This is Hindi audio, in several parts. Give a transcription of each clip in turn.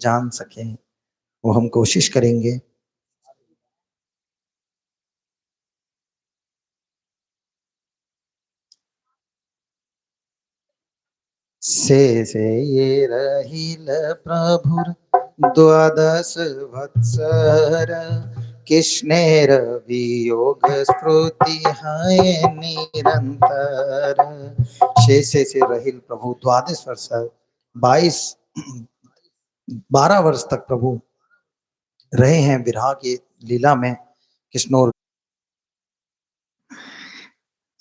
जान सकें, वो हम कोशिश करेंगे। से ये रहिल प्रभुर द्वादश वत्सर, कृष्णेर वियोग स्मृति है निरंतर। से रहिल प्रभु द्वादश वर्ष, 22 12 वर्ष तक प्रभु रहे हैं विरह की लीला में। कृष्ण और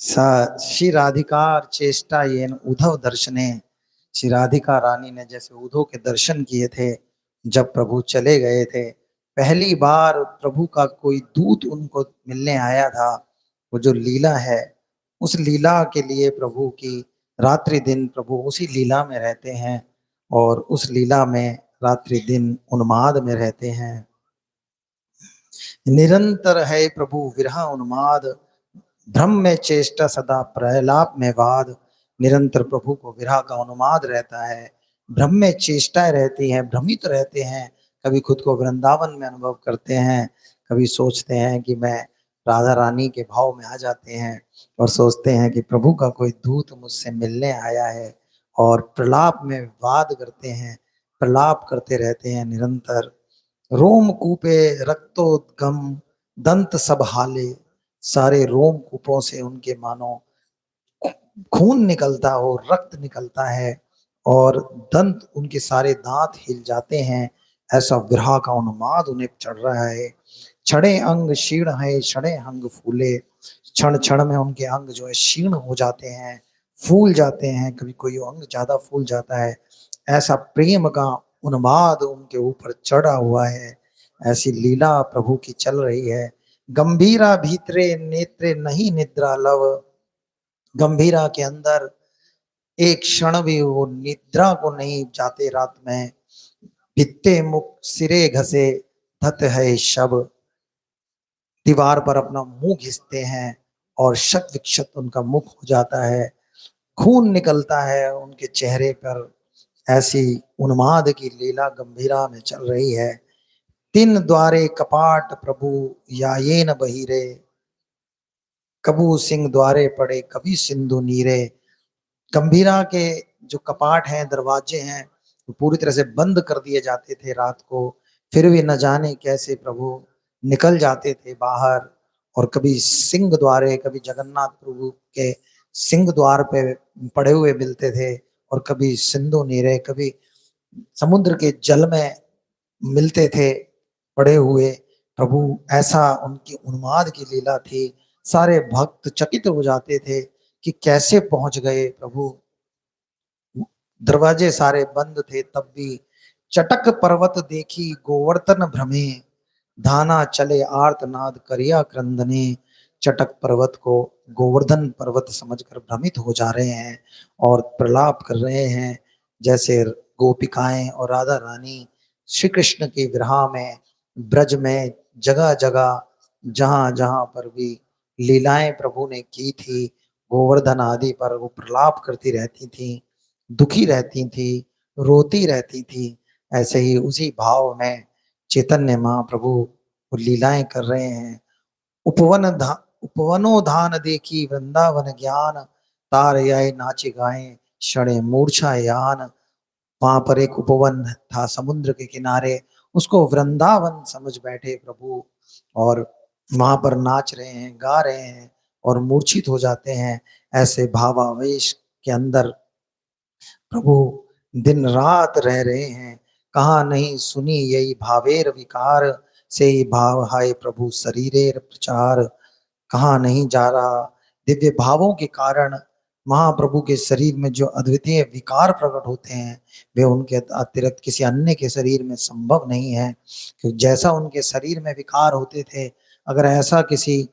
श्री राधिकार चेष्टा येन उद्धव दर्शने, श्री राधिका रानी ने जैसे उद्धव के दर्शन किए थे जब प्रभु चले गए थे। पहली बार प्रभु का कोई दूत उनको मिलने आया था। वो जो लीला है, उस लीला के लिए प्रभु की रात्रि दिन प्रभु उसी लीला में रहते हैं और उस लीला में रात्रि दिन उन्माद में रहते हैं। निरंतर है प्रभु विरह उन्माद, भ्रम में चेष्टा सदा प्रलाप में वाद। निरंतर प्रभु को विरह का उन्माद रहता है, भ्रम में चेष्टाएं रहती हैं, भ्रमित रहते हैं। कभी खुद को वृंदावन में अनुभव करते हैं, कभी सोचते हैं कि मैं राधा रानी के भाव में आ जाते हैं और सोचते हैं कि प्रभु का कोई दूत मुझसे मिलने आया है, और प्रलाप में वाद करते हैं, प्रलाप करते रहते हैं निरंतर। रोम कूपे रक्तोद्गम दंत सब हाले, सारे रोम कूपों से उनके मानो खून निकलता हो, रक्त निकलता है और दंत उनके सारे दांत हिल जाते हैं। ऐसा विरह का उन्माद उन्हें चढ़ रहा है। क्षणे अंग क्षीण है क्षणे अंग फूले, क्षण क्षण में उनके अंग जो है क्षीण हो जाते हैं, फूल जाते हैं। कभी कोई अंग ज्यादा फूल जाता है। ऐसा प्रेम का उन्माद उनके ऊपर चढ़ा हुआ है। ऐसी लीला प्रभु की चल रही है। गंभीरा भीतरे नेत्रे नहीं निद्रा लव, गंभीरा के अंदर एक क्षण भी वो निद्रा को नहीं जाते रात में। भित्ते मुख सिरे घसे धत है शब, दीवार पर अपना मुंह घिसते हैं और शत विक्षत उनका मुख हो जाता है, खून निकलता है उनके चेहरे पर। ऐसी उन्माद की लीला गंभीरा में चल रही है। तीन द्वारे कपाट प्रभु यायेन बहिरे, कबू सिंह द्वारे पड़े कभी सिंधु नीरे। गंभीरा के जो कपाट हैं, दरवाजे हैं, वो पूरी तरह से बंद कर दिए जाते थे रात को। फिर भी न जाने कैसे प्रभु निकल जाते थे बाहर, और कभी सिंह द्वारे, कभी जगन्नाथ प्रभु के सिंह द्वार पे पड़े हुए मिलते थे, और कभी सिंधु नीरे, कभी समुद्र के जल में मिलते थे पड़े हुए प्रभु। ऐसा उनकी उन्माद की लीला थी। सारे भक्त चकित हो जाते थे कि कैसे पहुंच गए प्रभु। दरवाजे सारे बंद थे तब भी। चटक पर्वत देखी गोवर्धन भ्रमे, धाना चले आर्तनाद करिया क्रंदने। चटक पर्वत को गोवर्धन पर्वत समझकर भ्रमित हो जा रहे हैं और प्रलाप कर रहे हैं, जैसे गोपिकाएं और राधा रानी श्री कृष्ण के विरह में ब्रज में जगह जगह जहां जहां पर भी लीलाएं प्रभु ने की थी, गोवर्धन आदि पर वो प्रलाप करती रहती थी, दुखी रहती थी, रोती रहती थी। ऐसे ही उसी भाव में चैतन्य महाप्रभु वो लीलाएं कर रहे हैं। उपवनोधान देखी वृंदावन ज्ञान, तार आए नाचे गाए क्षणे मूर्छा यान। वहां पर एक उपवन था समुद्र के किनारे, उसको वृंदावन समझ बैठे प्रभु, और वहां पर नाच रहे हैं, गा रहे हैं और मूर्छित हो जाते हैं। ऐसे भावावेश के अंदर प्रभु दिन रात रह रहे हैं। कहा नहीं सुनी यही भावेर विकार, से ही भाव हाय प्रभु शरीरेर प्रचार। कहा नहीं जा रहा दिव्य भावों के कारण महाप्रभु के शरीर में जो अद्वितीय विकार प्रकट होते हैं, वे उनके अतिरिक्त किसी अन्य के शरीर में संभव नहीं है। क्योंकि जैसा उनके शरीर में विकार होते थे, अगर ऐसा किसी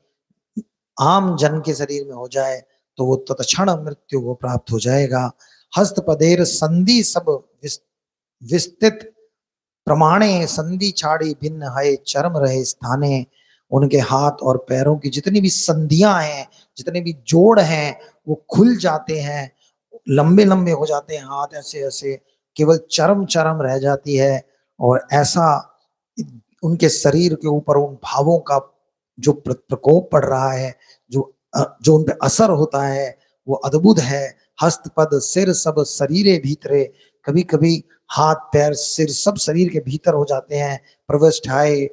आम जन के शरीर में हो जाए तो वो तत्क्षण मृत्यु को प्राप्त हो जाएगा। हस्तपदेर संधि सब विस्तृत प्रमाणे, संधि छाड़ी भिन्न है चरम रहे स्थाने। उनके हाथ और पैरों की जितनी भी संधियां हैं, जितने भी जोड़ हैं, वो खुल जाते हैं, लंबे लंबे हो जाते हैं हाथ, ऐसे ऐसे केवल चरम चरम रह जाती है। और ऐसा उनके शरीर के ऊपर उन भावों का जो प्रकोप पड़ रहा है, जो उन पे असर होता है, वो अद्भुत है। हस्त पद सिर सब शरीरे भीतरे, कभी कभी हाथ पैर सिर सब शरीर के भीतर हो जाते हैं। प्रविष्ठाए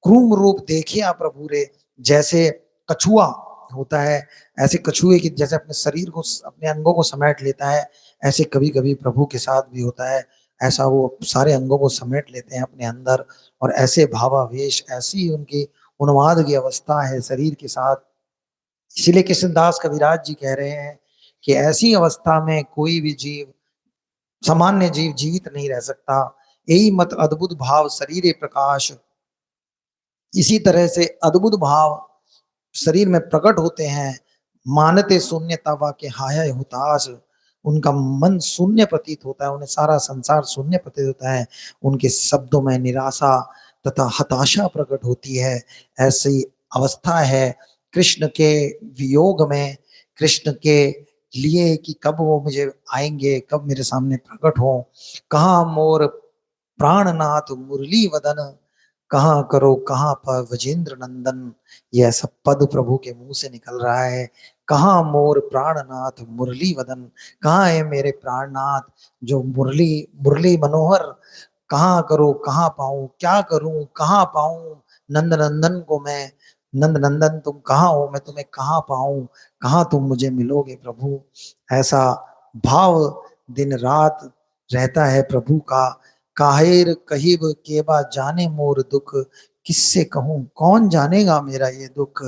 क्रूम रूप देखिए आप प्रभु रे, जैसे कछुआ होता है, ऐसे कछुए की जैसे अपने शरीर को अपने अंगों को समेट लेता है, ऐसे कभी कभी प्रभु के साथ भी होता है। ऐसा वो सारे अंगों को समेट लेते हैं अपने अंदर, और ऐसे भावावेश, ऐसी उनकी उन्माद की अवस्था है शरीर के साथ। इसीलिए कृष्णदास कविराज जी कह रहे हैं कि ऐसी अवस्था में कोई भी जीव, सामान्य जीव जीवित नहीं रह सकता। यही मत अद्भुत भाव शरीर प्रकाश, इसी तरह से अद्भुत भाव शरीर में प्रकट होते हैं। मानते शून्यता वाके हाय हुताश, उनका मन शून्य प्रतीत होता है, उन्हें सारा संसार शून्य प्रतीत होता है। उनके शब्दों में निराशा तथा हताशा प्रकट होती है। ऐसी अवस्था है कृष्ण के वियोग में, कृष्ण के लिए कि कब वो मुझे आएंगे, कब मेरे सामने प्रकट हो। कहाँ मोर प्राणनाथ मुरली वदन, कहाँ करो कहाँ पर वजेंद्र नंदन। ये ऐसा पद प्रभु के मुंह से निकल रहा है। कहाँ मोर प्राणनाथ मुरली वदन, कहाँ है मेरे प्राणनाथ जो मुरली मुरली मनोहर, कहाँ करो कहाँ पाऊं, क्या करूं कहाँ पाऊं नंद नंदन को मैं। नंद नंदन तुम कहाँ हो, मैं तुम्हें कहाँ पाऊं, कहाँ तुम मुझे मिलोगे प्रभु। ऐसा भाव दिन रात रहता है प्रभु का। काहिर कहिब केबा जाने मोर दुख, किससे कहूं कौन जानेगा मेरा ये दुख।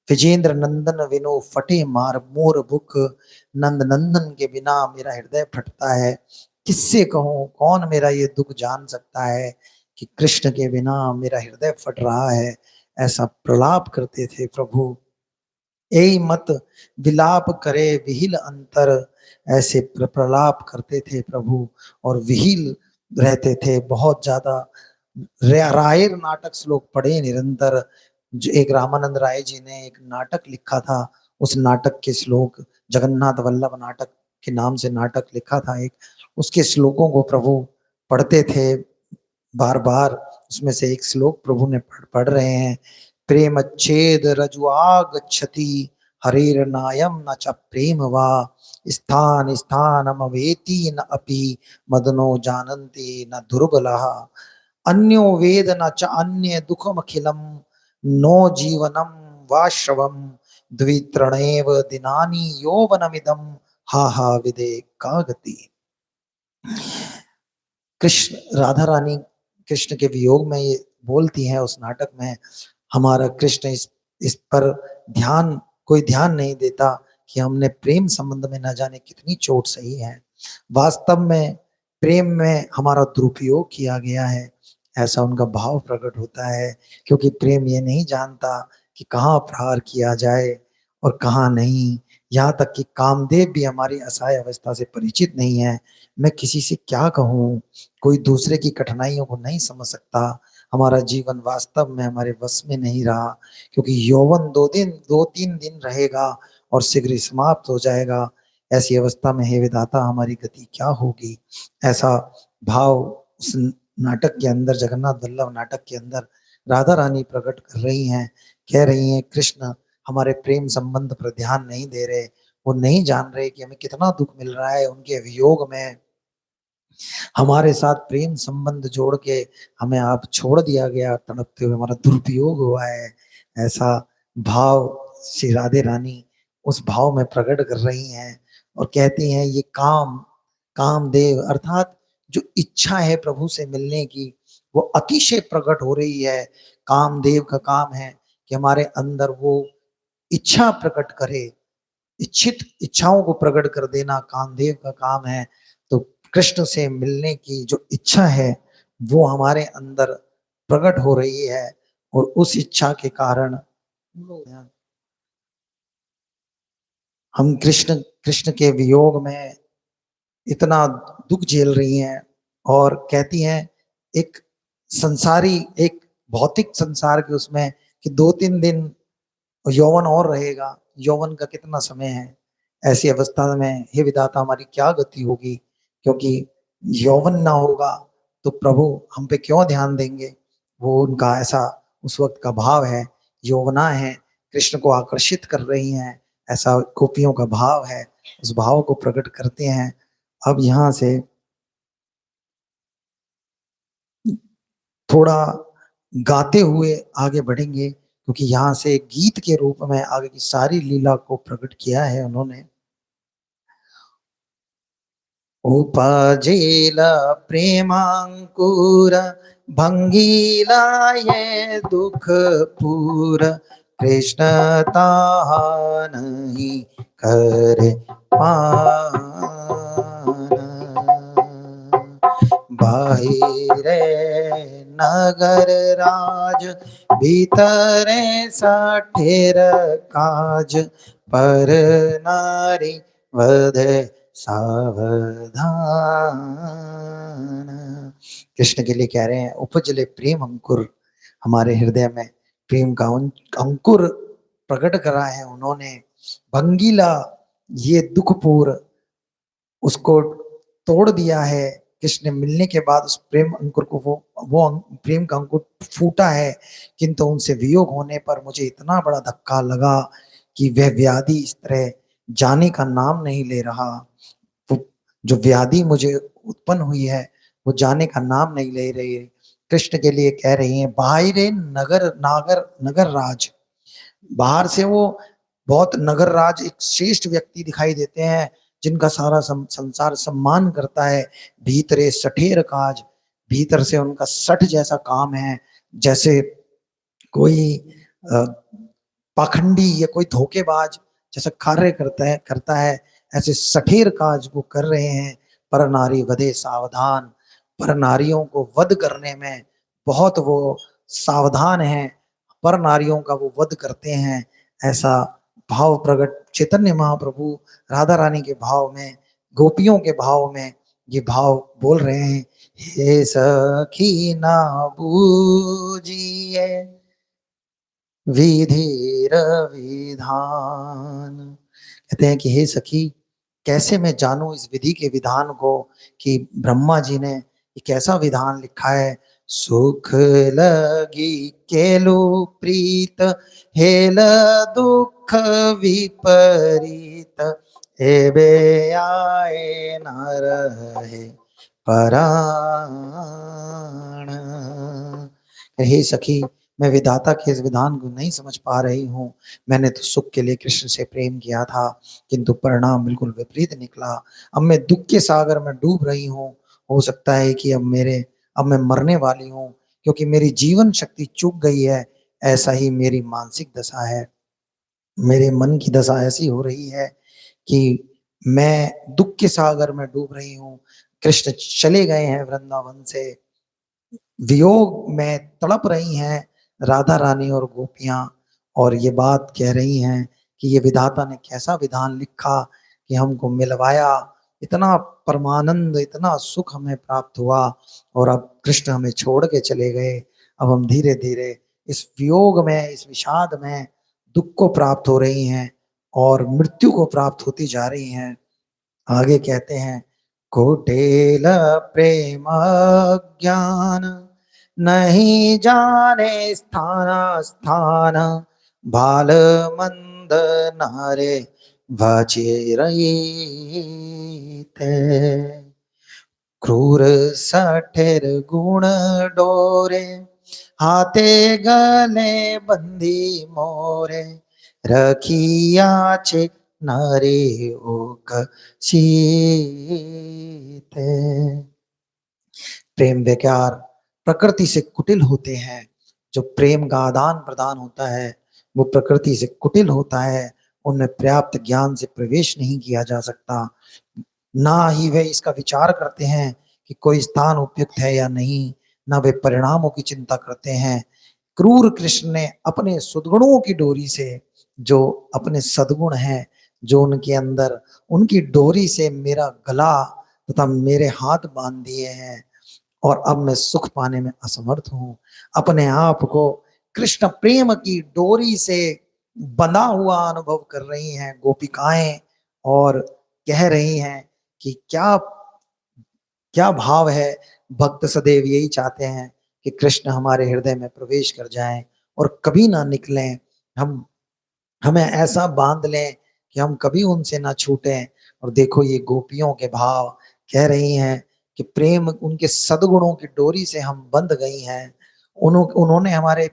विजेंद्र नंदन विनो फटे मार मोर बुक, नंद नंदन के बिना मेरा हृदय फटता है। किससे कहूं कौन मेरा ये दुख जान सकता है कि कृष्ण के बिना मेरा हृदय फट रहा है। ऐसा प्रलाप करते थे प्रभु। यही मत विलाप करे विहिल अंतर, ऐसे प्रलाप करते थे प्रभु और विहिल रहते थे बहुत ज्यादा। रायर नाटक श्लोक पढ़े निरंतर। जो एक रामानंद राय जी ने एक नाटक लिखा था, उस नाटक के श्लोक, जगन्नाथ वल्लभ नाटक के नाम से नाटक लिखा था एक, उसके श्लोकों को प्रभु पढ़ते थे बार बार। उसमें से एक श्लोक प्रभु ने पढ़ रहे हैं। प्रेम छेद रजुआग क्षति, हरेर नायम न च प्रेम वा, स्थान स्थानम वेति न अपि मदनो जानन्ति न दुर्बलः। अन्यो वेद न च अन्य दुखमखिलम, नो जीवनम वाश्रवम, द्वित्रणेव दिनानि यौवनमिदं, हा हा विदे का गति। कृष्ण राधा रानी कृष्ण के वियोग में ये बोलती हैं उस नाटक में। हमारा कृष्ण इस पर कोई ध्यान नहीं देता कि हमने प्रेम संबंध में न जाने कितनी चोट सही है। वास्तव में प्रेम में हमारा दुरुपयोग किया गया है, ऐसा उनका भाव प्रकट होता है। क्योंकि प्रेम ये नहीं जानता कि कहाँ प्रहार किया जाए और कहाँ नहीं। यहाँ तक कि कामदेव भी हमारी असहाय अवस्था से परिचित नहीं है। मैं किसी से क्या कहूँ, कोई दूसरे की कठिनाइयों को नहीं समझ सकता। हमारा जीवन वास्तव में हमारे वश में नहीं रहा, क्योंकि यौवन दो तीन दिन रहेगा और शीघ्र ही समाप्त हो जाएगा। ऐसी अवस्था में हे विधाता हमारी गति क्या होगी। ऐसा भाव उस नाटक के अंदर, जगन्नाथ वल्लभ नाटक के अंदर राधा रानी प्रकट कर रही हैं। कह रही हैं कृष्ण हमारे प्रेम संबंध पर ध्यान नहीं दे रहे, वो नहीं जान रहे कि हमें कितना दुख मिल रहा है उनके वियोग में। हमारे साथ प्रेम संबंध जोड़ के हमें आप छोड़ दिया गया तड़पते हुए, हमारा दुरुपयोग हुआ है। ऐसा भाव श्री राधे रानी उस भाव में प्रकट कर रही हैं और कहती हैं ये कामदेव अर्थात जो इच्छा है प्रभु से मिलने की, वो अतिशय प्रकट हो रही है। कामदेव का काम है कि हमारे अंदर वो इच्छा प्रकट करे, इच्छित इच्छाओं को प्रकट कर देना कामदेव का काम है। तो कृष्ण से मिलने की जो इच्छा है वो हमारे अंदर प्रकट हो रही है, और उस इच्छा के कारण हम कृष्ण कृष्ण के वियोग में इतना दुख झेल रही हैं। और कहती हैं एक संसारी, एक भौतिक संसार के उसमें कि 2-3 दिन यौवन और रहेगा, यौवन का कितना समय है। ऐसी अवस्था में हे विधाता हमारी क्या गति होगी, क्योंकि यौवन ना होगा तो प्रभु हम पे क्यों ध्यान देंगे। वो उनका ऐसा उस वक्त का भाव है, यौवना है, कृष्ण को आकर्षित कर रही हैं, ऐसा गोपियों का भाव है, उस भाव को प्रकट करते हैं। अब यहाँ से थोड़ा गाते हुए आगे बढ़ेंगे, क्योंकि यहाँ से गीत के रूप में आगे की सारी लीला को प्रकट किया है उन्होंने। उपजेला प्रेमांकुर भंगीला ये दुख पूर, कृष्ण ताहा नहीं करे पान। बाहिरे नगर राज भीतरे सठेर काज, पर नारी वधे सावधान। कृष्ण के लिए कह रहे हैं उपजले प्रेम अंकुर, हमारे हृदय में प्रेम का अंकुर प्रकट करा है उन्होंने। भंगीला ये दुखपूर, उसको तोड़ दिया है कृष्ण ने मिलने के बाद। उस प्रेम अंकुर को वो प्रेम का अंकुर फूटा है, किंतु उनसे वियोग होने पर मुझे इतना बड़ा धक्का लगा कि वह व्याधि इस तरह जाने का नाम नहीं ले रहा। वो जो व्याधि मुझे उत्पन्न हुई है वो जाने का नाम नहीं ले रही है। कृष्ण के लिए कह रही है बाहरे नगर नागर नगर राज, बाहर से वो बहुत नगर राज एक श्रेष्ठ व्यक्ति दिखाई देते हैं जिनका सारा संसार सम्मान करता है। भीतरे सठेर काज, भीतर से उनका सठ जैसा काम है, जैसे कोई पाखंडी या कोई धोखेबाज जैसा कार्य करता है ऐसे सठेर काज वो कर रहे हैं। पर नारी वधे सावधान, पर नारियों को वध करने में बहुत वो सावधान है, पर नारियों का वो वध करते हैं। ऐसा भाव प्रकट चैतन्य महाप्रभु राधा रानी के भाव में, गोपियों के भाव में ये भाव बोल रहे हैं। हे सखी ना बूझिए विधिर विधान, कहते हैं कि हे सखी कैसे मैं जानूं इस विधि के विधान को कि ब्रह्मा जी ने एक ऐसा विधान लिखा है। सुख लगी केलु प्रीत, हेल दुख विपरीत, एबे आए न रहे पराण। हे सखी मैं विधाता के इस विधान को नहीं समझ पा रही हूँ। मैंने तो सुख के लिए कृष्ण से प्रेम किया था, किंतु परिणाम बिल्कुल विपरीत निकला। अब मैं दुख के सागर में डूब रही हूँ। हो सकता है कि अब मैं मरने वाली हूँ, क्योंकि मेरी जीवन शक्ति चूक गई है। ऐसा ही मेरी मानसिक दशा है, मेरे मन की दशा ऐसी हो रही है कि मैं दुख के सागर में डूब रही हूँ। कृष्ण चले गए हैं वृंदावन से, वियोग में तड़प रही हैं राधा रानी और गोपियां, और ये बात कह रही हैं कि ये विधाता ने कैसा विधान लिखा कि हमको मिलवाया, इतना परमानंद इतना सुख हमें प्राप्त हुआ, और अब कृष्ण हमें छोड़ के चले गए। अब हम धीरे धीरे इस वियोग में, इस विषाद में दुख को प्राप्त हो रही हैं और मृत्यु को प्राप्त होती जा रही हैं। आगे कहते हैं कुटिल प्रेम ज्ञान, नहीं जाने स्थान स्थान, बाल मंद नारे भजे रहीते, क्रूर सठेर गुण डोरे, हाथे गले बंदी मोरे, रखिया छे नारे ओक सीते। प्रेम व्याख्यार प्रकृति से कुटिल होते हैं। जो प्रेम का आदान प्रदान होता है वो प्रकृति से कुटिल होता है, उनमें पर्याप्त ज्ञान से प्रवेश नहीं किया जा सकता। ना ही वे इसका विचार करते हैं कि कोई स्थान उपयुक्त है या नहीं, ना वे परिणामों की चिंता करते हैं। क्रूर कृष्ण ने अपने सद्गुणों की डोरी से, जो अपने सद्गुण हैं जो उनके अंदर, उनकी डोरी से मेरा गला तथा मेरे हाथ बांध दिए हैं, और अब मैं सुख पाने में असमर्थ हूँ। अपने आप को कृष्ण प्रेम की डोरी से बंधा हुआ अनुभव कर रही हैं गोपिकाएं, और कह रही हैं कि क्या क्या भाव है भक्त सदैव यही चाहते हैं कि कृष्ण हमारे हृदय में प्रवेश कर जाएं और कभी ना निकलें। हम हमें ऐसा बांध लें कि हम कभी उनसे ना छूटें। और देखो ये गोपियों के भाव कह रही हैं कि प्रेम उनके सद्गुणों की डोरी से हम बंध गई हैं। उन्होंने हमारे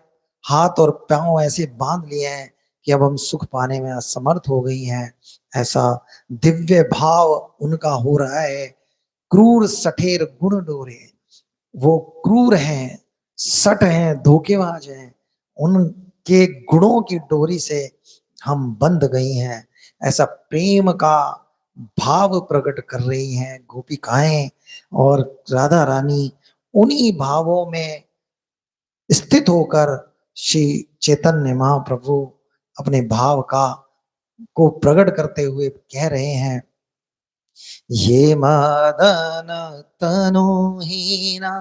हाथ और पांव ऐसे बांध लिए हैं कि अब हम सुख पाने में असमर्थ हो गई हैं। ऐसा दिव्य भाव उनका हो रहा है। क्रूर सठेर गुण डोरे, वो क्रूर हैं, सट हैं, धोखेबाज हैं, उनके गुणों की डोरी से हम बंध गई हैं। ऐसा प्रेम का भाव प्रकट कर रही हैं गोपिकाएं और राधा रानी। उन्हीं भावों में स्थित होकर श्री चैतन्य महाप्रभु अपने भाव का को प्रकट करते हुए कह रहे हैं, ये मदन तनुहीना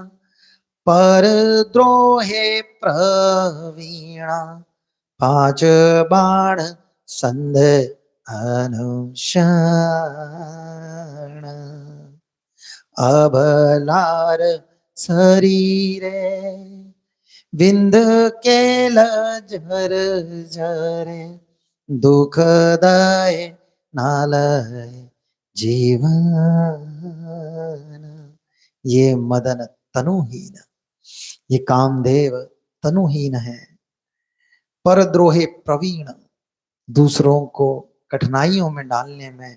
पर द्रोहे प्रवीणा, पांच बाण संध अनुषण, अबलार शरीरे विंद केल झर झरे, दुखदाय नालय जीवन। ये मदन तनुहीन, ये कामदेव तनुहीन है। परद्रोहे प्रवीण, दूसरों को कठिनाइयों में डालने में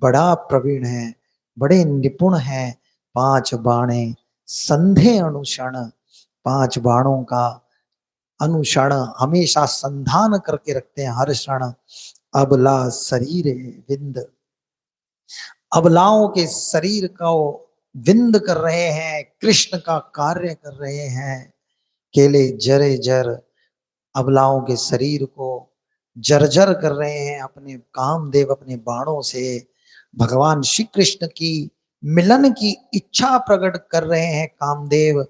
बड़ा प्रवीण है, बड़े निपुण है। पांच बाणे संधे अनुषण, पांच बाणों का अनुषण हमेशा संधान करके रखते हैं हर क्षण। अबला शरीर विंद, अबलाओं के शरीर का विंद कर रहे हैं, कृष्ण का कार्य कर रहे हैं। केले जरे जर, अबलाओं के शरीर को जर्जर कर रहे हैं अपने कामदेव अपने बाणों से। भगवान श्री कृष्ण की मिलन की इच्छा प्रकट कर रहे हैं कामदेव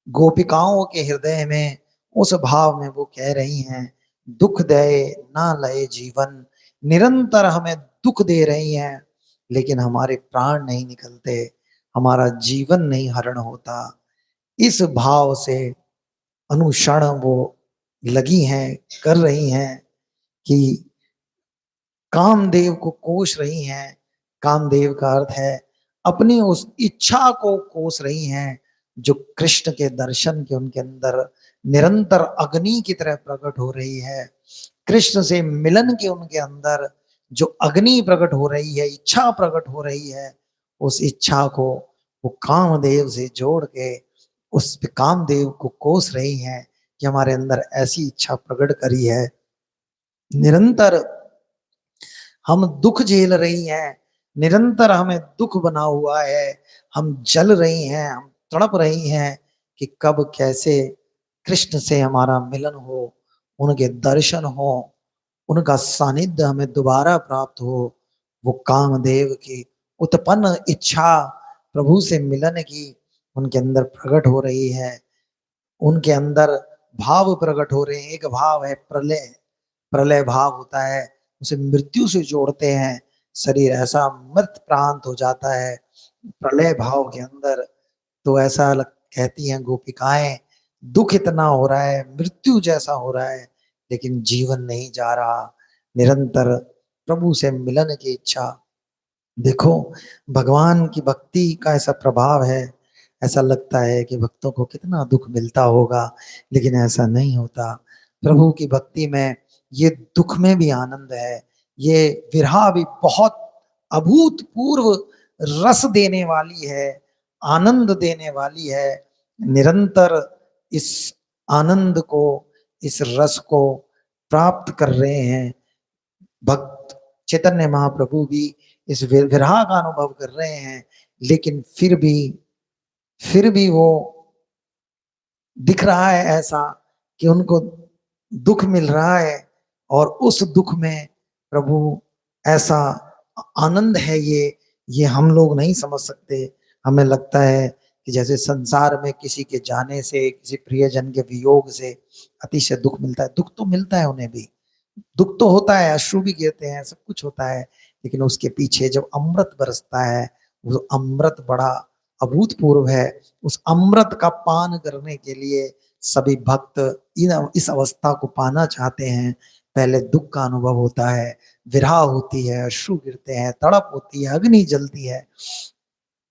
गोपिकाओं के हृदय में। उस भाव में वो कह रही हैं, दुख दे ना लय जीवन, निरंतर हमें दुख दे रही हैं लेकिन हमारे प्राण नहीं निकलते, हमारा जीवन नहीं हरण होता। इस भाव से अनुक्षण वो लगी हैं, कर रही हैं कि कामदेव को कोस रही हैं। कामदेव का अर्थ है अपनी उस इच्छा को कोस रही हैं जो कृष्ण के दर्शन के उनके अंदर निरंतर अग्नि की तरह प्रकट हो रही है। कृष्ण से मिलन के उनके अंदर जो अग्नि प्रकट हो रही है, इच्छा प्रकट हो रही है, उस इच्छा को वो कामदेव से जोड़ के उस कामदेव को कोस रही हैं कि हमारे अंदर ऐसी इच्छा प्रकट करी है। निरंतर हम दुख झेल रही हैं, निरंतर हमें दुख बना हुआ है, हम जल रही हैं, हम तड़प रही हैं कि कब कैसे कृष्ण से हमारा मिलन हो, उनके दर्शन हो, उनका सानिध्य हमें दोबारा प्राप्त हो। वो कामदेव की उत्पन्न इच्छा प्रभु से मिलन की उनके अंदर प्रकट हो रही है। उनके अंदर भाव प्रकट हो रहे हैं। एक भाव है प्रलय, प्रलय भाव होता है, उसे मृत्यु से जोड़ते हैं, शरीर ऐसा मृत प्रांत हो जाता है प्रलय भाव के अंदर। तो ऐसा कहती हैं गोपिकाएं, दुख इतना हो रहा है, मृत्यु जैसा हो रहा है, लेकिन जीवन नहीं जा रहा, निरंतर प्रभु से मिलन की इच्छा। देखो भगवान की भक्ति का ऐसा प्रभाव है, ऐसा लगता है कि भक्तों को कितना दुख मिलता होगा, लेकिन ऐसा नहीं होता। प्रभु की भक्ति में ये दुख में भी आनंद है, ये विरहा भी बहुत अभूतपूर्व रस देने वाली है, आनंद देने वाली है। निरंतर इस आनंद को, इस रस को प्राप्त कर रहे हैं भक्त। चैतन्य महाप्रभु भी इस विरहा का अनुभव कर रहे हैं, लेकिन फिर भी वो दिख रहा है ऐसा कि उनको दुख मिल रहा है, और उस दुख में प्रभु ऐसा आनंद है, ये हम लोग नहीं समझ सकते। हमें लगता है कि जैसे संसार में किसी के जाने से, किसी प्रियजन के वियोग से अतिशय दुख मिलता है। दुख तो मिलता है उन्हें भी, दुख तो होता है, अश्रु भी गिरते हैं, सब कुछ होता है, लेकिन उसके पीछे जब अमृत बरसता है, वो अमृत बड़ा अभूतपूर्व है। उस अमृत का पान करने के लिए सभी भक्त इस अवस्था को पाना चाहते हैं। पहले दुख का अनुभव होता है, विरह होती है, अश्रु गिरते हैं, तड़प होती है, अग्नि जलती है,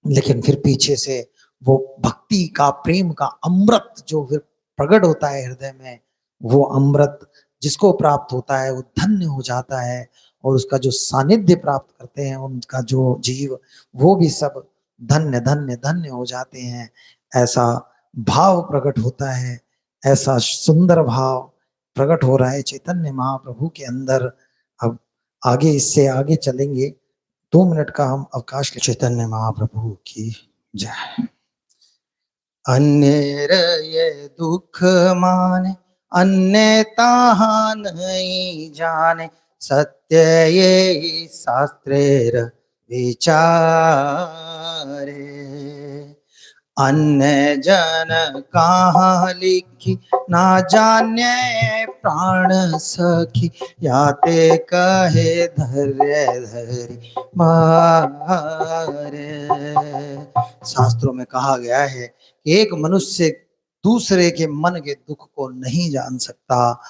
लेकिन फिर पीछे से वो भक्ति का, प्रेम का अमृत जो फिर प्रकट होता है हृदय में, वो अमृत जिसको प्राप्त होता है वो धन्य हो जाता है। और उसका जो सानिध्य प्राप्त करते हैं उनका जो जीव, वो भी सब धन्य धन्य धन्य हो जाते हैं। ऐसा भाव प्रकट होता है, ऐसा सुंदर भाव प्रकट हो रहा है चैतन्य महाप्रभु के अंदर। अब आगे, इससे आगे चलेंगे। 2 मिनट का हम अवकाश ले। चैतन्य महाप्रभु की जय। अन्य ये दुख माने, अन्य ताहा नहीं जाने, सत्य ये शास्त्रेर विचारे। अन्य जन कहाँ लिखी, ना जाने प्राण सखी, याते कहे धैर्य धरी मारे। शास्त्रों में कहा गया है कि एक मनुष्य दूसरे के मन के दुख को नहीं जान सकता,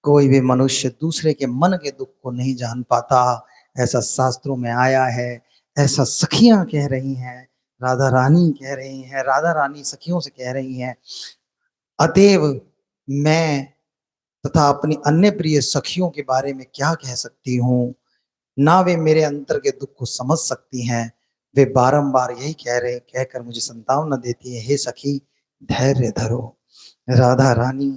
कोई भी मनुष्य दूसरे के मन के दुख को नहीं जान पाता, ऐसा शास्त्रों में आया है। ऐसा सखियां कह रही हैं, राधा रानी कह रही हैं, राधा रानी सखियों से कह रही हैं। अतएव मैं तथा अपनी अन्य प्रिय सखियों के बारे में क्या कह सकती हूँ, ना वे मेरे अंतर के दुख को समझ सकती हैं। वे बारंबार यही कहकर मुझे संतावना देती है, हे सखी धैर्य धरो। राधा रानी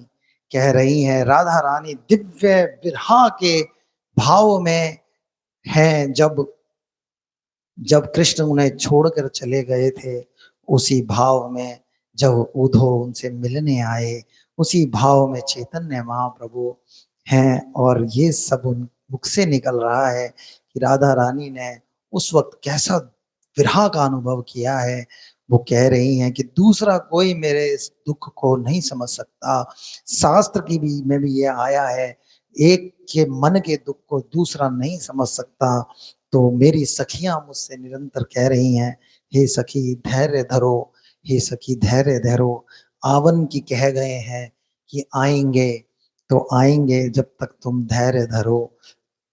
कह रही हैं, राधा रानी दिव्य विरह के भाव में हैं। जब कृष्ण उन्हें छोड़कर चले गए थे, उसी भाव में जब उद्धव उनसे मिलने आए, उसी भाव में चैतन्य महाप्रभु हैं। और ये सब उन मुख से निकल रहा है कि राधा रानी ने उस वक्त कैसा विरह का अनुभव किया है। वो कह रही हैं कि दूसरा कोई मेरे इस दुख को नहीं समझ सकता। शास्त्र की भी में भी ये आया है, एक के मन के दुख को दूसरा नहीं समझ सकता। तो मेरी सखियां मुझसे निरंतर कह रही हैं, हे सखी धैर्य धरो, हे सखी धैर्य धरो। आवन की कह गए हैं कि आएंगे तो आएंगे जब तक तुम धैर्य धरो।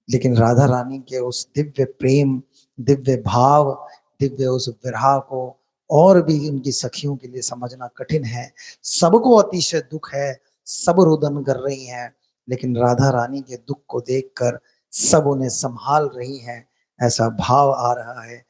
लेकिन राधा रानी के उस दिव्य प्रेम, दिव्य भाव, दिव्य उस विरह को और भी उनकी सखियों के लिए समझना कठिन है। सबको अतिशय दुख है, सब रुदन कर रही हैं, लेकिन राधा रानी के दुख को देखकर सब उन्हें संभाल रही हैं, ऐसा भाव आ रहा है।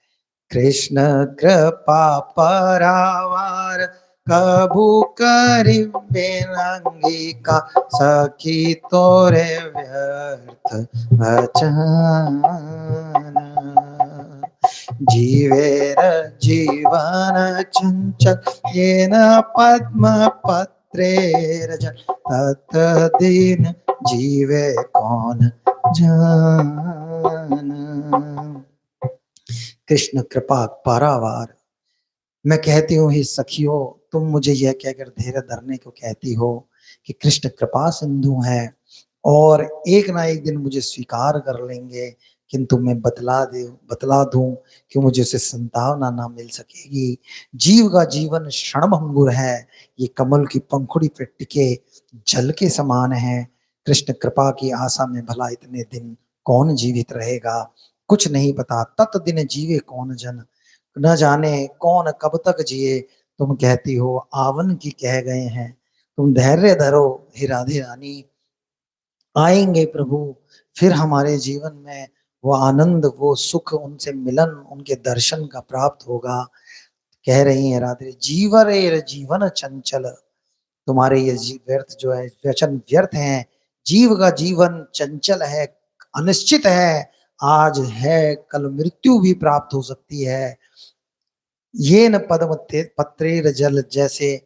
कृष्ण कृपा परावार कभू करिबे अंगिका, सखी तोरे व्यर्थ वचन। जीवेर जीवन चंचल, येन पद्म पत्रेर जल, तत दिन जीवे कौन जान। कृष्ण कृपा पारावार। मैं कहती हूँ, हे सखियों, तुम मुझे यह कहकर धैर्य धरने को कहती हो कि कृष्ण कृपा सिंधु है और एक ना एक दिन मुझे स्वीकार कर लेंगे, किंतु मैं बतला दूं कि मुझे उसे संतावना ना मिल सकेगी। जीव का जीवन क्षणभंगुर है, ये कमल की पंखुड़ी पे टिके जल के समान है। कृष्ण कृपा की आशा में भला इतने दिन कौन जीवित रहेगा, कुछ नहीं पता। तत दिन जीवे कौन जन, न जाने कौन कब तक जिए। तुम कहती हो आवन की कह गए हैं, तुम धैर्य धरो हे राधे रानी। आएंगे प्रभु, फिर हमारे जीवन में वो आनंद, वो सुख, उनसे मिलन, उनके दर्शन का प्राप्त होगा। कह रही है राधे, जीवरे जीवन चंचल, तुम्हारे ये व्यर्थ जो है वचन व्यर्थ हैं। जीव का जीवन चंचल है, अनिश्चित है। आज है, कल मृत्यु भी प्राप्त हो सकती है। ये न पद्म पत्रेर जल, जैसे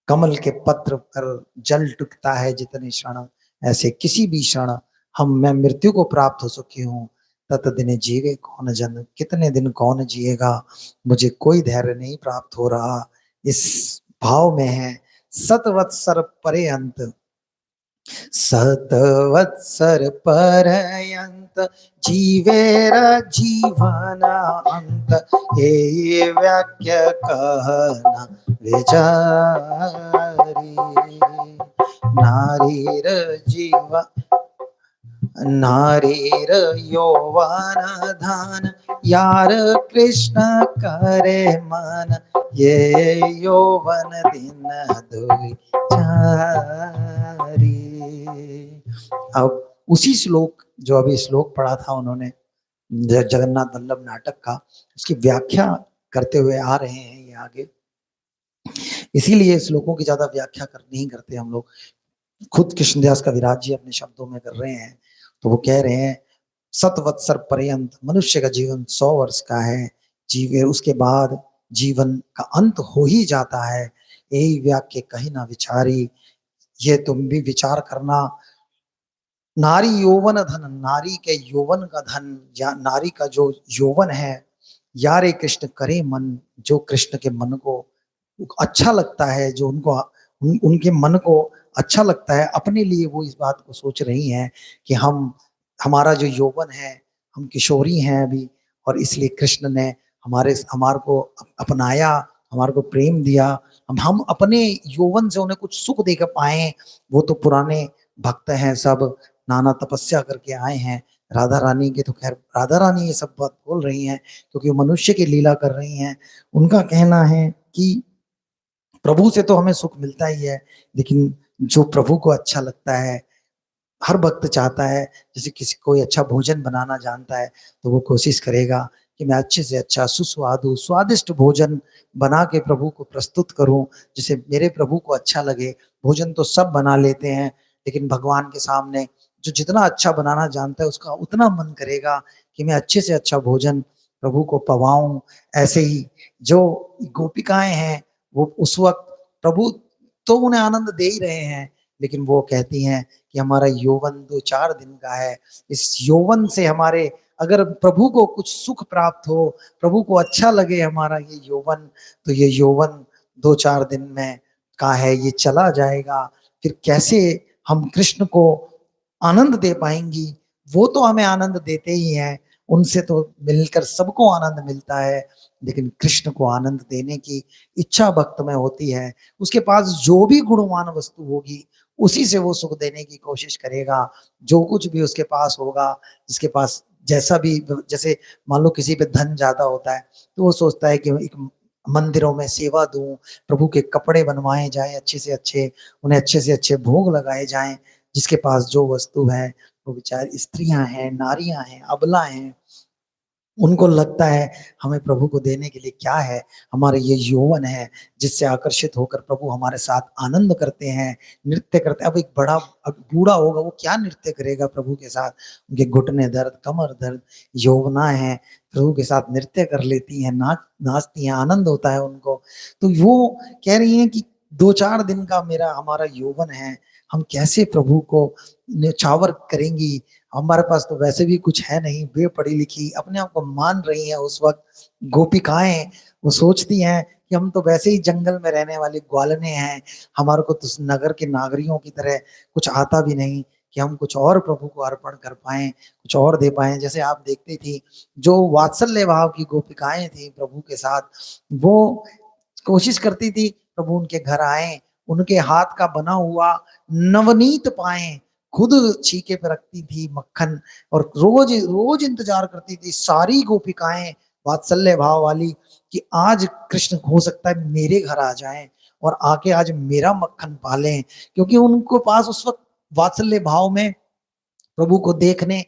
कमल के पत्र पर जल टूटता है जितने क्षण, ऐसे किसी भी क्षण मैं मृत्यु को प्राप्त हो चुकी हूँ। तत दिन जीवे कौन जन, कितने दिन कौन जिएगा, मुझे कोई धैर्य नहीं प्राप्त हो रहा। इस भाव में है। सतवत्सर परे अंत, सतवत्सर पर्यंत पर्यंत जीवेर जीवन अंत हे वाक्य कहना विचारी नारीर जीवन नारीर यौवन धन यार कृष्ण करे मन ये यौवन दिन दुई चारी। अब उसी श्लोक जो अभी श्लोक पढ़ा था उन्होंने जगन्नाथ वल्लभ नाटक का, उसकी व्याख्या करते हुए आ रहे हैं ये आगे। इसीलिए श्लोकों की ज्यादा व्याख्या नहीं करते हम लोग, खुद कृष्णदास कविराज जी अपने शब्दों में कर रहे हैं। तो वो कह रहे हैं 7 वत्सर पर्यंत मनुष्य का जीवन 100 वर्ष का है, जीवे उसके बाद जीवन का अंत हो ही जाता है, यही वाक्य कहीं ना विचारी। ये तुम भी विचार करना। नारी यौवन धन, नारी के यौवन का धन या नारी का जो यौवन है, यारे कृष्ण करे मन, जो कृष्ण के मन को अच्छा लगता है, जो उनको उनके मन को अच्छा लगता है, अपने लिए वो इस बात को सोच रही हैं कि हमारा जो यौवन है, हम किशोरी हैं अभी, और इसलिए कृष्ण ने हमारे को अपनाया, हमारे को प्रेम दिया, हम अपने यौवन से उन्हें कुछ सुख दे पाए। वो तो पुराने भक्त हैं, सब नाना तपस्या करके आए हैं। राधा रानी के तो खैर राधा रानी ये सब बात बोल रही हैं क्योंकि वो मनुष्य की लीला कर रही हैं। उनका कहना है कि प्रभु से तो हमें सुख मिलता ही है, लेकिन जो प्रभु को अच्छा लगता है, हर भक्त चाहता है, जैसे किसी कोई अच्छा भोजन बनाना जानता है तो वो कोशिश करेगा कि मैं अच्छे से अच्छा सुस्वादु स्वादिष्ट भोजन बना के प्रभु को प्रस्तुत करूं, जिसे मेरे प्रभु को अच्छा लगे। भोजन तो सब बना लेते हैं, लेकिन भगवान के सामने जो जितना अच्छा बनाना जानता है उसका उतना मन करेगा कि मैं अच्छे से अच्छा भोजन प्रभु को पवाऊं। ऐसे ही जो गोपिकाएं हैं, वो उस वक्त प्रभु तो उन्हें आनंद दे ही रहे हैं, लेकिन वो कहती हैं कि हमारा यौवन 2-4 दिन का है, इस यौवन से हमारे अगर प्रभु को कुछ सुख प्राप्त हो, प्रभु को अच्छा लगे हमारा ये यौवन, तो ये यौवन 2-4 दिन में का है, ये चला जाएगा। फिर कैसे हम कृष्ण को आनंद दे पाएंगी? वो तो हमें आनंद देते ही हैं, उनसे तो मिलकर सबको आनंद मिलता है, लेकिन कृष्ण को आनंद देने की इच्छा भक्त में होती है। उसके पास जो भी गुणवान वस्तु होगी उसी से वो सुख देने की कोशिश करेगा। जो कुछ भी उसके पास होगा, जिसके पास जैसा भी, जैसे मान लो किसी पे धन ज्यादा होता है तो वो सोचता है कि एक मंदिरों में सेवा दूं, प्रभु के कपड़े बनवाए जाएं अच्छे से अच्छे, उन्हें अच्छे से अच्छे भोग लगाए जाएं। जिसके पास जो वस्तु है, वो बेचारी स्त्रियां हैं, नारियां हैं, अबला हैं, उनको लगता है हमें प्रभु को देने के लिए क्या है, हमारे ये यौवन है जिससे आकर्षित होकर प्रभु हमारे साथ आनंद करते हैं, नृत्य करते हैं। अब एक बड़ा बूढ़ा होगा, वो क्या नृत्य करेगा प्रभु के साथ? उनके घुटने दर्द, कमर दर्द, यौवना है, प्रभु के साथ नृत्य कर लेती हैं, नाचती हैं, आनंद होता है उनको। तो वो कह रही हैं कि 2-4 दिन का हमारा यौवन है, हम कैसे प्रभु को न्यौछावर करेंगी? हमारे पास तो वैसे भी कुछ है नहीं, बेपढ़ी लिखी अपने आप को मान रही हैं उस वक्त गोपिकाएं। वो सोचती हैं कि हम तो वैसे ही जंगल में रहने वाली ग्वालने हैं, हमारे को तो नगर के नागरियों की तरह कुछ आता भी नहीं कि हम कुछ और प्रभु को अर्पण कर पाए, कुछ और दे पाए। जैसे आप देखती थी जो वात्सल्य भाव की गोपिकाएं थी प्रभु के साथ, वो कोशिश करती थी प्रभु उनके घर आए, उनके हाथ का बना हुआ नवनीत पाए, खुद छीके पे रखती थी मक्खन, और रोज रोज इंतजार करती थी सारी गोपिकाएं वात्सल्य भाव वाली कि आज कृष्ण हो सकता है मेरे घर आ जाएं और आके आज मेरा मक्खन पालें, क्योंकि उनको पास उस वक्त वात्सल्य भाव में प्रभु को देखने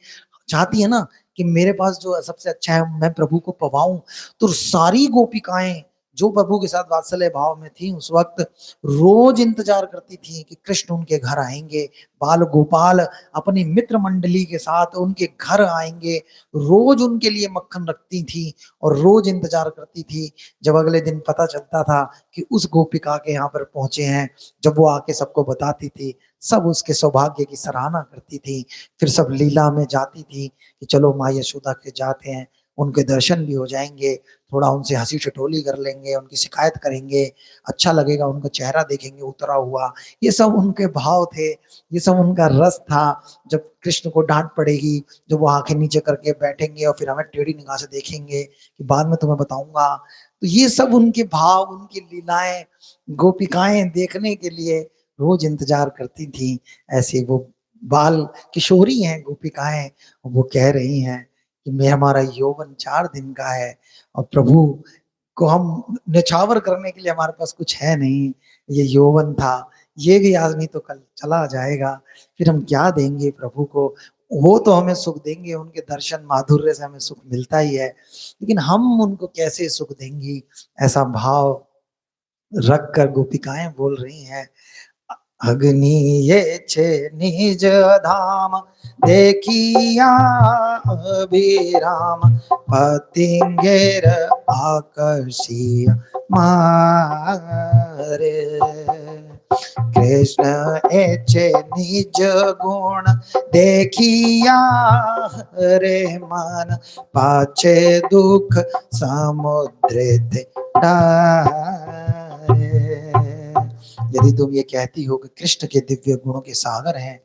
चाहती है ना कि मेरे पास जो सबसे अच्छा है मैं प्रभु को पवाऊं। तो सारी गोपिकाएं जो प्रभु के साथ वात्सल्य भाव में थी उस वक्त रोज इंतजार करती थी कि कृष्ण उनके घर आएंगे, बाल गोपाल अपनी मित्र मंडली के साथ उनके घर आएंगे, रोज उनके लिए मक्खन रखती थी और रोज इंतजार करती थी। जब अगले दिन पता चलता था कि उस गोपिका के यहाँ पर पहुंचे हैं, जब वो आके सबको बताती थी, सब उसके सौभाग्य की सराहना करती थी। फिर सब लीला में जाती थी कि चलो माँ यशोदा के जाते हैं, उनके दर्शन भी हो जाएंगे, थोड़ा उनसे हंसी ठिठोली कर लेंगे, उनकी शिकायत करेंगे, अच्छा लगेगा, उनका चेहरा देखेंगे उतरा हुआ। ये सब उनके भाव थे, ये सब उनका रस था। जब कृष्ण को डांट पड़ेगी, जब वो आंखें नीचे करके बैठेंगे और फिर हमें टेढ़ी निगाह से देखेंगे कि बाद में तुम्हें बताऊंगा, तो ये सब उनके भाव, उनकी लीलाएं गोपिकाएं देखने के लिए रोज इंतजार करती थी। ऐसे वो बाल किशोरी हैं गोपिकाएं, वो कह रही हैं कि मैं, हमारा यौवन 4 दिन का है और प्रभु को हम निछावर करने के लिए हमारे पास कुछ है नहीं। ये यौवन था, ये भी आज नहीं तो कल चला जाएगा, फिर हम क्या देंगे प्रभु को। वो तो हमें सुख देंगे, उनके दर्शन माधुर्य से हमें सुख मिलता ही है, लेकिन हम उनको कैसे सुख देंगी, ऐसा भाव रख कर गोपिकाएं बोल रही हैं। अग्नि ये छे निज धाम, देखिया अभिराम, पतिंगेर आकर्षिय मारे। कृष्ण एचे निज गुण, देखिया रे मन, पाछे दुख समुद्र डारे। यदि तुम ये कहती हो कि कृष्ण के दिव्य गुणों के सागर हैं,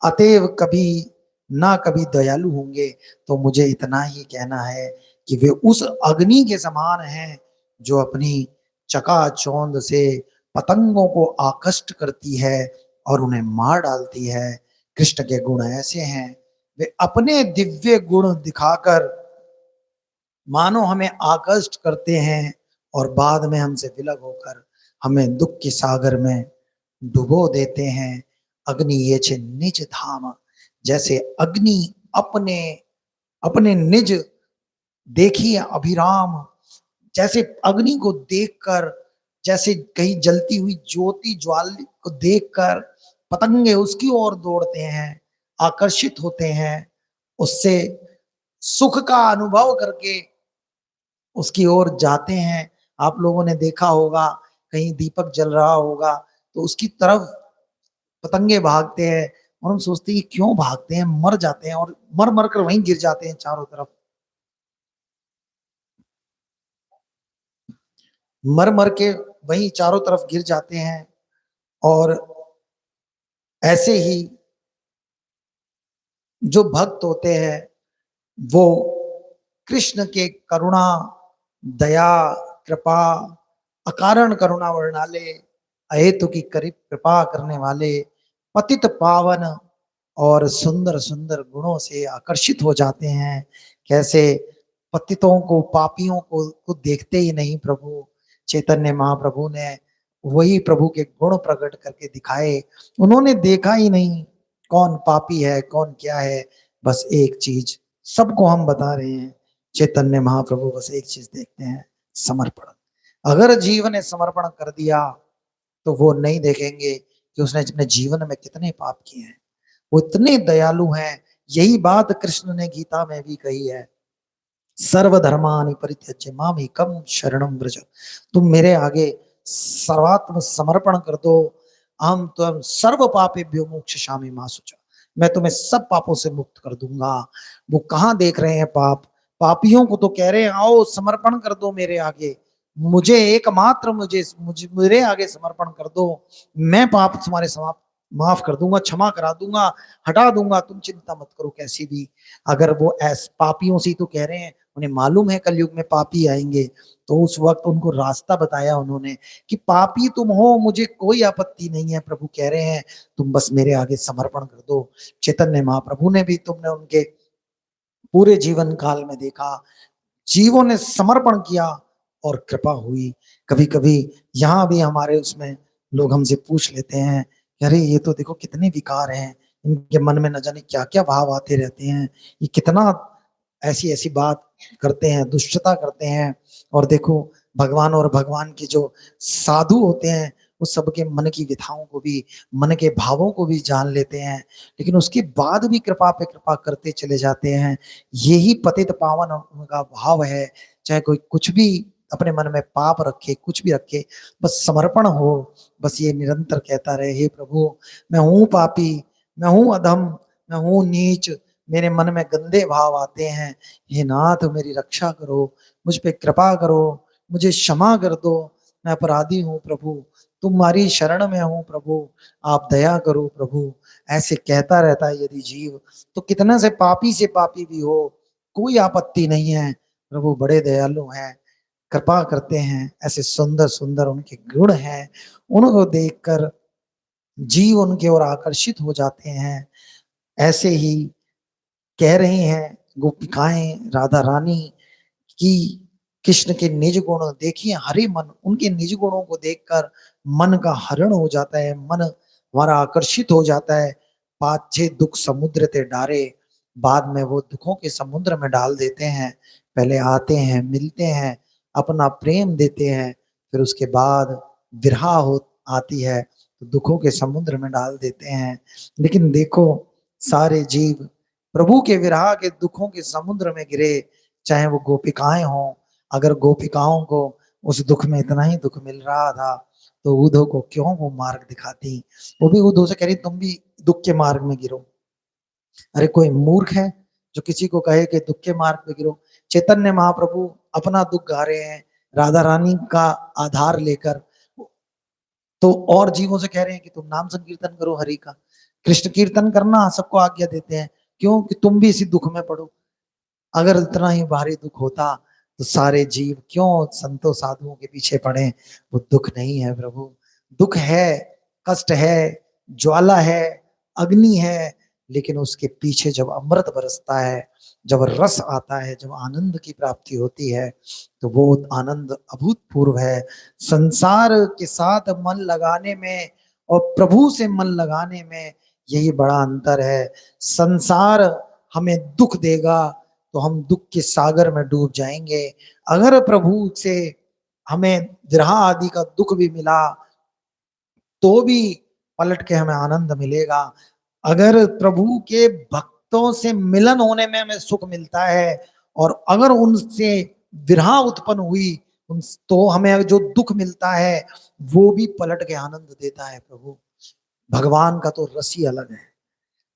अतएव कभी ना कभी दयालु होंगे, तो मुझे इतना ही कहना है कि वे उस अग्नि के समान हैं जो अपनी चकाचौंध से पतंगों को आकर्षित करती है और उन्हें मार डालती है। कृष्ण के गुण ऐसे हैं, वे अपने दिव्य गुण दिखाकर मानो हमें आकर्षित करते हैं और बाद में हमसे विलग होकर हमें दुख के सागर में डुबो देते हैं। अग्नि ये छे निज धाम, जैसे अग्नि अपने अपने निज देखिए अभिराम, जैसे अग्नि को देखकर, जैसे कहीं जलती हुई ज्योति ज्वाल को देखकर पतंगे उसकी ओर दौड़ते हैं, आकर्षित होते हैं, उससे सुख का अनुभव करके उसकी ओर जाते हैं। आप लोगों ने देखा होगा, कहीं दीपक जल रहा होगा तो उसकी तरफ पतंगे भागते हैं और हम सोचते हैं क्यों भागते हैं, मर जाते हैं और मर मर कर वहीं गिर जाते हैं चारों तरफ, मर मर के वहीं चारों तरफ गिर जाते हैं। और ऐसे ही जो भक्त होते हैं वो कृष्ण के करुणा, दया, कृपा, अकारण करुणा वर्णाले, अहेतु की करीब कृपा करने वाले, पतित पावन और सुंदर सुंदर गुणों से आकर्षित हो जाते हैं। कैसे पतितों को, पापियों को देखते ही नहीं प्रभु चैतन्य महाप्रभु ने वही प्रभु के गुण प्रकट करके दिखाए। उन्होंने देखा ही नहीं कौन पापी है कौन क्या है, बस एक चीज सबको हम बता रहे हैं, चैतन्य महाप्रभु बस एक चीज देखते हैं, समर्पण। अगर जीव ने समर्पण कर दिया तो वो नहीं देखेंगे कि उसने अपने जीवन में कितने पाप किए हैं, वो इतने दयालु हैं। यही बात कृष्ण ने गीता में भी कही है, सर्वधर्मानि परित्यज्य माम एकम शरणम व्रज। तुम मेरे आगे सर्वात्म समर्पण कर दो, हम तुम सर्व पापेभ्यो मोक्षयिष्यामि मा शुचा, मैं तुम्हें सब पापों से मुक्त कर दूंगा। वो कहाँ देख रहे हैं पाप, पापियों को तो कह रहे हैं आओ समर्पण कर दो मेरे आगे, मुझे एकमात्र मुझे मेरे आगे समर्पण कर दो, मैं पाप तुम्हारे समाप्त माफ कर दूंगा, क्षमा करा दूंगा, हटा दूंगा, तुम चिंता मत करो कैसी भी। अगर वो ऐसे पापियों से तो कह रहे हैं, उन्हें मालूम है कलयुग में पापी आएंगे, तो उस वक्त उनको रास्ता बताया उन्होंने कि पापी तुम हो, मुझे कोई आपत्ति नहीं है, प्रभु कह रहे हैं तुम बस मेरे आगे समर्पण कर दो। चैतन्य महाप्रभु ने भी, तुमने उनके पूरे जीवन काल में देखा, जीवों ने समर्पण किया और कृपा हुई। कभी कभी यहाँ भी हमारे उसमें लोग हमसे पूछ लेते हैं अरे ये तो देखो कितने विकार हैं, इनके मन में न जाने क्या क्या भाव आते रहते हैं, ये कितना ऐसी ऐसी बात करते हैं, दुष्टता करते हैं। और देखो भगवान और भगवान के जो साधु होते हैं वो सबके मन की व्यथाओं को भी, मन के भावों को भी जान लेते हैं, लेकिन उसके बाद भी कृपा पे कृपा करते चले जाते हैं। यही पतित पावन उनका भाव है। चाहे कोई कुछ भी अपने मन में पाप रखे, कुछ भी रखे, बस समर्पण हो, बस ये निरंतर कहता रहे हे प्रभु मैं हूं पापी, मैं हूं अधम, मैं हूं नीच, मेरे मन में गंदे भाव आते हैं, हे नाथ मेरी रक्षा करो, मुझ पे कृपा करो, मुझे क्षमा कर दो, मैं अपराधी हूँ प्रभु, तुम्हारी शरण में हूँ प्रभु, आप दया करो प्रभु। ऐसे कहता रहता है यदि जीव, तो कितना से पापी भी हो, कोई आपत्ति नहीं है, प्रभु बड़े दयालु हैं, कृपा करते हैं। ऐसे सुंदर सुंदर उनके गुण हैं, उनको देखकर जीव उनके ओर आकर्षित हो जाते हैं। ऐसे ही कह रही हैं गोपिकाएं राधा रानी कि कृष्ण के निज गुण देखिए, हरे मन, उनके निज गुणों को देखकर मन का हरण हो जाता है, मन हमारा आकर्षित हो जाता है। पाछे दुख समुद्र ते डारे, बाद में वो दुखों के समुद्र में डाल देते हैं। पहले आते हैं, मिलते हैं, अपना प्रेम देते हैं, फिर उसके बाद विरहा हो आती है तो दुखों के समुद्र में डाल देते हैं। लेकिन देखो, सारे जीव प्रभु के विरह के दुखों के समुद्र में गिरे, चाहे वो गोपिकाएं हों। अगर गोपिकाओं को उस दुख में इतना ही दुख मिल रहा था तो उद्धव को क्यों वो मार्ग दिखाती। वो भी उद्धव से कह रही तुम भी दुख के मार्ग में गिरो। अरे कोई मूर्ख है जो किसी को कहे कि दुख के मार्ग में गिरो। चैतन्य महाप्रभु अपना दुख गा रहे हैं राधा रानी का आधार लेकर, तो और जीवों से कह रहे हैं कि तुम नाम संकीर्तन करो हरि का। कृष्ण कीर्तन करना सबको आज्ञा देते हैं, क्यों? कि तुम भी इसी दुख में पड़ो। अगर इतना ही भारी दुख होता तो सारे जीव क्यों संतों साधुओं के पीछे पड़े। वो दुख नहीं है प्रभु, दुख है, कष्ट है, ज्वाला है, अग्नि है, लेकिन उसके पीछे जब अमृत बरसता है, जब रस आता है, जब आनंद की प्राप्ति होती है, तो वो आनंद अभूतपूर्व है। संसार के साथ मन लगाने में और प्रभु से मन लगाने में यही बड़ा अंतर है। संसार हमें दुख देगा तो हम दुख के सागर में डूब जाएंगे। अगर प्रभु से हमें विरह आदि का दुख भी मिला तो भी पलट के हमें आनंद मिलेगा। अगर प्रभु के भक्तों से मिलन होने में हमें सुख मिलता है और अगर उनसे विरह उत्पन्न हुई तो हमें जो दुख मिलता है वो भी पलट के आनंद देता है प्रभु। भगवान का तो रस ही अलग है।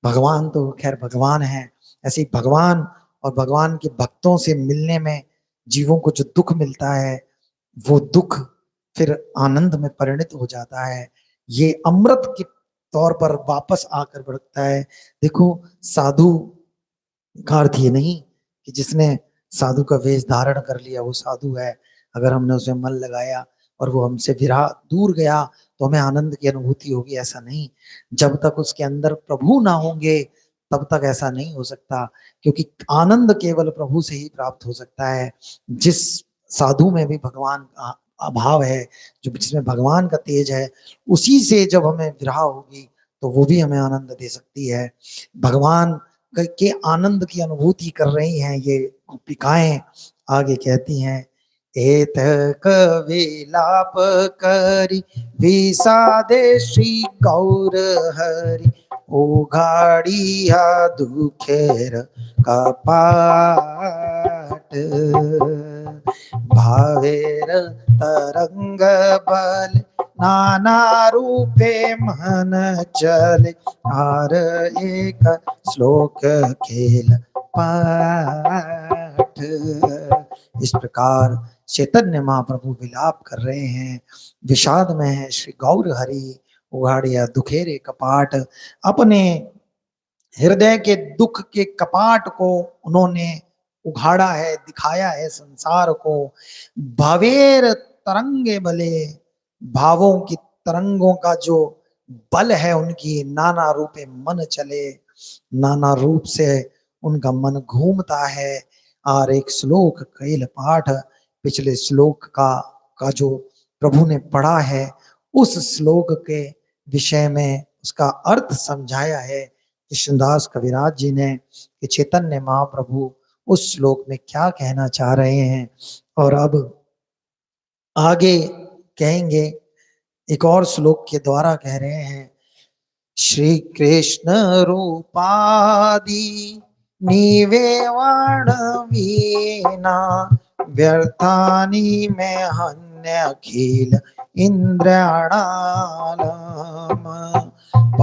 भगवान तो खैर भगवान है, ऐसे ही भगवान और भगवान के भक्तों से मिलने में जीवों को जो दुख मिलता है वो दुख फिर आनंद में परिणत हो जाता है। ये अमृत के तौर पर वापस आकर बढ़ता है। देखो, साधु का अर्थ ये नहीं कि जिसने साधु का वेश धारण कर लिया वो साधु है। अगर हमने उसे मन लगाया और वो हमसे विरह दूर गया तो हमें आनंद की अनुभूति होगी, ऐसा नहीं। जब तक उसके अंदर प्रभु ना होंगे तब तक ऐसा नहीं हो सकता, क्योंकि आनंद केवल प्रभु से ही प्राप्त हो सकता है। जिस साधु में भी भगवान का अभाव है, जो जिसमें भगवान का तेज है, उसी से जब हमें विरह होगी तो वो भी हमें आनंद दे सकती है। भगवान के आनंद की अनुभूति कर रही हैं ये गोपिकाएं। आगे कहती हैं, एत कविलाप करी विषादे श्री गौर हरि, उघाड़िया दुखेर कपाट, भावेर तरंग बल नाना रूपे मन चले, आर एक श्लोक खेल पाठ। इस प्रकार चैतन्य महाप्रभु विलाप कर रहे हैं, विषाद में है श्री गौर हरि, उघाड़िया दुखेरे कपाट। अपने हृदय के दुख के कपाट को उन्होंने उघाड़ा है, दिखाया है संसार को। भावेर तरंगे बले, भावों की तरंगों का जो बल है उनकी, नाना रूपे मन चले, नाना रूप से उनका मन घूमता है। और एक श्लोक कैल पाठ, पिछले श्लोक का जो प्रभु ने पढ़ा है उस श्लोक के विषय में उसका अर्थ समझाया है कृष्णदास कविराज जी ने कि चैतन्य महाप्रभु उस श्लोक में क्या कहना चाह रहे हैं। और अब आगे कहेंगे, एक और श्लोक के द्वारा कह रहे हैं, श्री कृष्ण रूपादि निवेवाण वीना, व्यर्थानि में हन्य अखिल इंद्रियाणाम,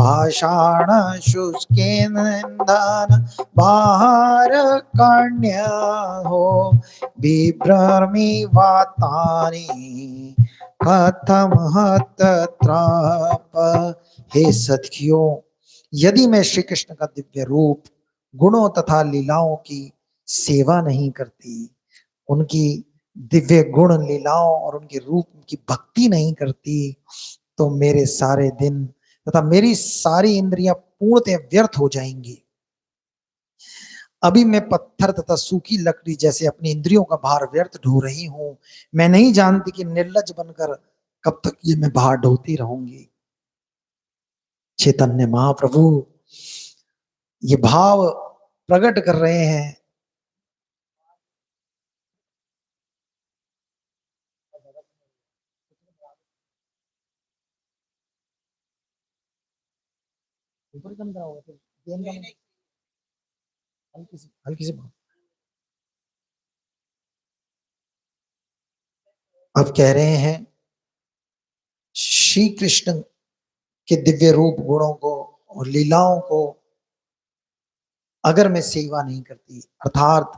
पाषाण शुष्केन्दन बाहर कन्या हो बिभ्रमी वातानि कथम हतत्राप। हे सखियों, यदि मैं श्री कृष्ण का दिव्य रूप, गुणों तथा लीलाओं की सेवा नहीं करती, उनकी दिव्य गुण लीलाओं और उनके रूप की भक्ति नहीं करती, तो मेरे सारे दिन तथा मेरी सारी इंद्रियां पूर्णतः व्यर्थ हो जाएंगी। अभी मैं पत्थर तथा सूखी लकड़ी जैसे अपनी इंद्रियों का भार व्यर्थ ढो रही हूं। मैं नहीं जानती कि निर्लज बनकर कब तक ये मैं भार ढोती रहूंगी। चैतन्य महाप्रभु ये भाव प्रकट कर रहे हैं। हल्की सी अब कह रहे हैं श्री कृष्ण के दिव्य रूप गुणों को और लीलाओं को अगर मैं सेवा नहीं करती, अर्थात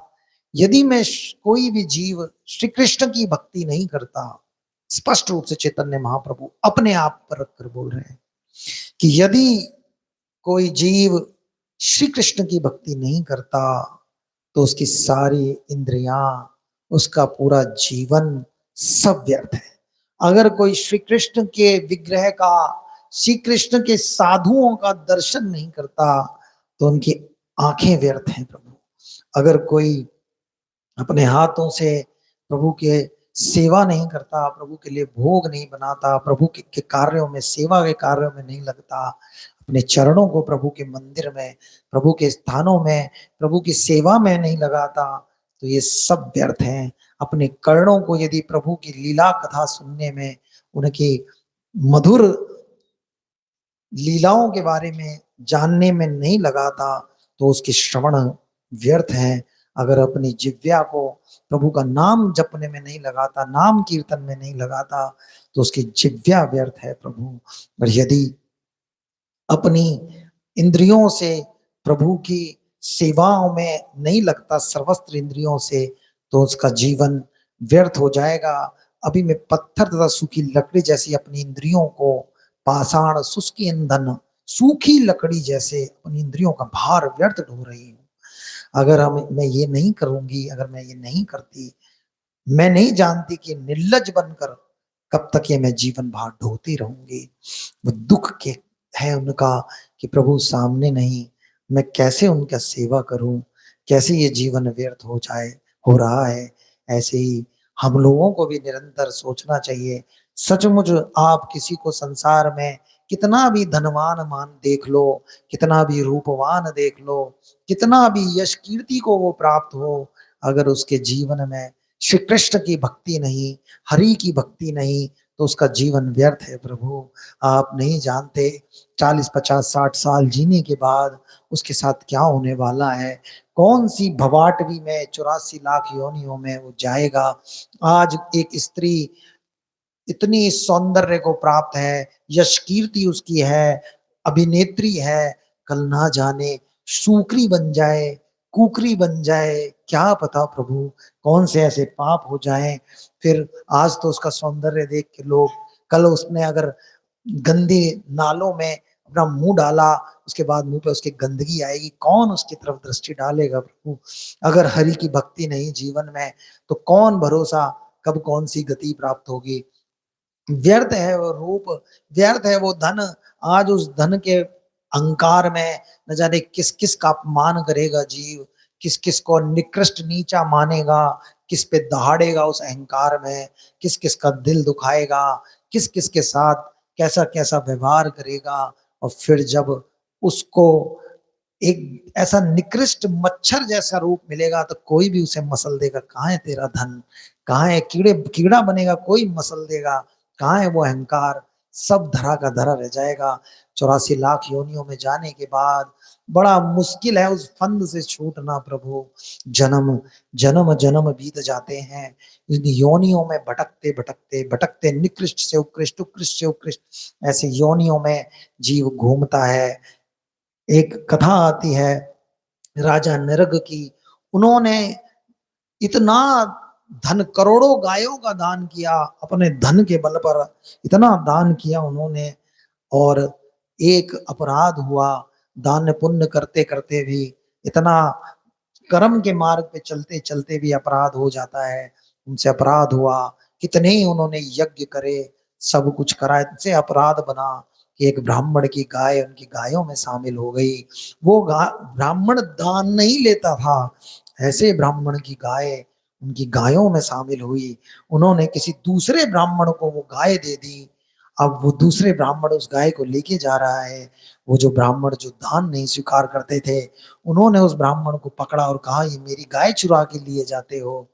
यदि मैं कोई भी जीव श्री कृष्ण की भक्ति नहीं करता, स्पष्ट रूप से चैतन्य महाप्रभु अपने आप पर रखकर बोल रहे हैं कि यदि कोई जीव श्री कृष्ण की भक्ति नहीं करता तो उसकी सारी इंद्रियां, उसका पूरा जीवन सब व्यर्थ है। अगर कोई श्री कृष्ण के विग्रह का, श्री कृष्ण के साधुओं का दर्शन नहीं करता तो उनकी आंखें व्यर्थ हैं प्रभु। अगर कोई अपने हाथों से प्रभु के सेवा नहीं करता, प्रभु के लिए भोग नहीं बनाता, प्रभु के कार्यों में, सेवा के कार्यों में नहीं लगता, अपने चरणों को प्रभु के मंदिर में, प्रभु के स्थानों में, प्रभु की सेवा में नहीं लगाता, तो ये सब व्यर्थ हैं। अपने कर्णों को यदि प्रभु की लीला कथा सुनने में, उनकी मधुर लीलाओं के बारे में जानने में नहीं लगाता तो उसके श्रवण व्यर्थ है। अगर अपनी जिव्या को प्रभु का नाम जपने में नहीं लगाता, नाम कीर्तन में नहीं लगाता, तो उसकी जिव्या व्यर्थ है प्रभु। और यदि अपनी इंद्रियों से प्रभु की सेवाओं में नहीं लगता, सर्वस्त्र इंद्रियों से, तो उसका जीवन व्यर्थ हो जाएगा। अभी मैं पत्थर तथा सूखी लकड़ी जैसी अपनी इंद्रियों को, पाषाण शुष्क ईंधन, सूखी लकड़ी जैसे अपनी इंद्रियों का भार व्यर्थ ढो रही हूँ। अगर मैं ये नहीं करूंगी, अगर मैं ये नहीं करती, मैं नहीं जानती कि निर्लज बनकर कब तक ये मैं जीवन भार ढोती रहूंगी। वो दुख के है उनका कि प्रभु सामने नहीं, मैं कैसे उनका सेवा करूं, कैसे ये जीवन व्यर्थ हो जाए, हो रहा है। ऐसे ही हम लोगों को भी निरंतर सोचना चाहिए। सचमुच आप किसी को संसार में कितना भी धनवान मान देख लो, कितना भी रूपवान देख लो, कितना भी यश कीर्ति को वो प्राप्त हो, अगर उसके जीवन में श्री कृष्ण की भक्ति नहीं, हरि की भक्ति नहीं, तो उसका जीवन व्यर्थ है प्रभु। आप नहीं जानते 40 50 60 साल जीने के बाद उसके साथ क्या होने वाला है, कौन सी भवाटवी में 84 लाख योनियों में वो जाएगा। आज एक स्त्री इतनी सौंदर्य को प्राप्त है, यश कीर्ति उसकी है, अभिनेत्री है, कल ना जाने सूकरी बन जाए, कुकरी बन जाए, क्या पता प्रभु कौन से ऐसे पाप हो जाए। फिर आज तो उसका सौंदर्य देख के लोग, कल उसने अगर गंदे नालों में अपना मुंह डाला, उसके बाद मुंह पे उसकी गंदगी आएगी, कौन उसकी तरफ दृष्टि डालेगा प्रभु। अगर हरि की भक्ति नहीं जीवन में, तो कौन भरोसा कब कौन सी गति प्राप्त होगी। व्यर्थ है वो रूप, व्यर्थ है वो धन। आज उस धन के अहंकार में न जाने किस किस का अपमान करेगा जीव, किस किस को निकृष्ट नीचा मानेगा, किस पे दहाड़ेगा उस अहंकार में, किस किस का दिल दुखाएगा, किस किस के साथ कैसा कैसा व्यवहार करेगा। और फिर जब उसको एक ऐसा निकृष्ट मच्छर जैसा रूप मिलेगा तो कोई भी उसे मसल देगा, कहाँ है तेरा धन, कहाँ है कीड़े कीड़ा बनेगा कोई मसल देगा, कहाँ है वो अहंकार। सब धरा का धरा रह जाएगा। 84 लाख योनियों में जाने के बाद बड़ा मुश्किल है उस फंद से छूटना प्रभु। जन्म जन्म जन्म बीत जाते हैं इन योनियों में, भटकते भटकते भटकते, निकृष्ट से उत्कृष्ट, उत्कृष्ट से उत्कृष्ट, ऐसे योनियों में जीव घूमता है। एक कथा आती है राजा नरग की। उन्होंने इतना धन, करोड़ों गायों का दान किया, अपने धन के बल पर इतना दान किया उन्होंने, और एक अपराध हुआ। दान पुण्य करते करते भी, इतना कर्म के मार्ग पे चलते चलते भी अपराध हो जाता है। उनसे अपराध हुआ, कितने ही उन्होंने यज्ञ करे, सब कुछ करा, इनसे अपराध बना कि एक ब्राह्मण की गाय उनकी गायों में शामिल हो गई। वो ब्राह्मण दान नहीं लेता था, ऐसे ब्राह्मण की गाय उनकी गायों में शामिल हुई। उन्होंने किसी दूसरे ब्राह्मण को वो गाय दे दी। अब वो दूसरे ब्राह्मण उस गाय को लेके जा रहा है। वो जो ब्राह्मण जो दान नहीं स्वीकार करते थे, उन्होंने उस ब्राह्मण को पकड़ा और कहा, ये मेरी गाय चुरा के लिए जाते हो।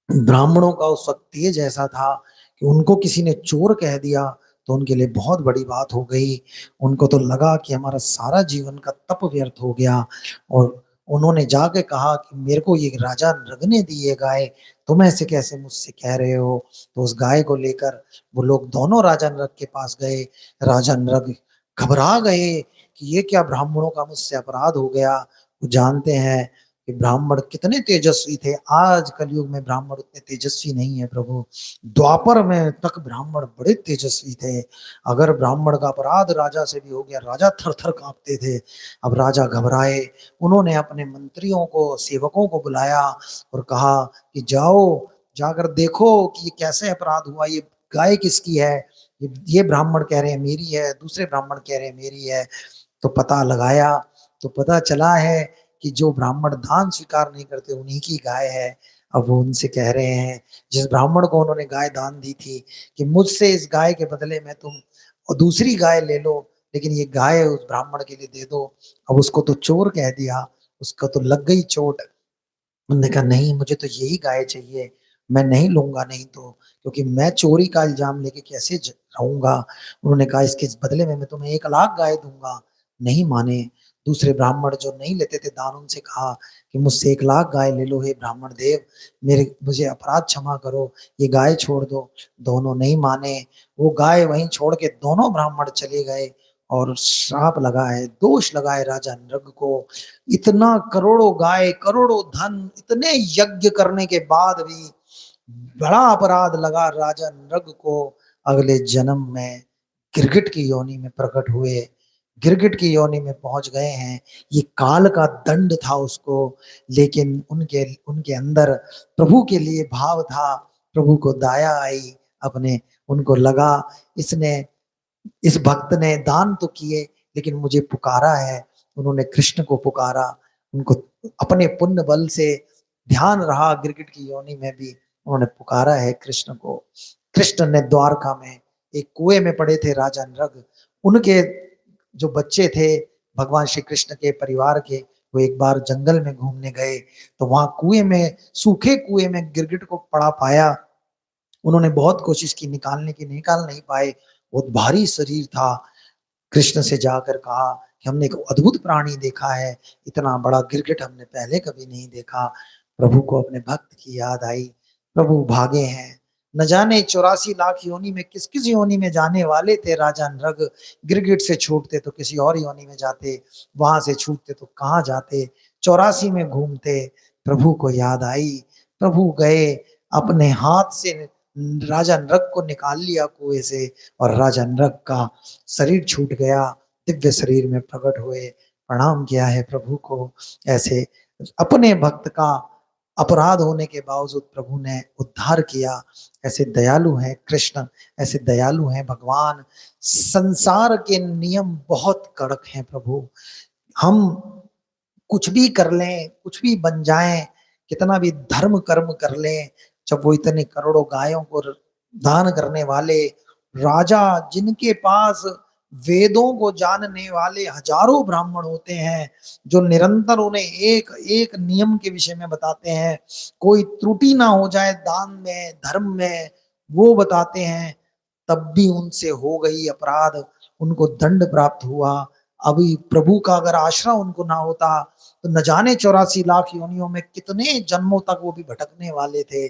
ब्राह्मणों का उस वक्त तेज ऐसा था कि उनको किसी ने चोर कह दिया तो उनके लिए बहुत बड़ी बात हो गई। उनको तो लगा कि हमारा सारा जीवन का तप व्यर्थ हो गया, और उन्होंने जाके कहा कि मेरे को ये राजा नृग ने दी है गाय, तुम ऐसे कैसे मुझसे कह रहे हो। तो उस गाय को लेकर वो लोग दोनों राजा नृग के पास गए। राजा नृग घबरा गए कि ये क्या ब्राह्मणों का मुझसे अपराध हो गया। वो जानते हैं कि ब्राह्मण कितने तेजस्वी थे। आज कलयुग में ब्राह्मण उतने तेजस्वी नहीं है प्रभु, द्वापर में तक ब्राह्मण बड़े तेजस्वी थे। अगर ब्राह्मण का अपराध राजा से भी हो गया, राजा थर थर कांपते थे। अब राजा घबराए, उन्होंने अपने मंत्रियों को, सेवकों को बुलाया और कहा कि जाओ, जाकर देखो कि ये कैसे अपराध हुआ, ये गाय किसकी है। ये ब्राह्मण कह रहे हैं मेरी है, दूसरे ब्राह्मण कह रहे हैं मेरी है। तो पता लगाया तो पता चला है कि जो ब्राह्मण दान स्वीकार नहीं करते उन्हीं की गाय है। अब वो उनसे कह रहे हैं, जिस ब्राह्मण को उन्होंने गाय दान दी थी, कि मुझसे इस गाय के बदले में तुम और दूसरी गाय ले लो, लेकिन ये गाय उस ब्राह्मण के लिए दे दो। अब उसको तो चोर कह दिया, उसको तो लग गई चोट। उन्होंने कहा नहीं, मुझे तो यही गाय चाहिए, मैं नहीं लूंगा, नहीं तो, क्योंकि मैं चोरी का इल्जाम लेके कैसे रहूंगा। उन्होंने कहा इसके बदले में मैं तुम्हें 1 लाख गाय दूंगा। नहीं माने। दूसरे ब्राह्मण जो नहीं लेते थे दान, उनसे कहा कि मुझसे 1 लाख गाय ले लो हे ब्राह्मण देव, मुझे अपराध क्षमा करो, ये गाय छोड़ दो। दोनों नहीं माने। वो गाय वहीं छोड़ के दोनों ब्राह्मण चले गए, और श्राप लगा है, दोष लगा है राजा नृग को। इतना करोड़ों गाय, करोड़ों धन, इतने यज्ञ करने के बाद भी बड़ा अपराध लगा राजा नृग को। अगले जन्म में गिरगिट की योनि में प्रकट हुए, गिरगिट की योनि में पहुंच गए हैं। ये काल का दंड था उसको, लेकिन उनके उनके अंदर प्रभु के लिए भाव था। प्रभु को दया आई अपने, उनको लगा इसने, इस भक्त ने दान तो किए लेकिन मुझे पुकारा है। उन्होंने कृष्ण को पुकारा, उनको अपने पुण्य बल से ध्यान रहा, गिरगिट की योनि में भी उन्होंने पुकारा है कृष्ण को। कृष्ण ने द्वारका में एक कुएं में पड़े थे राजा नृग, उनके जो बच्चे थे भगवान श्री कृष्ण के परिवार के, वो एक बार जंगल में घूमने गए तो वहां कुएं में, सूखे कुएं में गिरगिट को पड़ा पाया। उन्होंने बहुत कोशिश की निकालने की, निकाल नहीं पाए, बहुत भारी शरीर था। कृष्ण से जाकर कहा कि हमने एक अद्भुत प्राणी देखा है, इतना बड़ा गिरगिट हमने पहले कभी नहीं देखा। प्रभु को अपने भक्त की याद आई, प्रभु भागे हैं। न जाने 84 लाख योनि में किस किस योनि में जाने वाले थे राजा नृग। गिरगिट से छूटते तो किसी और योनि में जाते, वहां से छूटते तो कहाँ जाते, 84 में घूमते। प्रभु को याद आई, प्रभु गए, अपने हाथ से राजा नृग को निकाल लिया कुएं से, और राजा नृग का शरीर छूट गया, दिव्य शरीर में प्रकट हुए, प्रणाम किया है प्रभु को। ऐसे अपने भक्त का अपराध होने के बावजूद प्रभु ने उद्धार किया। ऐसे दयालु हैं कृष्ण, ऐसे दयालु हैं भगवान। संसार के नियम बहुत कड़क हैं प्रभु। हम कुछ भी कर लें, कुछ भी बन जाएं, कितना भी धर्म कर्म कर लें, जब वो इतने करोड़ों गायों को दान करने वाले राजा, जिनके पास वेदों को जानने वाले हजारों ब्राह्मण होते हैं, जो निरंतर उन्हें एक एक नियम के विषय में बताते हैं, कोई त्रुटि ना हो जाए दान में, धर्म में, वो बताते हैं, तब भी उनसे हो गई अपराध, उनको दंड प्राप्त हुआ। अभी प्रभु का अगर आश्रय उनको ना होता तो न जाने 84 लाख योनियों में कितने जन्मों तक वो भी भटकने वाले थे।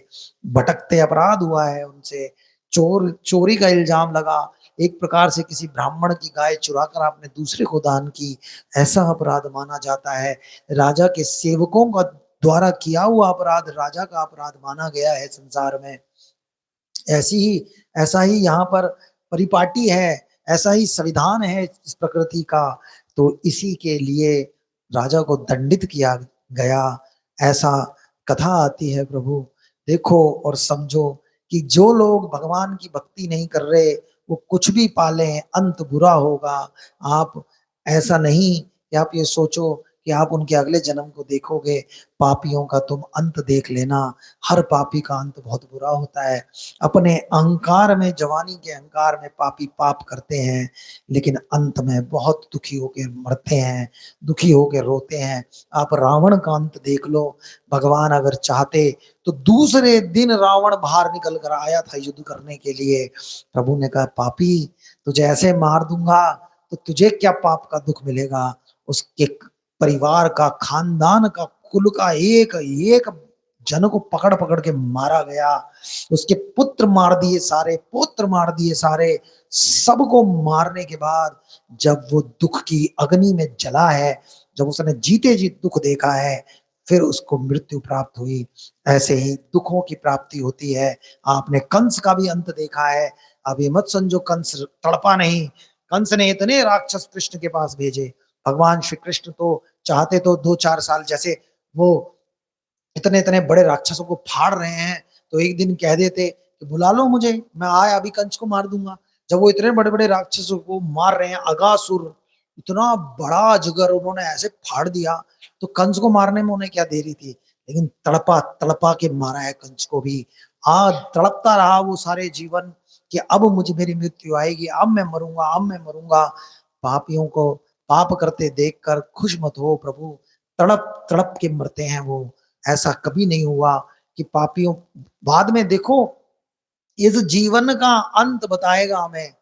भटकते अपराध हुआ है उनसे, चोरी का इल्जाम लगा, एक प्रकार से किसी ब्राह्मण की गाय चुरा कर आपने दूसरे को दान की, ऐसा अपराध माना जाता है। राजा के सेवकों का द्वारा किया हुआ अपराध राजा का अपराध माना गया है संसार में। ऐसी ही ऐसा ही यहाँ पर परिपाटी है, ऐसा ही संविधान है इस प्रकृति का। तो इसी के लिए राजा को दंडित किया गया, ऐसा कथा आती है प्रभु। देखो और समझो कि जो लोग भगवान की भक्ति नहीं कर रहे वो कुछ भी पाले अंत बुरा होगा। आप ऐसा नहीं कि आप ये सोचो कि आप उनके अगले जन्म को देखोगे, पापियों का तुम अंत देख लेना। हर पापी का अंत बहुत बुरा होता है। अपने अहंकार में, जवानी के अहंकार में पापी पाप करते हैं, लेकिन अंत में बहुत दुखी होकर मरते हैं, दुखी होकर रोते हैं। आप रावण का अंत देख लो। भगवान अगर चाहते तो दूसरे दिन रावण बाहर निकल कर आया था युद्ध करने के लिए। प्रभु ने कहा, पापी तुझे ऐसे मार दूंगा तो तुझे क्या पाप का दुख मिलेगा। उसके परिवार का, खानदान का, कुल का एक एक जन को पकड़ पकड़ के मारा गया। उसके पुत्र मार दिए सारे, पुत्र मार दिए सारे। सबको मारने के बाद जब वो दुख की अग्नि में जला है, जब उसने जीते जी दुख देखा है, फिर उसको मृत्यु प्राप्त हुई। ऐसे ही दुखों की प्राप्ति होती है। आपने कंस का भी अंत देखा है। अब ये मत समझो कंस तड़पा नहीं। कंस ने इतने राक्षस कृष्ण के पास भेजे, भगवान श्री कृष्ण तो चाहते तो 2-4 साल, जैसे वो इतने इतने बड़े राक्षसों को फाड़ रहे हैं तो एक दिन कह देते कि बुला लो मुझे, मैं आया अभी कंस को मार दूंगा। जब वो इतने बड़े बड़े राक्षसों को मार रहे हैं, अगासुर इतना बड़ा अजगर उन्होंने ऐसे फाड़ दिया, तो कंस को मारने में उन्हें क्या देरी थी। लेकिन तड़पा तड़पा के मारा है कंस को भी। आज तड़पता रहा वो सारे जीवन कि अब मुझे मेरी मृत्यु आएगी, अब मैं मरूंगा, अब मैं मरूंगा। पापियों को पाप करते देखकर खुश मत हो प्रभु, तड़प तड़प के मरते हैं वो। ऐसा कभी नहीं हुआ कि पापियों, बाद में देखो इस जीवन का अंत बताएगा हमें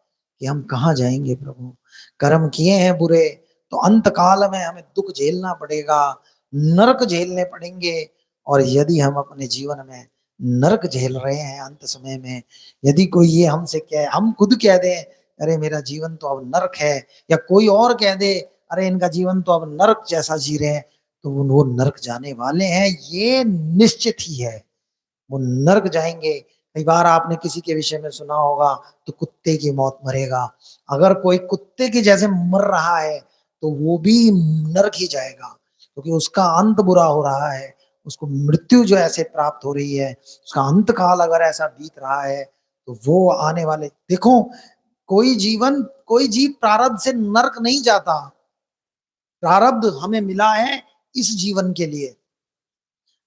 कि हम कहाँ जाएंगे प्रभु। कर्म किए हैं बुरे तो अंत काल में हमें दुख झेलना पड़ेगा, नरक झेलने पड़ेंगे। और यदि हम अपने जीवन में नरक झेल रहे हैं अंत समय में, यदि कोई ये हमसे कहे, हम खुद कह दें अरे मेरा जीवन तो अब नरक है, या कोई और कह दे अरे इनका जीवन तो अब नरक जैसा जी रहे हैं, तो वो नरक जाने वाले हैं, ये निश्चित ही है। वो नरक जाएंगे। कई बार आपने किसी के विषय में सुना होगा तो कुत्ते की मौत मरेगा। अगर कोई कुत्ते की जैसे मर रहा है तो वो भी नरक ही जाएगा, क्योंकि उसका अंत बुरा हो रहा है। उसको मृत्यु जो ऐसे प्राप्त हो रही है, उसका अंत काल अगर ऐसा बीत रहा है, तो वो आने वाले, देखो कोई जीव प्रारब्ध से नरक नहीं जाता। प्रारब्ध हमें मिला है इस जीवन के लिए।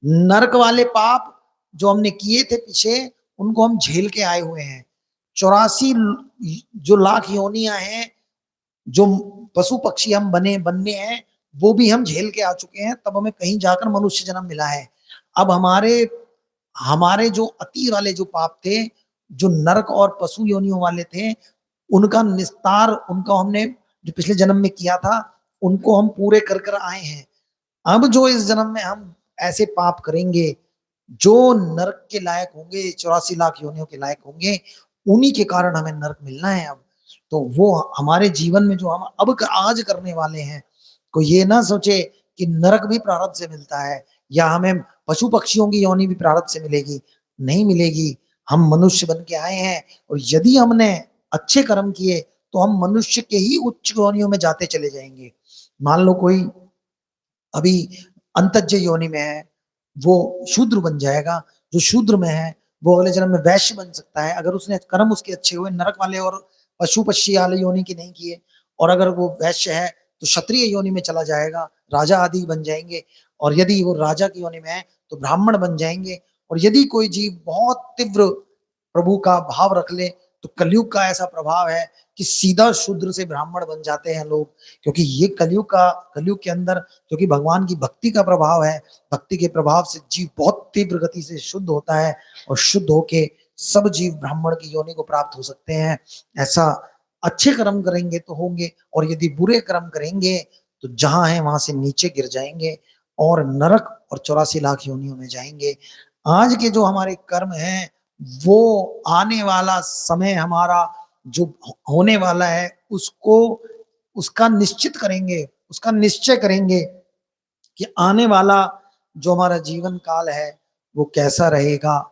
नरक वाले पाप जो हमने किए थे पीछे, उनको हम झेल के आए हुए हैं। 84 जो लाख योनियां हैं, जो पशु पक्षी हम बनने हैं, वो भी हम झेल के आ चुके हैं, तब हमें कहीं जाकर मनुष्य जन्म मिला है। अब हमारे हमारे जो अति वाले जो पाप थे, जो नरक और पशु योनियों वाले थे, उनका निस्तार, उनका हमने जो पिछले जन्म में किया था, उनको हम पूरे कर कर आए हैं। अब जो इस जन्म में हम ऐसे पाप करेंगे जो नरक के लायक होंगे, 84 लाख योनियों के लायक होंगे, उन्हीं के कारण हमें नरक मिलना है अब। तो वो हमारे जीवन में जो हम आज करने वाले हैं, कोई ये ना सोचे कि नरक भी प्रारब्ध से मिलता है, या हमें पशु पक्षियों की योनि भी प्रारब्ध से मिलेगी। नहीं मिलेगी। हम मनुष्य बन के आए हैं, और यदि हमने अच्छे कर्म किए तो हम मनुष्य के ही उच्च योनियों में जाते चले जाएंगे। मान लो कोई अभी अंतज्य योनि में है, वो शूद्र बन जाएगा। जो शूद्र में है वो अगले जन्म में वैश्य बन सकता है, अगर उसने कर्म उसके अच्छे हुए, नरक वाले और पशु पक्षी वाले योनि के नहीं किए। और अगर वो वैश्य है तो क्षत्रिय योनि में चला जाएगा, राजा आदि बन जाएंगे। और यदि वो राजा की योनि में है तो ब्राह्मण बन जाएंगे। और यदि कोई जीव बहुत तीव्र प्रभु का भाव रख ले तो कलयुग का ऐसा प्रभाव है कि सीधा शूद्र से ब्राह्मण बन जाते हैं लोग। क्योंकि ये कलयुग के अंदर, क्योंकि भगवान की भक्ति का प्रभाव है, भक्ति के प्रभाव से जीव बहुत तीव्र गति से शुद्ध होता है, और शुद्ध होके सब जीव ब्राह्मण की योनि को प्राप्त हो सकते हैं। ऐसा अच्छे कर्म करेंगे तो होंगे, और यदि बुरे कर्म करेंगे तो जहां है वहां से नीचे गिर जाएंगे और नरक और 84 लाख योनियों में जाएंगे। आज के जो हमारे कर्म हैं वो आने वाला समय हमारा जो होने वाला है उसको उसका निश्चित करेंगे, उसका निश्चय करेंगे कि आने वाला जो हमारा जीवन काल है वो कैसा रहेगा,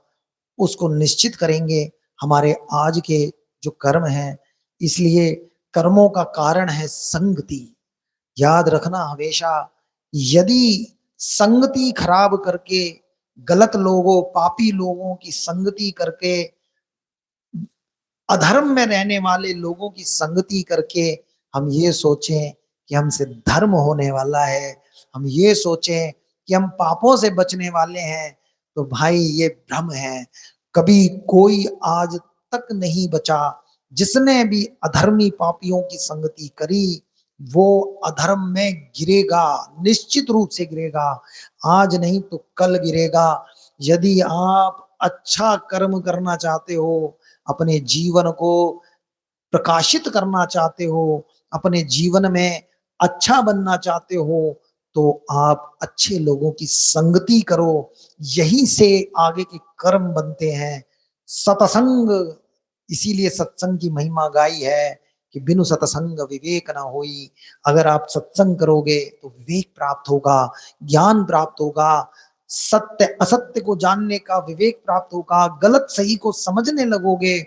उसको निश्चित करेंगे हमारे आज के जो कर्म हैं। इसलिए कर्मों का कारण है संगति। याद रखना हमेशा, यदि संगति खराब करके, गलत लोगों पापी लोगों की संगति करके, अधर्म में रहने वाले लोगों की संगति करके हम ये सोचें कि हमसे धर्म होने वाला है, हम ये सोचें कि हम पापों से बचने वाले हैं, तो भाई ये भ्रम है। कभी कोई आज तक नहीं बचा जिसने भी अधर्मी पापियों की संगति करी, वो अधर्म में गिरेगा, निश्चित रूप से गिरेगा। आज नहीं तो कल गिरेगा। यदि आप अच्छा कर्म करना चाहते हो, अपने जीवन को प्रकाशित करना चाहते हो, अपने जीवन में अच्छा बनना चाहते हो, तो आप अच्छे लोगों की संगति करो। यहीं से आगे के कर्म बनते हैं। सत्संग, इसीलिए सत्संग की महिमा गाई है कि बिनु सत्संग विवेक ना होई। अगर आप सत्संग करोगे तो विवेक प्राप्त होगा, ज्ञान प्राप्त होगा, सत्य असत्य को जानने का विवेक प्राप्त होगा, गलत सही को समझने लगोगे।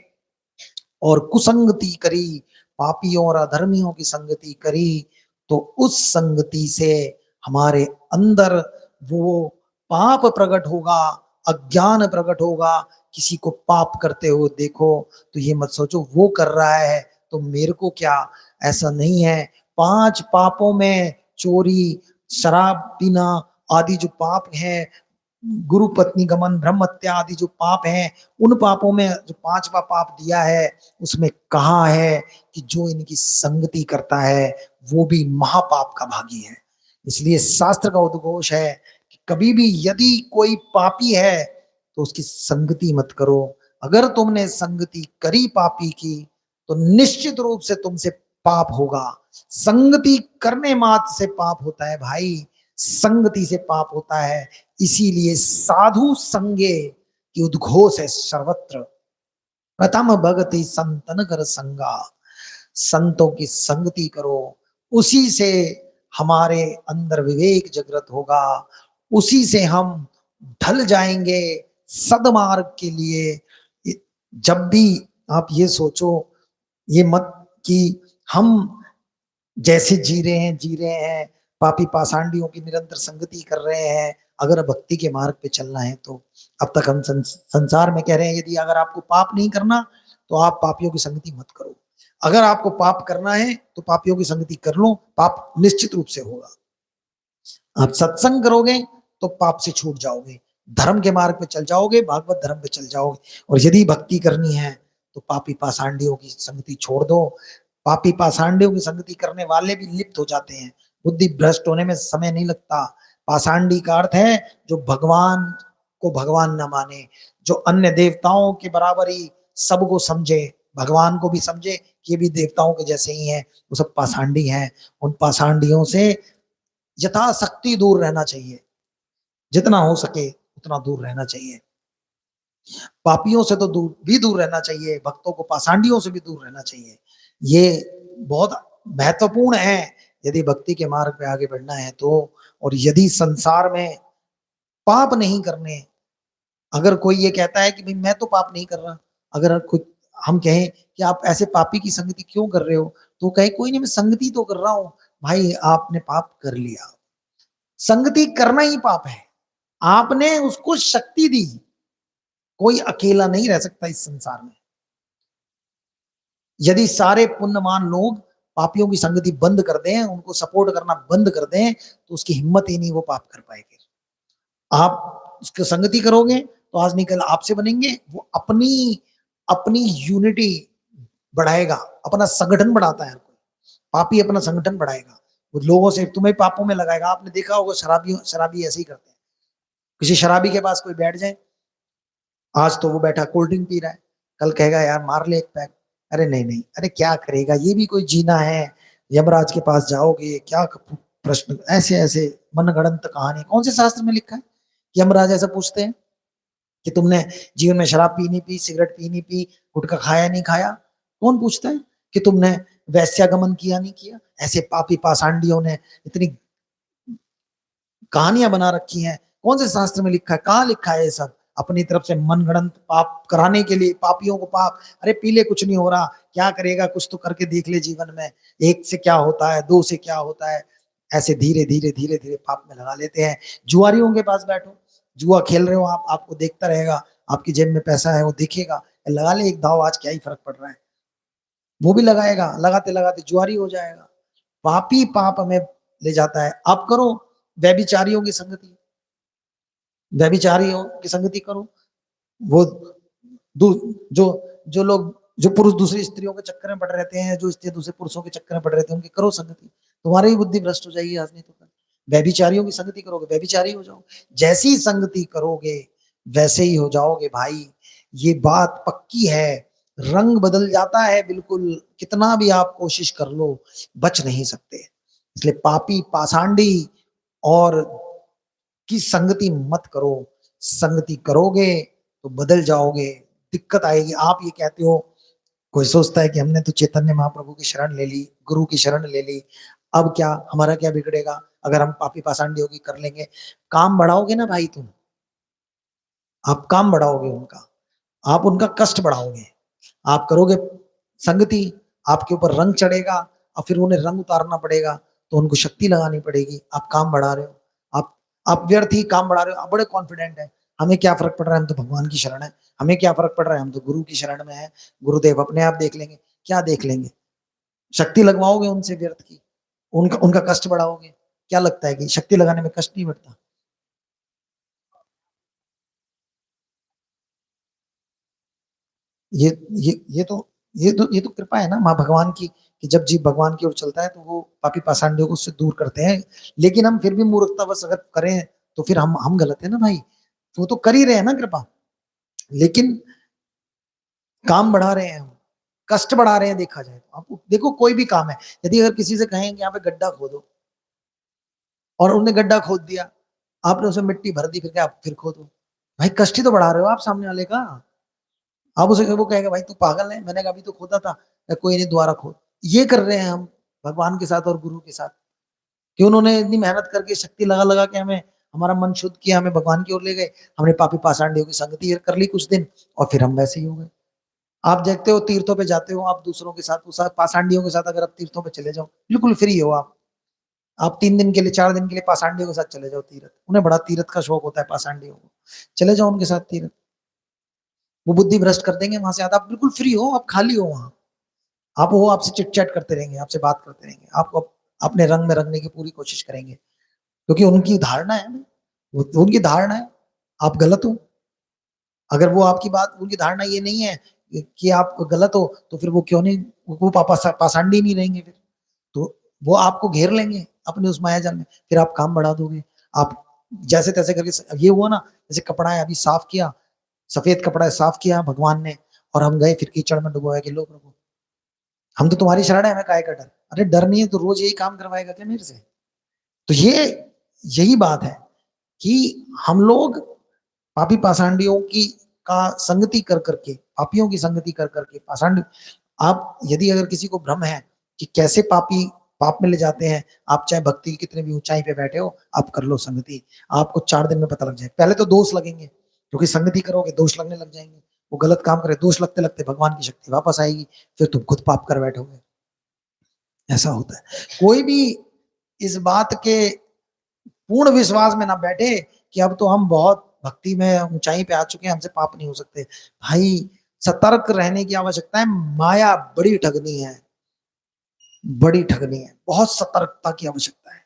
और कुसंगति करी, पापियों और अधर्मियों की संगति करी, तो उस संगति से हमारे अंदर वो पाप प्रकट होगा, अज्ञान प्रकट होगा। किसी को पाप करते हुए देखो तो ये मत सोचो वो कर रहा है तो मेरे को क्या, ऐसा नहीं है। 5 पापों में चोरी, शराब पीना आदि जो पाप हैं, गुरु पत्नी गमन, ब्रह्म हत्या आदि जो पाप हैं, उन पापों में जो 5वां पाप दिया है उसमें कहा है कि जो इनकी संगति करता है वो भी महापाप का भागी है। इसलिए शास्त्र का उद्घोष है कि कभी भी यदि कोई पापी है तो उसकी संगति मत करो। अगर तुमने संगति करी पापी की तो निश्चित रूप से तुमसे पाप होगा। संगति करने मात्र से पाप होता है भाई, संगति से पाप होता है। इसीलिए साधु संगे की उद्घोष है सर्वत्र। प्रथम भगति संतन कर संगा, संतों की संगति करो, उसी से हमारे अंदर विवेक जागृत होगा, उसी से हम ढल जाएंगे सदमार्ग के लिए। जब भी आप ये सोचो, ये मत कि हम जैसे जी रहे हैं, पापी पाषांडियों की निरंतर संगति कर रहे हैं। अगर भक्ति के मार्ग पे चलना है तो अब तक हम संसार में कह रहे हैं यदि अगर आपको पाप नहीं करना तो आप पापियों की संगति मत करो। अगर आपको पाप करना है तो पापियों की संगति कर लो, पाप निश्चित रूप से होगा। आप सत्संग करोगे तो पाप से छूट जाओगे, धर्म के मार्ग पे चल जाओगे, भागवत धर्म पे चल जाओगे। और यदि भक्ति करनी है तो पापी पाषांडियों की संगति छोड़ दो। पापी पाषांडियों की संगति करने वाले भी लिप्त हो जाते हैं, बुद्धि भ्रष्ट होने में समय नहीं लगता। पाषांडी का अर्थ है जो भगवान को भगवान न माने, जो अन्य देवताओं के बराबर ही सबको समझे, भगवान को भी समझे कि ये भी देवताओं के जैसे ही हैं, वो सब पाषांडी हैं। उन पाषांडियों से यथाशक्ति दूर रहना चाहिए, जितना हो सके उतना दूर रहना चाहिए। पापियों से तो दूर रहना चाहिए, भक्तों को पाषांडियों से भी दूर रहना चाहिए। ये बहुत महत्वपूर्ण है यदि भक्ति के मार्ग पे आगे बढ़ना है तो। और यदि संसार में पाप नहीं करने, अगर कोई ये कहता है कि भाई मैं तो पाप नहीं कर रहा, अगर कोई हम कहें कि आप ऐसे पापी की संगति क्यों कर रहे हो, तो कहे कोई नहीं मैं संगति तो कर रहा हूं। भाई आपने पाप कर लिया, संगति करना ही पाप है, आपने उसको शक्ति दी। कोई अकेला नहीं रह सकता इस संसार में। यदि सारे पुण्यवान लोग पापियों की संगति बंद कर दें, उनको सपोर्ट करना बंद कर दें, तो उसकी हिम्मत ही नहीं वो पाप कर पाएंगे। आप उसकी संगति करोगे तो आज निकल आपसे बनेंगे, वो अपनी अपनी यूनिटी बढ़ाएगा, अपना संगठन बढ़ाता है। कोई पापी अपना संगठन बढ़ाएगा, वो लोगों से तुम्हें पापों में लगाएगा। आपने देखा होगा शराबी ऐसे ही करते हैं। किसी शराबी के पास कोई बैठ जाए, आज तो वो बैठा कोल्ड ड्रिंक पी रहा है, कल कहेगा यार मार ले एक पैक। अरे नहीं नहीं, अरे क्या करेगा, ये भी कोई जीना है? यमराज के पास जाओगे क्या? प्रश्न ऐसे ऐसे मनगढ़ंत कहानी कौन से शास्त्र में लिखा है? यमराज ऐसा पूछते हैं कि तुमने जीवन में शराब पी नहीं पी, सिगरेट पी नहीं पी, गुटखा खाया नहीं खाया? कौन पूछता है कि तुमने वैश्यागमन किया नहीं किया? ऐसे पापी पाषांडियों ने इतनी कहानियां बना रखी हैं, कौन से शास्त्र में लिखा है? कहाँ लिखा है ये सब? अपनी तरफ से मनगढ़ंत पाप कराने के लिए पापियों को पाप। अरे पीले कुछ नहीं हो रहा, क्या करेगा, कुछ तो करके देख ले जीवन में, एक से क्या होता है, दो से क्या होता है। ऐसे धीरे धीरे धीरे धीरे पाप में लगा लेते हैं। जुआरियों के पास बैठो, जुआ खेल रहे हो आप, आपको देखता रहेगा, आपकी जेब में पैसा है वो देखेगा, लगा ले एक दाव, आज क्या ही फर्क पड़ रहा है, वो भी लगाएगा, लगाते लगाते जुआरी हो जाएगा। पापी पाप में ले जाता है। आप करो व्यभिचारियों की संगति, व्यभिचारियों की संगति करो। वो जो जो लोग, जो पुरुष दूसरी स्त्रियों के चक्कर में पड़ रहते हैं, जो स्त्री दूसरे पुरुषों के चक्कर में पड़ रहते हैं, उनकी करो संगति, तुम्हारी भी बुद्धि भ्रष्ट हो जाएगी आज नहीं तो कल। व्यभिचारियों की संगति करोगे व्यभिचारी हो जाओगे, जैसी संगति करोगे वैसे ही हो जाओगे भाई, ये बात पक्की है। रंग बदल जाता है बिल्कुल, कितना भी आप कोशिश कर लो बच नहीं सकते। इसलिए पापी पाषांडी और की संगति मत करो, संगति करोगे तो बदल जाओगे, दिक्कत आएगी। आप ये कहते हो, कोई सोचता है कि हमने तो चैतन्य महाप्रभु की शरण ले ली, गुरु की शरण ले ली, अब क्या हमारा क्या बिगड़ेगा अगर हम पापी पाषांडियों की कर लेंगे? काम बढ़ाओगे ना भाई तुम, आप काम बढ़ाओगे उनका, आप उनका कष्ट बढ़ाओगे। आप करोगे संगति, आपके ऊपर रंग चढ़ेगा और फिर उन्हें रंग उतारना पड़ेगा, तो उनको शक्ति लगानी पड़ेगी। आप काम बढ़ा रहे हो, आप व्यर्थ ही काम बढ़ा रहे हो। आप बड़े कॉन्फिडेंट है, हमें क्या फर्क पड़ रहा है, हम तो भगवान की शरण है, हमें क्या फर्क पड़ रहा है, हम तो गुरु की शरण में है, गुरुदेव अपने आप देख लेंगे। क्या देख लेंगे? शक्ति लगवाओगे उनसे व्यर्थ की, उनका उनका कष्ट बढ़ाओगे। क्या लगता है कि शक्ति लगाने में कष्ट नहीं बढ़ता? ये ये तो कृपा है ना माँ भगवान की, कि जब जीव भगवान की ओर चलता है तो वो पापी पाषांडियों को उससे दूर करते हैं। लेकिन हम फिर भी मूर्खतावश अगर करें तो फिर हम गलत है ना भाई। तो वो तो कर ही रहे हैं ना कृपा, लेकिन काम बढ़ा रहे हैं हम, कष्ट बढ़ा रहे हैं। देखा जाए तो आप देखो कोई भी काम है, यदि अगर किसी से कहें कि यहाँ पे गड्ढा खोदो और उन्होंने गड्ढा खोद दिया, आपने उसमें मिट्टी भर दी, फिर क्या फिर खोदो? भाई कष्ट ही तो बढ़ा रहे हो आप सामने वाले का। आप उसे, वो कहेगा भाई तू पागल है, मैंने कहा अभी तो खोदा था, कोई नहीं दोबारा खोद। ये कर रहे हैं हम भगवान के साथ और गुरु के साथ, कि उन्होंने इतनी मेहनत करके शक्ति लगा लगा के हमें, हमारा मन शुद्ध किया, हमें भगवान की ओर ले गए, हमने पापी पाषांडियों की संगति कर ली कुछ दिन और फिर हम वैसे ही हो गए। आप देखते हो तीर्थों पे जाते हो, आप दूसरों के साथ, उस पाषांडियों के साथ अगर आप तीर्थों पे चले जाओ, बिल्कुल फ्री हो आप 3 दिन के लिए 4 दिन के लिए पाषांडियों के साथ चले जाओ तीर्थ, उन्हें बड़ा तीर्थ का शौक होता है पाषांडियों को, चले जाओ उनके साथ तीर्थ, वो बुद्धि भ्रष्ट कर देंगे वहां से। आप बिल्कुल फ्री हो, आप खाली हो वहां, आप वो आपसे चिट चैट करते रहेंगे, आपसे बात करते रहेंगे, आपको अपने रंग में रंगने की पूरी कोशिश करेंगे, क्योंकि उनकी धारणा है ना, उनकी धारणा है आप गलत हो। अगर वो आपकी बात, उनकी धारणा ये नहीं है कि आप गलत हो, तो फिर वो क्यों नहीं, वो पापा पाषांडी नहीं रहेंगे फिर, तो वो आपको घेर लेंगे अपने उस माया जाल में, फिर आप काम बढ़ा दोगे। आप जैसे तैसे करके, ये हुआ ना, जैसे कपड़ा है अभी साफ किया, सफेद कपड़ा है साफ किया भगवान ने, और हम गए फिर कीचड़ में डुबोया कि लो प्रभु हम तो तुम्हारी शरण है, हमें काय का डर? अरे डर नहीं है तो रोज यही काम करवाएगा क्या मेरे से? तो ये यही बात है कि हम लोग पापी पाषांडियों की का संगति कर करके, पापियों की संगति कर करके पाषांड, आप यदि अगर किसी को भ्रम है कि कैसे पापी पाप में ले जाते हैं, आप चाहे भक्ति की कितने भी ऊंचाई पे बैठे हो, आप कर लो संगति, आपको 4 दिन में पता लग जाए। पहले तो दोष लगेंगे, क्योंकि संगति करोगे दोष लगने लग जाएंगे, वो गलत काम करे, दोष लगते लगते भगवान की शक्ति वापस आएगी, फिर तुम खुद पाप कर बैठोगे। ऐसा होता है। कोई भी इस बात के पूर्ण विश्वास में ना बैठे कि अब तो हम बहुत भक्ति में ऊंचाई पे आ चुके हैं, हमसे पाप नहीं हो सकते। भाई सतर्क रहने की आवश्यकता है, माया बड़ी ठगनी है, बड़ी ठगनी है, बहुत सतर्कता की आवश्यकता है।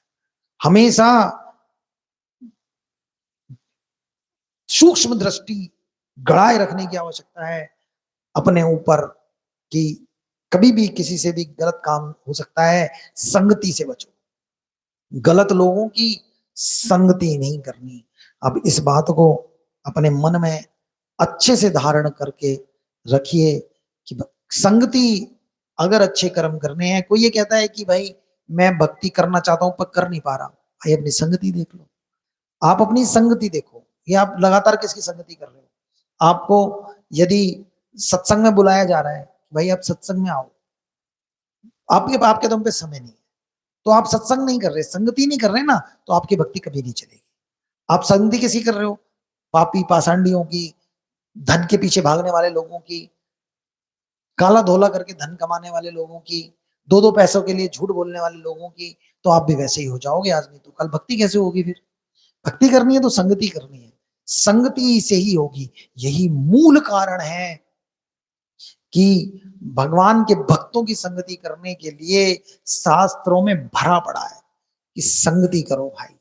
हमेशा सूक्ष्म दृष्टि गड़ाए रखने की आवश्यकता है अपने ऊपर, कि कभी भी किसी से भी गलत काम हो सकता है। संगति से बचो, गलत लोगों की संगति नहीं करनी। अब इस बात को अपने मन में अच्छे से धारण करके रखिए कि संगति, अगर अच्छे कर्म करने हैं, कोई ये कहता है कि भाई मैं भक्ति करना चाहता हूं पर कर नहीं पा रहा, भाई अपनी संगति देख लो, आप अपनी संगति देखो, ये आप लगातार किसकी संगति कर रहे हो। आपको यदि सत्संग में बुलाया जा रहा है, भाई आप सत्संग में आओ, आपके दम पे समय नहीं है, तो आप सत्संग नहीं कर रहे, संगति नहीं कर रहे ना, तो आपकी भक्ति कभी नहीं चलेगी। आप संगति किसी कर रहे हो, पापी पाषांडियों की, धन के पीछे भागने वाले लोगों की, काला धोला करके धन कमाने वाले लोगों की, दो दो पैसों के लिए झूठ बोलने वाले लोगों की, तो आप भी वैसे ही हो जाओगे आज, नहीं तो कल भक्ति कैसे होगी फिर। भक्ति करनी है तो संगति करनी है, संगति से ही होगी। यही मूल कारण है कि भगवान के भक्तों की संगति करने के लिए शास्त्रों में भरा पड़ा है कि संगति करो भाई।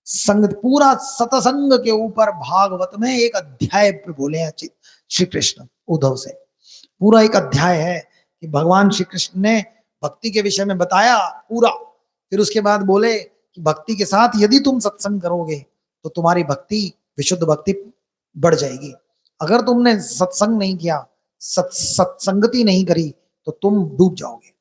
संगति, पूरा सतसंग के ऊपर भागवत में एक अध्याय पे बोले हैं श्री कृष्ण उद्धव से, पूरा एक अध्याय है कि भगवान श्री कृष्ण ने भक्ति के विषय में बताया पूरा। फिर उसके बाद बोले कि भक्ति के साथ यदि तुम सत्संग करोगे तो तुम्हारी भक्ति, विशुद्ध भक्ति बढ़ जाएगी। अगर तुमने सत्संग नहीं किया, सत्संगति नहीं करी, तो तुम डूब जाओगे,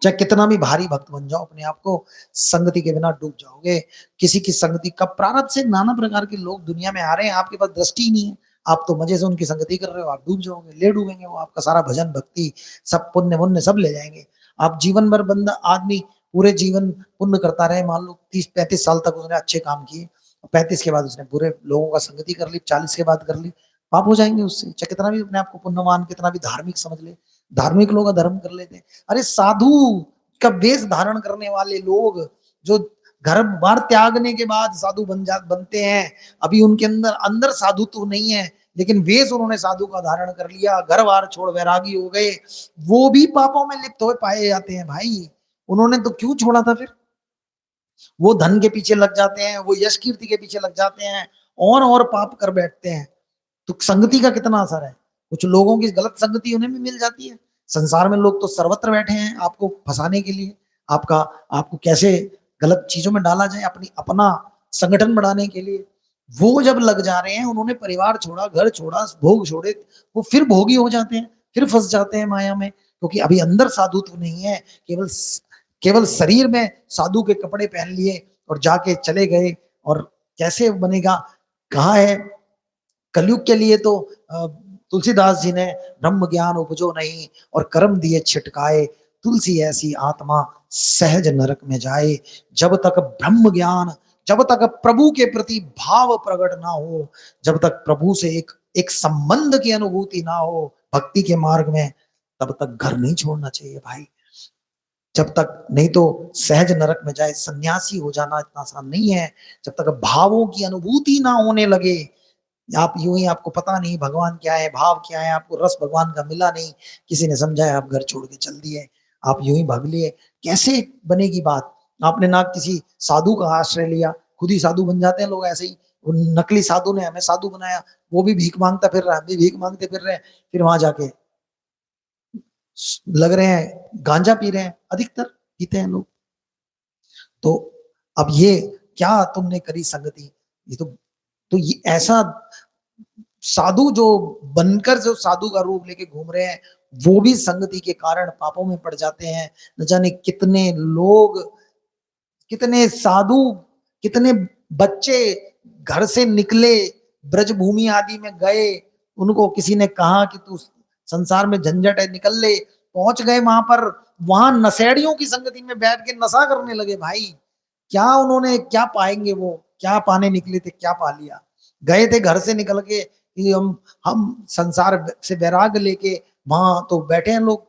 चाहे कितना भी भारी भक्त बन जाओ अपने आप को, संगति के बिना डूब जाओगे। किसी की संगति, कब प्रारब्ध से नाना प्रकार के लोग दुनिया में आ रहे हैं, आपके पास दृष्टि ही नहीं है, आप तो मजे से उनकी संगति कर रहे हो, आप डूब जाओगे, ले डूबेंगे वो, आपका सारा भजन भक्ति सब पुण्य पुण्य सब ले जाएंगे। आप जीवन भर बंदा आदमी पूरे जीवन पुण्य करता रहे, मान लो 30-35 साल तक उसने अच्छे काम किए, 35 के बाद उसने बुरे लोगों का संगति कर ली, 40 के बाद कर ली, पाप हो जाएंगे उससे, चाहे कितना भी अपने आप को पुण्यवान, कितना भी धार्मिक समझ ले। धार्मिक लोग धर्म कर लेते हैं, अरे साधु का वेश धारण करने वाले लोग जो घर बार त्यागने के बाद साधु बनते हैं, अभी उनके अंदर अंदर साधु तो नहीं है, लेकिन वेश उन्होंने साधु का धारण कर लिया, घर बार छोड़ वैरागी हो गए, वो भी पापों में लिप्त हुए पाए जाते हैं भाई। उन्होंने तो क्यों छोड़ा था फिर, वो धन के पीछे लग जाते हैं, वो यश कीर्ति के पीछे लग जाते हैं, और पाप कर बैठते हैं। तो संगति का कितना असर है, कुछ लोगों की गलत संगति उन्हें भी मिल जाती है। संसार में लोग तो सर्वत्र बैठे हैं आपको फंसाने के लिए, आपको कैसे गलत चीजों में डाला जाए, अपना संगठन बढ़ाने के लिए। वो जब लग जा रहे हैं, उन्होंने परिवार छोड़ा, घर छोड़ा, भोग छोड़े, वो फिर भोगी हो जाते हैं, फिर फंस जाते हैं माया में, क्योंकि अभी अंदर साधुत्व नहीं है, केवल केवल शरीर में साधु के कपड़े पहन लिए और जाके चले गए। और कैसे बनेगा, कहा है कलयुग के लिए तो तुलसीदास जी ने ब्रह्म ज्ञान उपजो नहीं और कर्म दिए छिटकाए, तुलसी ऐसी आत्मा सहज नरक में जाए। जब तक ब्रह्म ज्ञान, जब तक प्रभु के प्रति भाव प्रकट ना हो, जब तक प्रभु से एक संबंध की अनुभूति ना हो भक्ति के मार्ग में, तब तक घर नहीं छोड़ना चाहिए भाई। जब तक, नहीं तो सहज नरक में जाए। सन्यासी हो जाना इतना आसान नहीं है, जब तक भावों की अनुभूति ना होने लगे। आप यूं ही, आपको पता नहीं भगवान क्या है, भाव क्या है, आपको रस भगवान का मिला नहीं, किसी ने समझाया, आप घर छोड़ के चल दिए, आप यूं ही भाग लिए, कैसे बनेगी बात। आपने ना किसी साधु का आश्रय लिया, खुद ही साधु बन जाते हैं लोग ऐसे ही। नकली साधु ने हमें साधु बनाया, वो भी भीख मांगता फिर रहा है, भी भीख मांगते फिर रहे, फिर वहां जाके लग रहे हैं गांजा पी रहे हैं, अधिकतर पीते हैं लोग। तो अब ये क्या तुमने करी संगति, ये तो ये ऐसा साधु जो बनकर जो साधु का रूप लेके घूम रहे हैं, वो भी संगति के कारण पापों में पड़ जाते हैं। न जाने कितने लोग, कितने साधु, कितने बच्चे घर से निकले, ब्रजभूमि आदि में गए, उनको किसी ने कहा कि तू संसार में झंझट है निकल ले, पहुंच गए वहां पर, वहां नशेड़ियों की संगति में बैठ के नशा करने लगे भाई। क्या उन्होंने, क्या पाएंगे वो, क्या पाने निकले थे, क्या पा लिया। गए थे घर से निकल के कि हम संसार से वैराग लेके, वहां तो बैठे हैं लोग,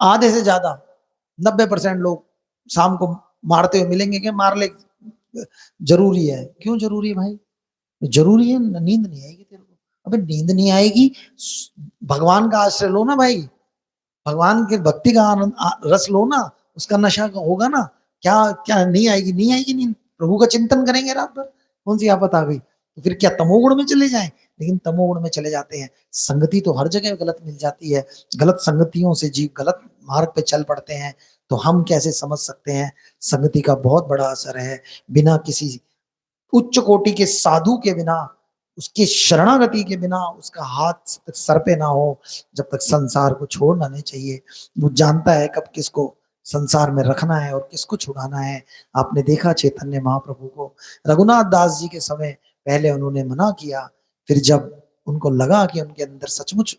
आधे से ज्यादा 90% लोग शाम को मारते हुए मिलेंगे। क्या मार ले, जरूरी है, क्यों जरूरी है भाई, जरूरी है, नींद नहीं आएगी तेरे को, अबे नींद नहीं आएगी, भगवान का आश्रय लो ना भाई, भगवान के भक्ति का आनंद रस लो ना, उसका नशा होगा ना। क्या क्या नहीं आएगी, नहीं आएगी नींद, प्रभु का चिंतन करेंगे रात भर, कौन सी आफत आ गई, तो फिर क्या तमोगुण में चले जाएं। लेकिन तमोगुण में चले जाते हैं, संगति तो हर जगह गलत मिल जाती है, गलत संगतियों से जीव गलत मार्ग पे चल पड़ते हैं। तो हम कैसे समझ सकते हैं, संगति का बहुत बड़ा असर है। बिना किसी उच्च कोटि के साधु के बिना उसके शरणागति के बिना उसका हाथ तक सर पे ना हो, जब तक संसार को छोड़ना नहीं चाहिए। वो जानता है कब किसको संसार में रखना है और किसको छुड़ाना है। आपने देखा चैतन्य महाप्रभु को रघुनाथ दास जी के समय पहले उन्होंने मना किया, फिर जब उनको लगा कि उनके अंदर सचमुच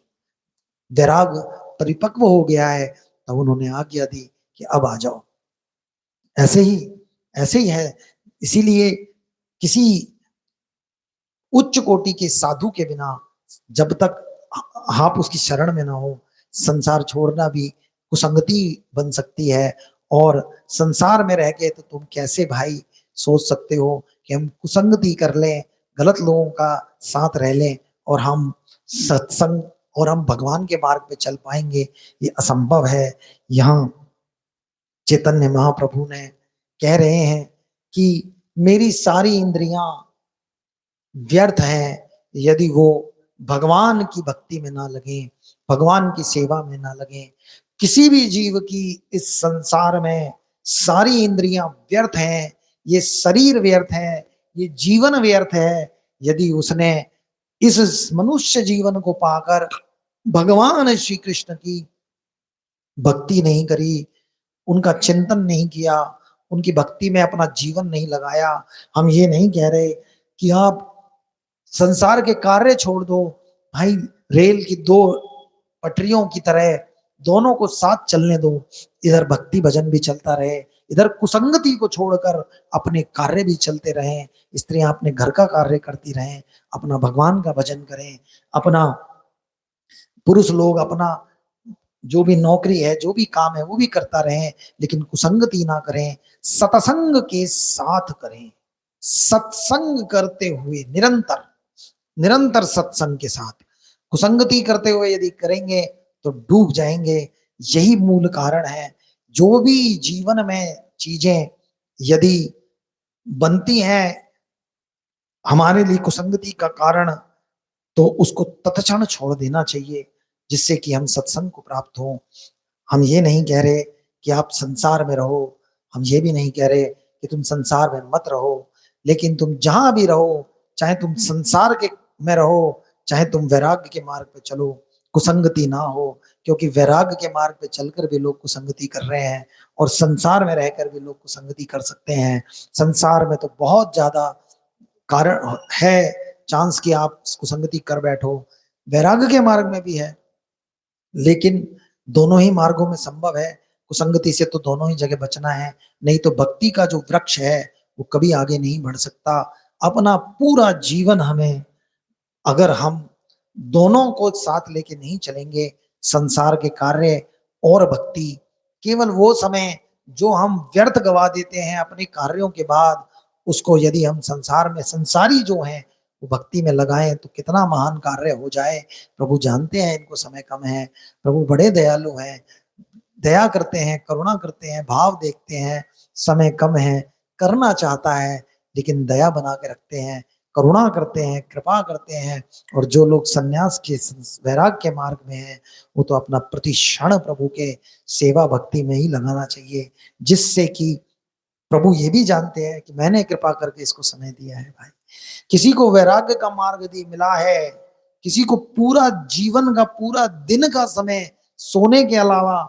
वैराग परिपक्व हो गया है, तब उन्होंने आज्ञा दी कि अब आ जाओ। ऐसे ही ऐसे ही है। इसीलिए किसी उच्च कोटि के साधु के बिना जब तक आप उसकी शरण में ना हो, संसार छोड़ना भी कुसंगति बन सकती है। और संसार में रह के तो तुम कैसे भाई सोच सकते हो कि हम कुसंगति कर लें, गलत लोगों का साथ रह लें और हम सत्संग और हम भगवान के मार्ग पे चल पाएंगे? ये असंभव है। यहाँ चैतन्य महाप्रभु ने कह रहे हैं कि मेरी सारी इंद्रियां व्यर्थ हैं यदि वो भगवान की भक्ति में ना लगे, भगवान की सेवा में ना लगे। किसी भी जीव की इस संसार में सारी इंद्रियां व्यर्थ हैं, ये शरीर व्यर्थ है, ये जीवन व्यर्थ है यदि उसने इस मनुष्य जीवन को पाकर भगवान श्री कृष्ण की भक्ति नहीं करी, उनका चिंतन नहीं किया, उनकी भक्ति में अपना जीवन नहीं लगाया। हम ये नहीं कह रहे कि आप संसार के कार्य छोड़ दो भाई, रेल की दो पटरियों की तरह दोनों को साथ चलने दो। इधर भक्ति भजन भी चलता रहे, इधर कुसंगति को छोड़कर अपने कार्य भी चलते रहें। स्त्रियां अपने घर का कार्य करती रहें, अपना भगवान का भजन करें, अपना पुरुष लोग अपना जो भी नौकरी है, जो भी काम है वो भी करता रहें, लेकिन कुसंगति ना करें, सत्संग के साथ करें। सत्संग करते हुए निरंतर निरंतर सत्संग के साथ, कुसंगति करते हुए यदि करेंगे तो डूब जाएंगे। यही मूल कारण है। जो भी जीवन में चीजें यदि बनती हैं हमारे लिए कुसंगति का कारण, तो उसको तत्क्षण छोड़ देना चाहिए, जिससे कि हम सत्संग को प्राप्त हो। हम ये नहीं कह रहे कि आप संसार में रहो, हम ये भी नहीं कह रहे कि तुम संसार में मत रहो, लेकिन तुम जहां भी रहो, चाहे तुम संसार के में रहो, चाहे तुम वैराग्य के मार्ग पे चलो, कुसंगति ना हो। क्योंकि वैराग्य के मार्ग पे चलकर भी लोग कुसंगति कर रहे हैं और संसार में रहकर भी लोग कुसंगति कर सकते हैं। संसार में तो बहुत ज्यादा कारण है, चांस कि आप कुसंगति कर बैठो। वैराग्य के मार्ग में भी है, लेकिन दोनों ही मार्गों में संभव है। कुसंगति से तो दोनों ही जगह बचना है, नहीं तो भक्ति का जो वृक्ष है वो कभी आगे नहीं बढ़ सकता। अपना पूरा जीवन हमें, अगर हम दोनों को साथ लेके नहीं चलेंगे, संसार के कार्य और भक्ति, केवल वो समय जो हम व्यर्थ गवा देते हैं अपने कार्यों के बाद, उसको यदि हम संसार में संसारी जो हैं वो भक्ति में लगाएं तो कितना महान कार्य हो जाए। प्रभु जानते हैं इनको समय कम है, प्रभु बड़े दयालु हैं, दया करते हैं, करुणा करते हैं, भाव देखते हैं। समय कम है, करना चाहता है लेकिन दया बना के रखते हैं, करुणा करते हैं, कृपा करते हैं। और जो लोग सन्यास के वैराग के मार्ग में हैं, वो तो अपना प्रति क्षण प्रभु के सेवा भक्ति में ही लगाना चाहिए, जिससे कि प्रभु ये भी जानते हैं कि मैंने कृपा करके इसको समय दिया है। भाई, किसी को वैराग्य का मार्ग यदि मिला है, किसी को पूरा जीवन का पूरा दिन का समय सोने के अलावा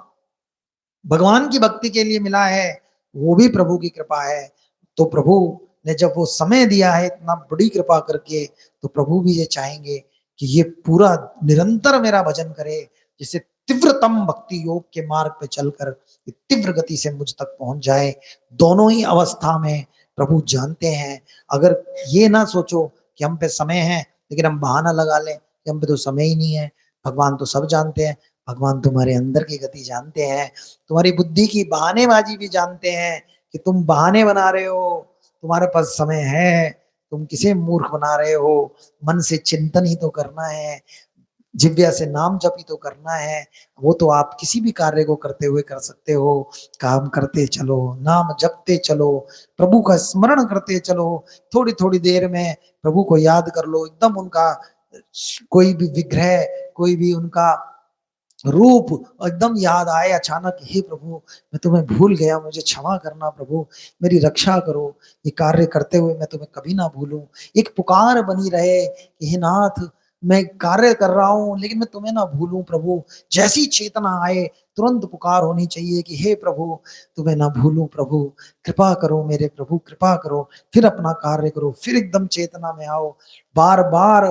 भगवान की भक्ति के लिए मिला है, वो भी प्रभु की कृपा है। तो प्रभु ने जब वो समय दिया है इतना बड़ी कृपा करके, तो प्रभु भी ये चाहेंगे कि ये पूरा निरंतर मेरा भजन करे, जिससे तीव्रतम भक्ति योग के मार्ग पे चलकर तीव्र गति से मुझ तक पहुंच जाए। दोनों ही अवस्था में प्रभु जानते हैं। अगर ये ना सोचो कि हम पे समय है लेकिन हम बहाना लगा लें कि हम पे तो समय ही नहीं है, भगवान तो सब जानते हैं। भगवान तुम्हारे अंदर की गति जानते हैं, तुम्हारी बुद्धि की बहानेबाजी भी जानते हैं कि तुम बहाने बना रहे हो, तुम्हारे पास समय है, तुम किसे मूर्ख बना रहे हो। मन से चिंतन ही तो करना है, जिव्या से नाम जप ही तो करना है। वो तो आप किसी भी कार्य को करते हुए कर सकते हो। काम करते चलो, नाम जपते चलो, प्रभु का स्मरण करते चलो, थोड़ी थोड़ी देर में प्रभु को याद कर लो। एकदम उनका कोई भी विग्रह, कोई भी उनका रूप एकदम याद आए अचानक, हे प्रभु मैं तुम्हें भूल गया, मुझे क्षमा करना प्रभु, मेरी रक्षा करो, ये कार्य करते हुए मैं तुम्हें कभी ना भूलूं। एक पुकार बनी रहे कि हे नाथ, मैं कार्य कर रहा हूं लेकिन मैं तुम्हें ना भूलूं प्रभु। जैसी चेतना आए तुरंत पुकार होनी चाहिए कि हे प्रभु तुम्हें ना भूलूं प्रभु, कृपा करो मेरे प्रभु, कृपा करो। फिर अपना कार्य करो, फिर एकदम चेतना में आओ। बार बार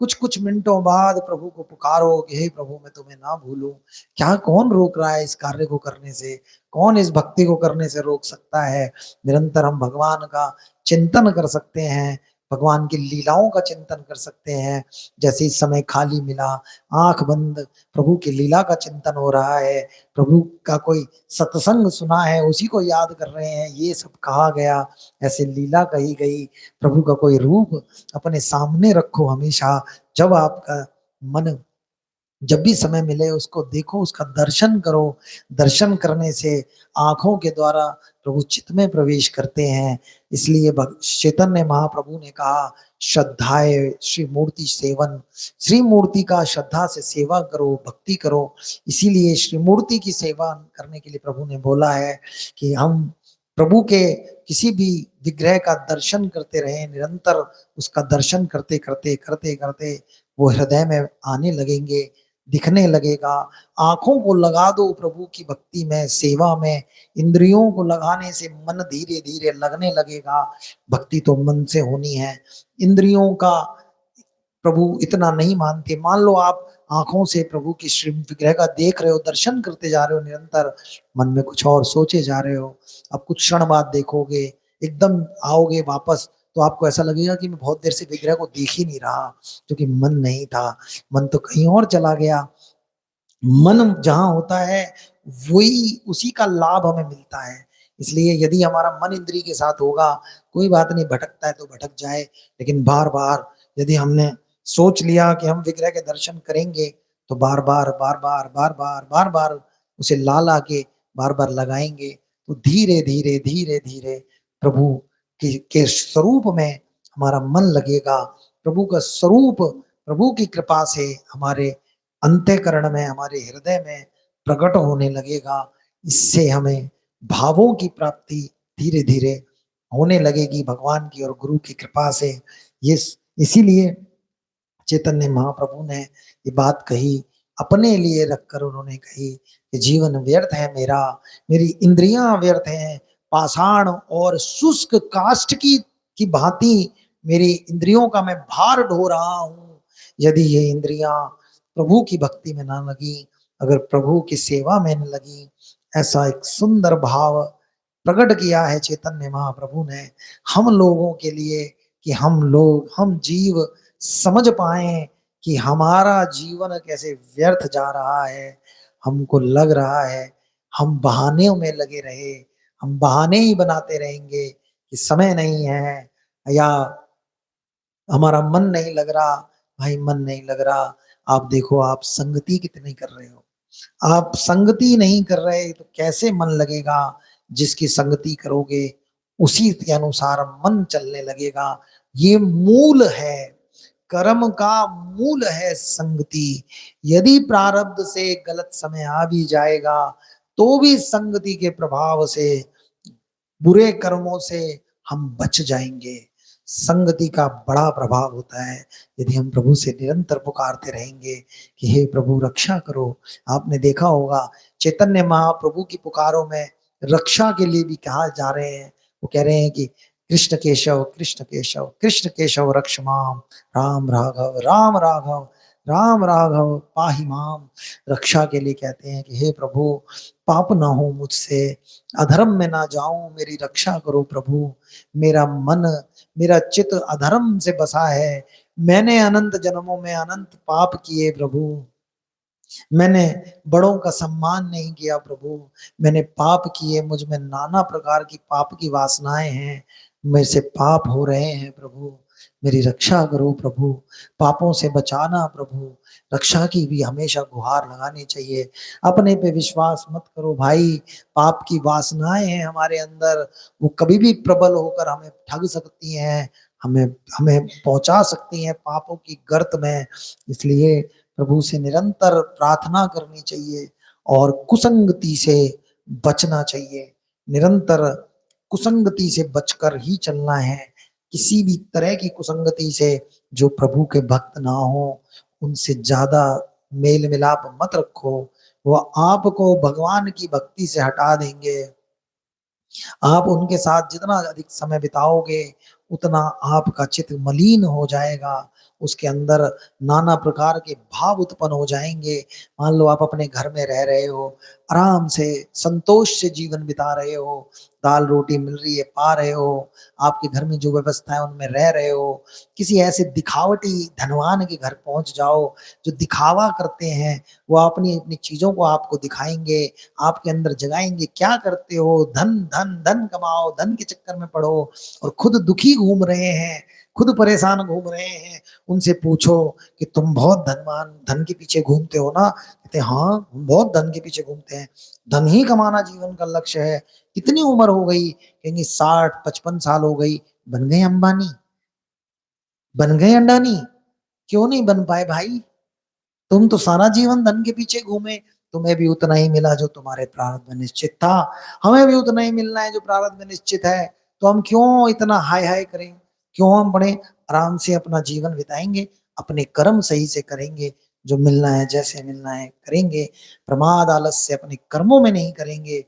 कुछ कुछ मिनटों बाद प्रभु को पुकारो कि हे प्रभु मैं तुम्हें ना भूलूं। क्या कौन रोक रहा है इस कार्य को करने से? कौन इस भक्ति को करने से रोक सकता है? निरंतर हम भगवान का चिंतन कर सकते हैं, भगवान की लीलाओं का चिंतन कर सकते हैं। जैसे इस समय खाली मिला, आंख बंद, प्रभु की लीला का चिंतन हो रहा है, प्रभु का कोई सत्संग सुना है उसी को याद कर रहे हैं, ये सब कहा गया, ऐसे लीला कही गई, प्रभु का कोई रूप अपने सामने रखो हमेशा। जब आपका मन जब भी समय मिले उसको देखो, उसका दर्शन करो। दर्शन करने से आंखों के द्वारा प्रभु चित्त में प्रवेश करते हैं। इसलिए चैतन्य महाप्रभु ने कहा श्रद्धाए श्री मूर्ति सेवन, श्री मूर्ति का श्रद्धा से सेवा करो, भक्ति करो। इसीलिए श्री मूर्ति की सेवा करने के लिए प्रभु ने बोला है कि हम प्रभु के किसी भी विग्रह का दर्शन करते रहे, निरंतर उसका दर्शन करते करते करते करते वो हृदय में आने लगेंगे, दिखने लगेगा। आंखों को लगा दो प्रभु की भक्ति में, सेवा में। इंद्रियों को लगाने से मन धीरे धीरे लगने लगेगा। भक्ति तो मन से होनी है, इंद्रियों का प्रभु इतना नहीं मानते। मान लो आप आंखों से प्रभु की श्री विग्रह का देख रहे हो, दर्शन करते जा रहे हो, निरंतर मन में कुछ और सोचे जा रहे हो। अब कुछ क्षण बाद देखोगे, एकदम आओगे वापस, तो आपको ऐसा लगेगा कि मैं बहुत देर से विग्रह को देख ही नहीं रहा, क्योंकि मन नहीं था, मन तो कहीं और चला गया। मन जहां होता है वही, उसी का लाभ हमें मिलता है। इसलिए यदि हमारा मन इंद्री के साथ होगा, कोई बात नहीं, भटकता है तो भटक जाए, लेकिन बार बार यदि हमने सोच लिया कि हम विग्रह के दर्शन करेंगे, तो बार बार बार बार बार बार बार बार उसे ला ला के बार बार लगाएंगे, तो धीरे धीरे धीरे धीरे प्रभु के स्वरूप में हमारा मन लगेगा। प्रभु का स्वरूप प्रभु की कृपा से हमारे अंतःकरण में, हमारे हृदय में प्रकट होने लगेगा। इससे हमें भावों की प्राप्ति धीरे धीरे होने लगेगी भगवान की और गुरु की कृपा से। ये इसीलिए चैतन्य महाप्रभु ने ये बात कही, अपने लिए रखकर उन्होंने कही कि जीवन व्यर्थ है मेरा, मेरी इंद्रियां व्यर्थ हैं, पाषाण और शुष्क काष्ठ की भांति मेरी इंद्रियों का मैं भार ढो रहा हूं। यदि ये इंद्रियां प्रभु की भक्ति में ना लगी, अगर प्रभु की सेवा में न लगी, ऐसा एक सुंदर भाव प्रकट किया है चैतन्य महाप्रभु ने हम लोगों के लिए, कि हम लोग, हम जीव समझ पाए कि हमारा जीवन कैसे व्यर्थ जा रहा है। हमको लग रहा है हम बहानों में लगे रहे, हम बहाने ही बनाते रहेंगे कि समय नहीं है, या हमारा मन नहीं लग रहा। भाई मन नहीं लग रहा, आप देखो आप संगति कितनी कर रहे हो, आप संगति नहीं कर रहे तो कैसे मन लगेगा? जिसकी संगति करोगे उसी के अनुसार मन चलने लगेगा। ये मूल है, कर्म का मूल है संगति। यदि प्रारब्ध से गलत समय आ भी जाएगा, तो भी संगति के प्रभाव से, बुरे कर्मों से हम बच जाएंगे। संगति का बड़ा प्रभाव होता है। यदि हम प्रभु से निरंतर पुकारते रहेंगे कि हे प्रभु रक्षा करो। आपने देखा होगा चैतन्य महाप्रभु की पुकारों में रक्षा के लिए भी कहा जा रहे हैं। वो कह रहे हैं कि कृष्ण केशव कृष्ण केशव कृष्ण केशव रक्ष माम, राम राघव राम राघव राम राघव पाहि माम। रक्षा के लिए कहते हैं कि हे प्रभु पाप ना हो मुझसे, अधर्म में ना जाऊं, मेरी रक्षा करो प्रभु। मेरा मन, मेरा चित्त अधर्म से बसा है, मैंने अनंत जन्मों में अनंत पाप किए प्रभु, मैंने बड़ों का सम्मान नहीं किया प्रभु, मैंने पाप किए, मुझ में नाना प्रकार की पाप की वासनाएं हैं, मेरे से पाप हो रहे हैं प्रभु, मेरी रक्षा करो प्रभु, पापों से बचाना प्रभु। रक्षा की भी हमेशा गुहार लगानी चाहिए। अपने पे विश्वास मत करो भाई, पाप की वासनाएं हैं हमारे अंदर, वो कभी भी प्रबल होकर हमें ठग सकती हैं, हमें हमें पहुंचा सकती हैं पापों की गर्त में। इसलिए प्रभु से निरंतर प्रार्थना करनी चाहिए और कुसंगति से बचना चाहिए। निरंतर कुसंगति से बचकर ही चलना है। किसी भी तरह की कुसंगति से जो प्रभु के भक्त ना हो उनसे ज्यादा मेल मिलाप मत रखो। वो आपको भगवान की भक्ति से हटा देंगे। आप उनके साथ जितना अधिक समय बिताओगे उतना आपका चित्त मलिन हो जाएगा। उसके अंदर नाना प्रकार के भाव उत्पन्न हो जाएंगे। मान लो आप अपने घर में रह रहे हो, आराम से संतोष से जीवन बिता रहे हो, दाल रोटी मिल रही है पा रहे हो, आपके घर में जो व्यवस्था है उनमें रह रहे हो। किसी ऐसे दिखावटी धनवान के घर पहुंच जाओ जो दिखावा करते हैं, वो अपनी अपनी चीजों को आपको दिखाएंगे, आपके अंदर जगाएंगे क्या करते हो, धन धन धन कमाओ, धन के चक्कर में पड़ो और खुद दुखी घूम रहे हैं, खुद परेशान घूम रहे हैं। उनसे पूछो कि तुम बहुत धनवान धन के पीछे घूमते हो ना? कहते हाँ हम बहुत धन के पीछे घूमते हैं, धन ही कमाना जीवन का लक्ष्य है। कितनी उम्र हो गई? कहेंगे 60-55 साल हो गई। बन गए अंबानी, बन गए अंडानी? क्यों नहीं बन पाए भाई? तुम तो सारा जीवन धन के पीछे घूमे, तुम्हें भी उतना ही मिला जो तुम्हारे प्रारब्ध में निश्चित था, हमें भी उतना ही मिलना है जो प्रारब्ध में निश्चित है। तो हम क्यों इतना हाय हाय करें? क्यों हम बड़े आराम से अपना जीवन बिताएंगे, अपने कर्म सही से करेंगे, जो मिलना है जैसे मिलना है करेंगे, प्रमाद आलस्य अपने कर्मों में नहीं करेंगे।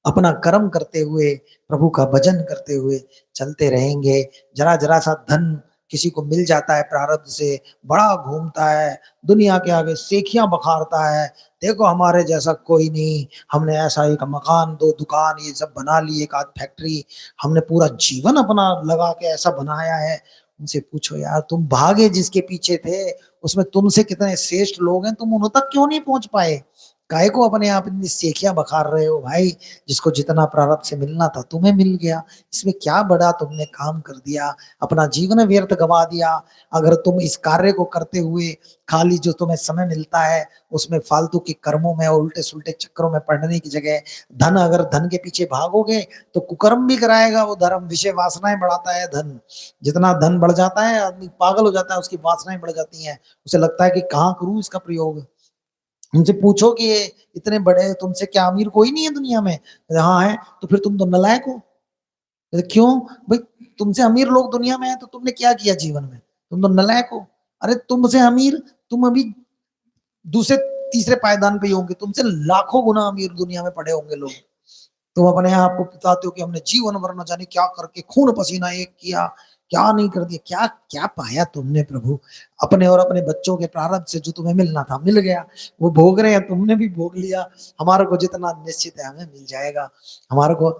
अपना कर्म करते हुए प्रभु का भजन करते हुए चलते रहेंगे। जरा जरा सा धन किसी को मिल जाता है प्रारब्ध से, बड़ा घूमता है, दुनिया के आगे सेखियां बखारता है, देखो हमारे जैसा कोई नहीं, हमने ऐसा एक मकान 2 दुकान ये सब बना ली, एक आध फैक्ट्री, हमने पूरा जीवन अपना लगा के ऐसा बनाया है। उनसे पूछो यार तुम भागे जिसके पीछे थे, उसमें तुमसे कितने श्रेष्ठ लोग हैं, तुम उन तक क्यों नहीं पहुंच पाए? काहे को अपने आप इतनी सेखियां बखार रहे हो भाई? जिसको जितना प्रारब्ध से मिलना था तुम्हें मिल गया, इसमें क्या बड़ा तुमने काम कर दिया, अपना जीवन व्यर्थ गवा दिया। अगर तुम इस कार्य को करते हुए खाली जो तुम्हें समय मिलता है उसमें फालतू के कर्मों में और उल्टे सुल्टे चक्करों में पड़ने की जगह धन, अगर धन के पीछे भागोगे तो कुकर्म भी कराएगा वो धर्म, विषय वासनाएं बढ़ाता है धन। जितना धन बढ़ जाता है आदमी पागल हो जाता है, उसकी वासनाएं बढ़ जाती हैं, उसे लगता है कि कहाँ करूं इसका प्रयोग। उनसे पूछो कि ये इतने बड़े, तुमसे क्या अमीर कोई नहीं है दुनिया में? हाँ है। तो फिर तुम तो नालायक हो। क्यों भाई? तुमसे अमीर लोग दुनिया में है तो तुमने क्या किया जीवन में? तुम तो नालायक हो। अरे तुमसे अमीर, तुम अभी दूसरे तीसरे पायदान पे ही होंगे, तुमसे लाखों गुना अमीर दुनिया में पड़े होंगे लोग। तुम अपने आप को बताते हो कि हमने जीवन भर न जाने क्या करके खून पसीना एक किया, क्या नहीं कर दिया, क्या क्या पाया तुमने प्रभु? अपने और अपने बच्चों के प्रारब्ध से जो तुम्हें मिलना था मिल गया, वो भोग रहे हैं, तुमने भी भोग लिया। हमारे को जितना निश्चित है हमें मिल जाएगा। हमारे को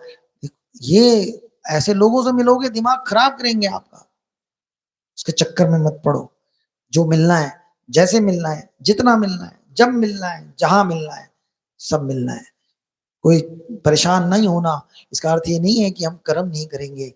ये ऐसे लोगों से मिलोगे दिमाग खराब करेंगे आपका। उसके चक्कर में मत पड़ो। जो मिलना है, जैसे मिलना है, जितना मिलना है, जब मिलना है, जहां मिलना है, सब मिलना है। कोई परेशान नहीं होना। इसका अर्थ ये नहीं है कि हम कर्म नहीं करेंगे,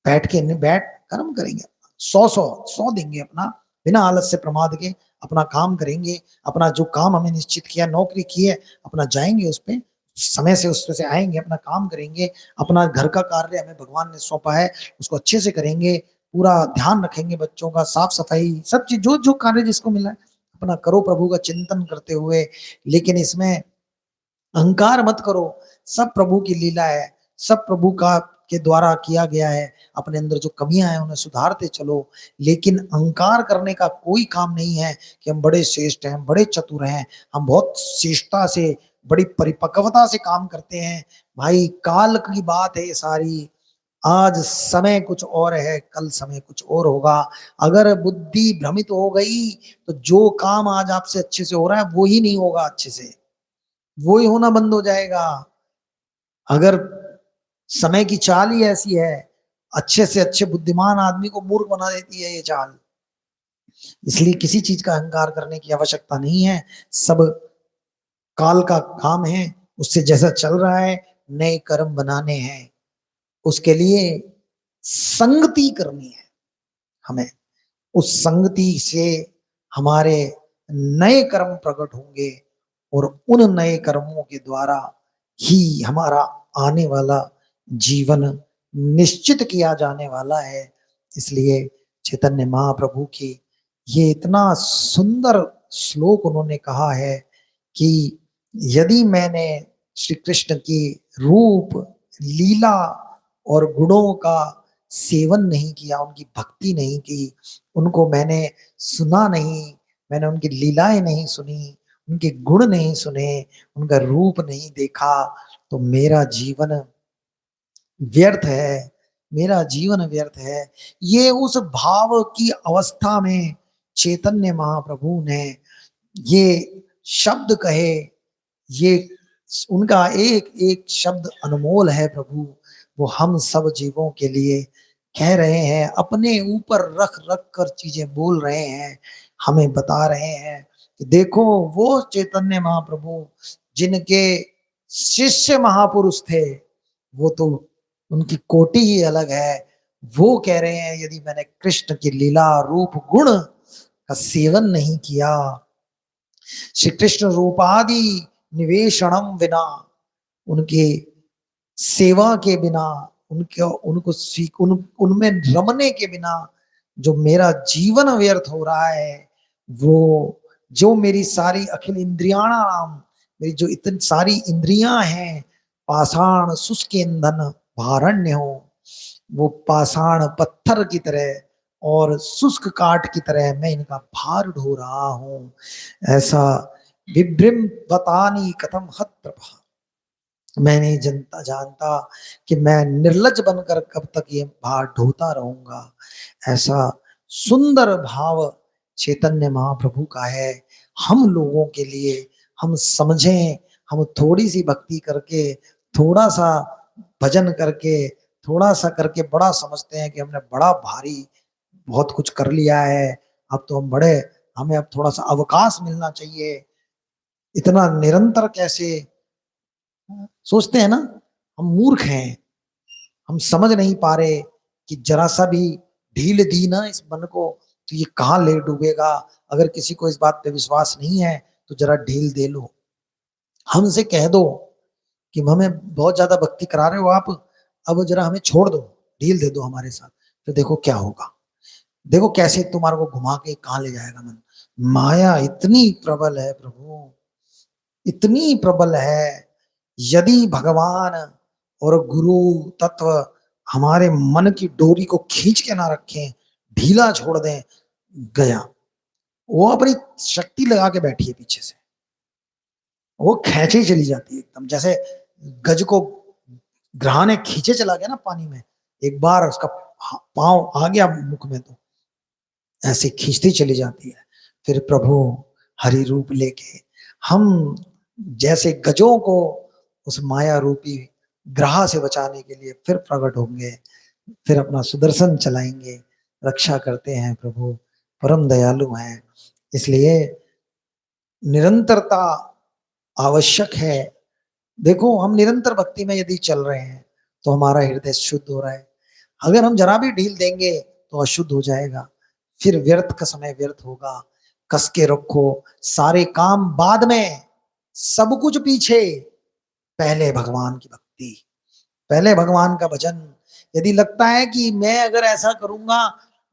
बैठ के नहीं, बैठ कर्म करेंगे, सौ देंगे अपना, बिना आलस से प्रमाद के अपना काम करेंगे। अपना जो काम हमें निश्चित किया, नौकरी की है, अपना जाएंगे उस पे, समय से उस पे से आएंगे, अपना काम करेंगे। अपना घर का कार्य हमें भगवान ने सौंपा है उसको अच्छे से करेंगे, पूरा ध्यान रखेंगे बच्चों का, साफ सफाई, सब चीज जो जो कार्य जिसको मिला है अपना करो प्रभु का चिंतन करते हुए। लेकिन इसमें अहंकार मत करो। सब प्रभु की लीला है, सब प्रभु का के द्वारा किया गया है। अपने अंदर जो कमियां हैं उन्हें सुधारते चलो। लेकिन अहंकार करने का कोई काम नहीं है कि हम बड़े श्रेष्ठ हैं, बड़े चतुर हैं, हम बहुत श्रेष्ठता से, बड़ी परिपक्वता से काम करते हैं। भाई काल की बात है ये सारी। आज समय कुछ और है, कल समय कुछ और होगा। अगर बुद्धि भ्रमित हो गई तो जो काम आज आपसे अच्छे से हो रहा है वो ही नहीं होगा अच्छे से, वो ही होना बंद हो जाएगा। अगर समय की चाल ही ऐसी है, अच्छे से अच्छे बुद्धिमान आदमी को मूर्ख बना देती है ये चाल। इसलिए किसी चीज का अहंकार करने की आवश्यकता नहीं है। सब काल का काम है, उससे जैसा चल रहा है नए कर्म बनाने हैं। उसके लिए संगति करनी है हमें, उस संगति से हमारे नए कर्म प्रकट होंगे और उन नए कर्मों के द्वारा ही हमारा आने वाला जीवन निश्चित किया जाने वाला है। इसलिए चैतन्य महाप्रभु की ये इतना सुंदर श्लोक उन्होंने कहा है कि यदि मैंने श्री कृष्ण की रूप, लीला और गुणों का सेवन नहीं किया, उनकी भक्ति नहीं की, उनको मैंने सुना नहीं, मैंने उनकी लीलाएं नहीं सुनी, उनके गुण नहीं सुने, उनका रूप नहीं देखा, तो मेरा जीवन व्यर्थ है, मेरा जीवन व्यर्थ है। ये उस भाव की अवस्था में चैतन्य महाप्रभु ने ये शब्द कहे। ये उनका एक एक शब्द अनमोल है प्रभु, वो हम सब जीवों के लिए कह रहे हैं, अपने ऊपर रख रख कर चीजें बोल रहे हैं, हमें बता रहे हैं कि देखो वो चैतन्य महाप्रभु जिनके शिष्य महापुरुष थे, वो तो उनकी कोटि ही अलग है। वो कह रहे हैं यदि मैंने कृष्ण की लीला रूप गुण का सेवन नहीं किया, श्री कृष्ण रूपादि निवेशनम बिना, उनके सेवा के बिना, उनके उनको सीख उनमें रमने के बिना जो मेरा जीवन व्यर्थ हो रहा है, वो जो मेरी सारी अखिल इंद्रियाणाम, मेरी जो इतनी सारी इंद्रियां हैं, पाषाण शुष्क ईंधन भारण्य हो, वो पाषाण पत्थर की तरह और शुष्क काठ की तरह मैं इनका भार ढो रहा हूं। ऐसा विभ्रम बतानी कथम हत प्रभा, मैं नहीं जनता जानता कि मैं निर्लज बनकर कब तक ये भार ढोता रहूंगा। ऐसा सुंदर भाव चैतन्य महाप्रभु का है। हम लोगों के लिए हम समझें, हम थोड़ी सी भक्ति करके, थोड़ा सा भजन करके, थोड़ा सा करके बड़ा समझते हैं कि हमने बड़ा भारी बहुत कुछ कर लिया है, अब तो हम बड़े, हमें अब थोड़ा सा अवकाश मिलना चाहिए। इतना निरंतर कैसे सोचते हैं ना, हम मूर्ख हैं, हम समझ नहीं पा रहे कि जरा सा भी ढील दी ना इस मन को तो ये कहाँ ले डूबेगा। अगर किसी को इस बात पे विश्वास नहीं है तो जरा ढील दे लो, हमसे कह दो कि हमें बहुत ज्यादा भक्ति करा रहे हो आप, अब जरा हमें छोड़ दो, ढील दे दो हमारे साथ, तो देखो क्या होगा। देखो कैसे तुम्हारे को घुमा के कहाँ ले जाएगा मन। माया इतनी प्रबल है प्रभु, इतनी प्रबल है। यदि भगवान और गुरु तत्व हमारे मन की डोरी को खींच के ना रखें, ढीला छोड़ दें, गया, वो अपनी शक्ति लगा के बैठी है पीछे से, वो खींचे चली जाती है एकदम, जैसे गज को ग्रह ने खींचे चला गया ना पानी में, एक बार उसका पांव आ गया मुख में तो ऐसे खींचती चली जाती है। फिर प्रभु हरि रूप लेके हम जैसे गजों को उस माया रूपी ग्रह से बचाने के लिए फिर प्रकट होंगे, फिर अपना सुदर्शन चलाएंगे, रक्षा करते हैं प्रभु, परम दयालु हैं। इसलिए निरंतरता आवश्यक है। देखो हम निरंतर भक्ति में यदि चल रहे हैं तो हमारा हृदय शुद्ध हो रहा है, अगर हम जरा भी ढील देंगे तो अशुद्ध हो जाएगा, फिर व्यर्थ का समय व्यर्थ होगा। कस के रखो, सारे काम बाद में, सब कुछ पीछे, पहले भगवान की भक्ति, पहले भगवान का भजन। यदि लगता है कि मैं अगर ऐसा करूंगा,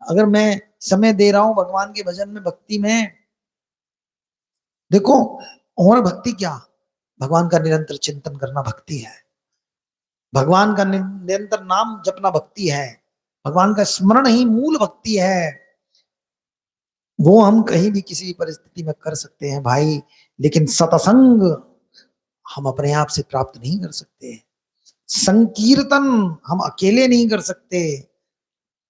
अगर मैं समय दे रहा हूं भगवान के भजन में, भक्ति में, देखो और भक्ति क्या, भगवान का निरंतर चिंतन करना भक्ति है, भगवान का निरंतर नाम जपना भक्ति है, भगवान का स्मरण ही मूल भक्ति है। वो हम कहीं भी किसी भी परिस्थिति में कर सकते हैं भाई, लेकिन सत्संग हम अपने आप से प्राप्त नहीं कर सकते, संकीर्तन हम अकेले नहीं कर सकते।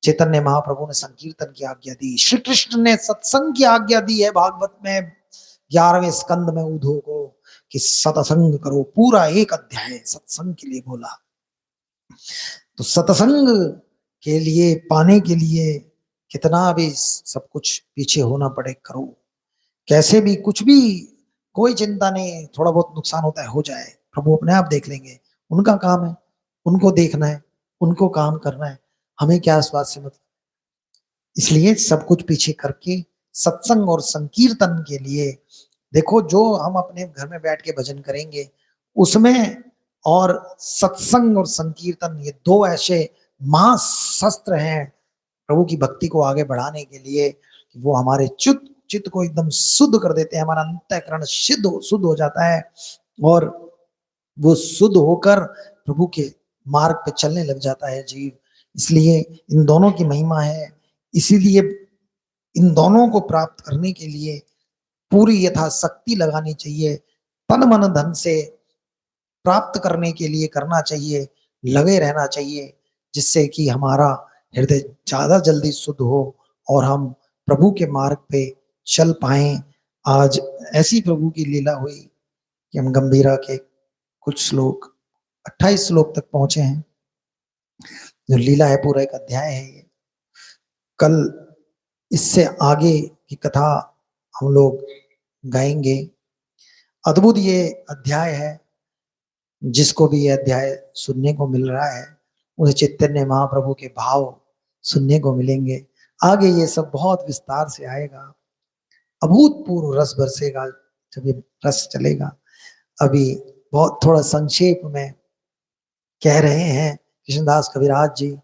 चैतन्य महाप्रभु ने संकीर्तन की आज्ञा दी, श्री कृष्ण ने सत्संग की आज्ञा दी है भागवत में 11वें स्कंद में उद्धव को कि सत्संग करो, पूरा एक अध्याय सत्संग के लिए बोला। तो सत्संग के लिए पाने के लिए कितना भी सब कुछ पीछे होना पड़े करो, कैसे भी कुछ भी, कोई चिंता नहीं, थोड़ा बहुत नुकसान होता है हो जाए, प्रभु अपने आप देख लेंगे, उनका काम है, उनको देखना है, उनको काम करना है, हमें क्या इस बात से मतलब। इसलिए सब कुछ पीछे करके सत्संग और संकीर्तन के लिए, देखो जो हम अपने घर में बैठ के भजन करेंगे उसमें, और सत्संग और संकीर्तन ये दो ऐसे महाशस्त्र हैं प्रभु की भक्ति को आगे बढ़ाने के लिए, कि वो हमारे चित्त को एकदम शुद्ध कर देते हैं, हमारा अंतःकरण शुद्ध हो जाता है और वो शुद्ध होकर प्रभु के मार्ग पे चलने लग जाता है जीव। इसलिए इन दोनों की महिमा है। इसीलिए इन दोनों को प्राप्त करने के लिए पूरी यथाशक्ति लगानी चाहिए, तन मन धन से प्राप्त करने के लिए करना चाहिए, लगे रहना चाहिए, जिससे कि हमारा हृदय ज्यादा जल्दी शुद्ध हो और हम प्रभु के मार्ग पे चल पाए। आज ऐसी प्रभु की लीला हुई कि हम गंभीरा के कुछ श्लोक 28 श्लोक तक पहुंचे हैं। जो लीला है पूरा एक अध्याय है ये। कल इससे आगे की कथा हम लोग गाएंगे। अद्भुत ये अध्याय है। जिसको भी ये अध्याय सुनने को मिल रहा है उन्हें चैतन्य महाप्रभु के भाव सुनने को मिलेंगे। आगे ये सब बहुत विस्तार से आएगा, अभूतपूर्व रस बरसेगा जब ये रस चलेगा। अभी बहुत थोड़ा संक्षेप में कह रहे हैं कृष्णदास कविराज जी,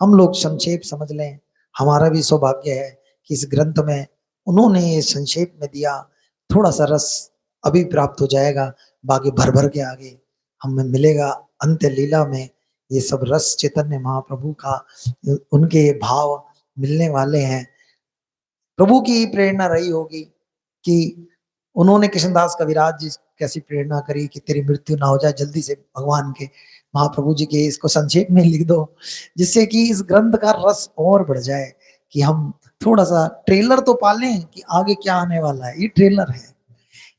हम लोग संक्षेप समझ लें। हमारा भी सौभाग्य है कि इस ग्रंथ में उन्होंने ये संक्षेप में दिया, थोड़ा सा रस अभी प्राप्त हो जाएगा, बाकी भर भर के आगे हमें मिलेगा। अंत्य लीला में ये सब रस चैतन्य महाप्रभु का, उनके भाव मिलने वाले हैं। प्रभु की प्रेरणा रही होगी कि उन्होंने कृष्णदास कविराज जी कैसी प्रेरणा करी कि तेरी मृत्यु ना हो जाए, जल्दी से भगवान के महाप्रभु जी के इसको संक्षेप में लिख दो, जिससे कि इस ग्रंथ का रस और बढ़ जाए, कि हम थोड़ा सा ट्रेलर तो पालें कि आगे क्या आने वाला है। ये ट्रेलर है,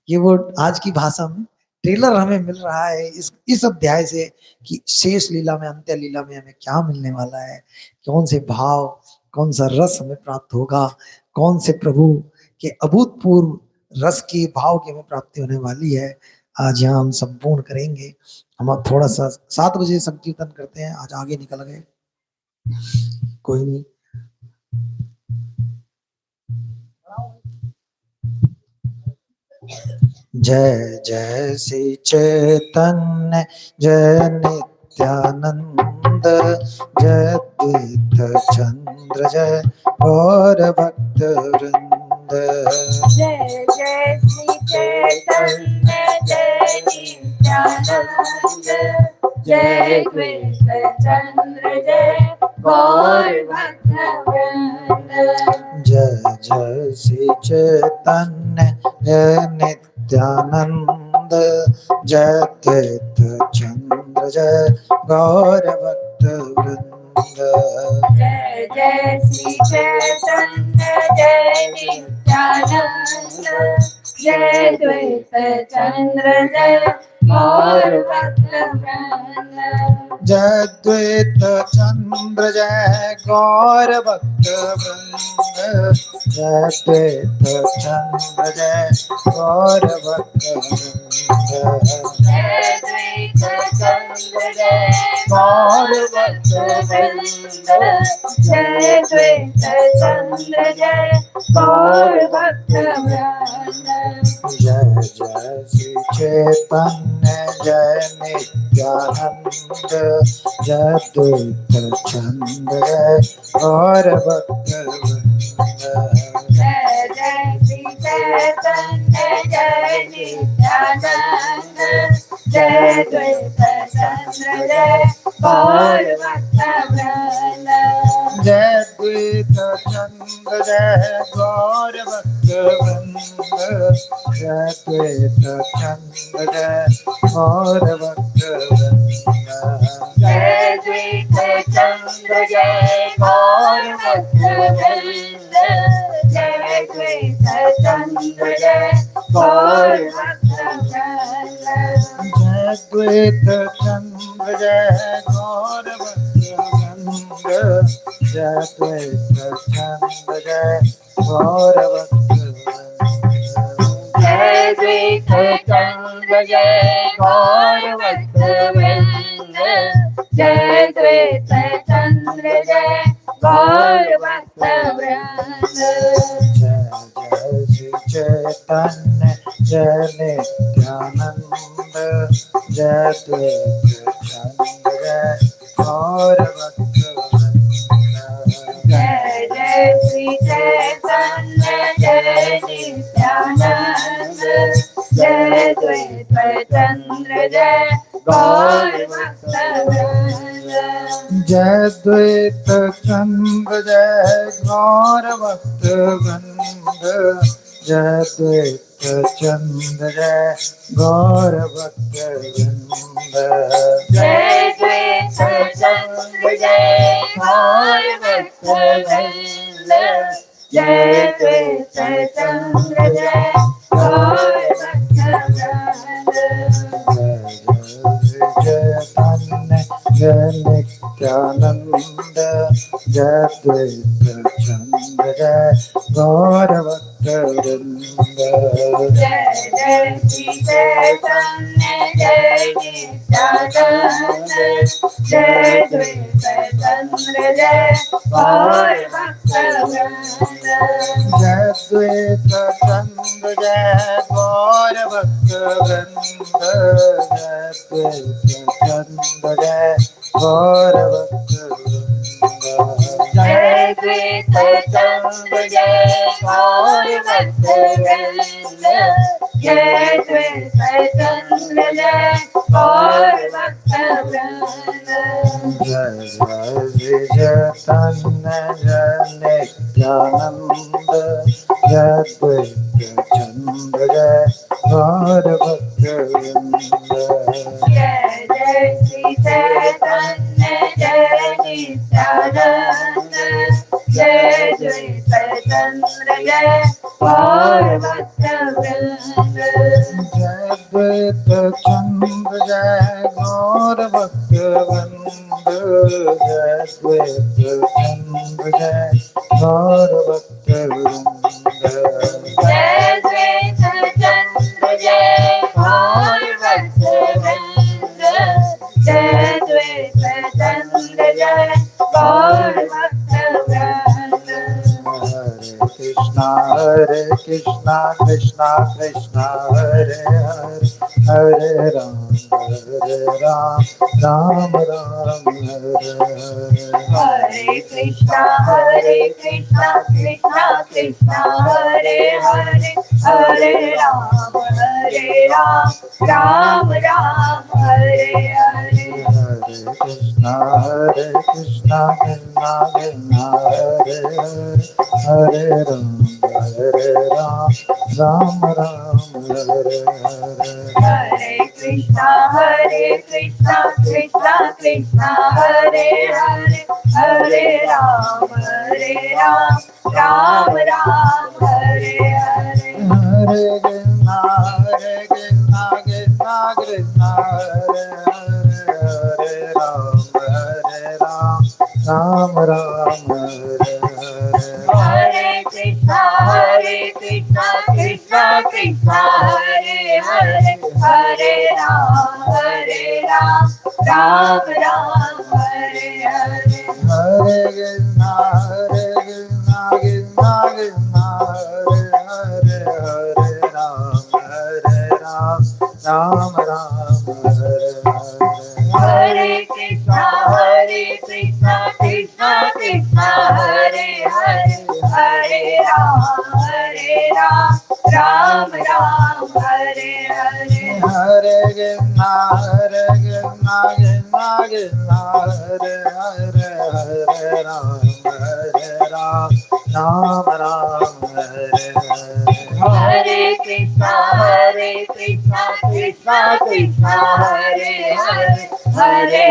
ये वो आज की भाषा में ट्रेलर हमें मिल रहा है इस अध्याय से कि शेष लीला में, अंत्य लीला में हमें क्या मिलने वाला है, कौन से भाव, कौन सा रस हमें प्राप्त होगा, कौन से प्रभु के अभूतपूर्व रस की भाव की हमें प्राप्ति होने वाली है। आज यहाँ हम संपूर्ण करेंगे। हम अब थोड़ा सा 7 बजे संकीर्तन करते हैं, आज आगे निकल गए, कोई नहीं। जय जय श्री चैतन्य जय नित्यानंद, जय तीर्थ चंद्र जय गौर भक्त वृंद। जय जय श्री चैतन्य जय नित्यानंद, जय कृष्ण चंद्र जय गौर भक्त वृंद। जय जय श्री चैतन्य जय नित्यानंद, जय तीर्थ चंद्र जय गौर भक्त वृंद। जय जय श्री चैतन्य जय नित्यानंद, जय द्वैत चंद्र जय गौर भक्त वृंद। जय द्वैत चंद्र जय गौर भक्त वृंद, जय द्वैत चंद्र जय गौर भक्त वृंद। जय द्वैत चंद्र जय गौर भक्त वृंद, जय द्वैत चंद्र जय गौर भक्त वृंद। जय जय श्री चैतन्य जय नित्यानंद, जय द्वैत चंद्र जय गौर भक्त वृंद। जय जय श्री चैतन्य जय नित्यानंद, जय द्वैत चंद्र जय गौर भक्त वृंद। जय द्वैत चंद्र जय गौर भक्त वृंद, जय द्वैत चंद्र जय गौर भक्त वृंद। जय द्वैत चंद्र जय गौर भक्त वृंद, जय द्वैत चंद्र जय गौर भक्त वृंद। जय द्वैत चंद्र जय गौर भक्त वृंद, जय द्वैत चंद्र जय गौर भक्त वृंद। जय द्वैत चंद्र जय गौर भक्त वृंद, जय द्वैत चंद्र जय गौर भक्त वृंद। जय जय श्री चैतन्य जय नित्यानंद, जय द्वैत चंद्र जय गौर भक्त वृंद। जय जय श्री चैतन्य जय द्वैत चंद जय गौर भक्त वृंद, जय द्वैत चंद जय गौर भक्त वृंद। जय द्वैत चंद जय गौर भक्त वृंद, जय द्वैत चंद जय गौर भक्त वृंद। जय धन्य जय नित्यानंद, जय द्वैत चंद जय गौर भक्त वृंद। जय जय श्री चैतन्य जय नित्यानंद, जय द्वैत चंद्र जय गौर भक्त वृंद। जय द्वैत चंद जय गौर भक्त वृंद, जय द्वैत चंद जय गौर भक्त वृंद। जय द्वैत चंद जय गौर भक्त वृंद, जय द्वैत चंद्र जय गौर भक्त वृंद। जय जय चैतन्य जय नित्यानंद, जय द्वैत चंद जय गौर भक्त वृंद। जय जय श्री चैतन्य जय नित्यानंद, जय द्वैत चंद्र जय गौर भक्त वृंद। जय द्वैत चंद जय गौर भक्त वृंद, जय द्वैत चंद जय गौर भक्त वृंद। जय द्वैत चंद्र जय गौर भक्त वृंद, जय द्वैत चंद्र जय गौर भक्त वृंद। हरे कृष्णा कृष्णा कृष्णा हरे हरे, हरे राम राम राम हरे हरे। हरे कृष्णा कृष्णा कृष्णा हरे हरे, हरे राम राम राम हरे हरे। हरे कृष्णा कृष्णा कृष्णा हरे हरे, हरे राम राम राम हरे हरे। हरे कृष्णा कृष्णा कृष्णा हरे हरे, हरे राम राम राम हरे हरे। हरे कृष्णा कृष्णा कृष्णा हरे हरे, हरे राम राम राम हरे हरे। हरे कृष्णा कृष्णा कृष्णा हरे हरे, हरे राम राम राम हरे हरे। हरे कृष्णा कृष्णा कृष्णा हरे हरे, हरे राम राम राम हरे हरे। हरे कृष्णा कृष्णा कृष्णा हरे हरे, हरे राम राम राम हरे हरे। हरे कृष्णा कृष्णा कृष्णा हरे हरे, हरे राम राम हरे हरे। हरे कृष्णा कृष्णा कृष्णा हरे हरे, हरे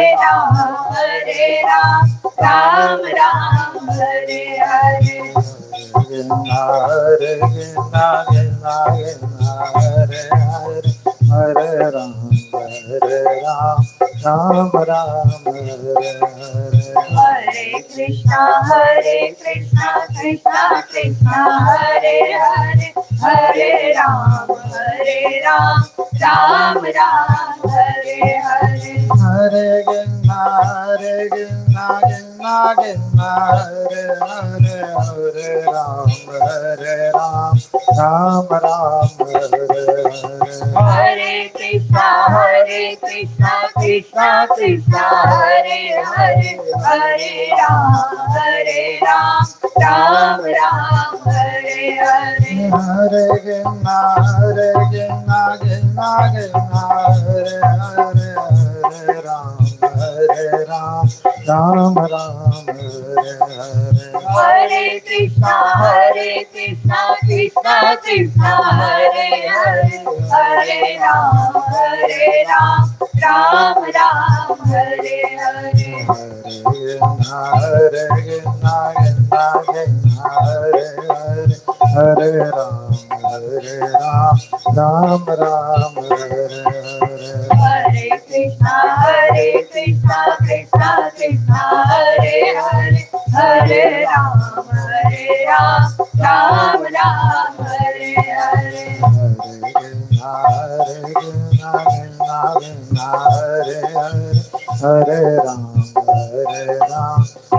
राम राम राम हरे हरे। हरे कृष्णा कृष्णा कृष्णा हरे हरे, हरे राम राम राम हरे हरे। हरे कृष्णा कृष्णा कृष्णा हरे हरे, हरे राम राम राम हरे हरे। हरे Krishna Krishna Krishna Krishna Hare Hare Hare Ram Ram Ram Hare Hare Hare Krishna Krishna Krishna Hare Hare Hare Ram Ram Ram Hare Hare Hare Krishna Krishna Krishna Hare Hare Hare Ram Ram Hare Hare Hare Krishna Krishna Krishna Hare Hare Hare Ram Ram Hare Hare Hare Krishna Hare Hare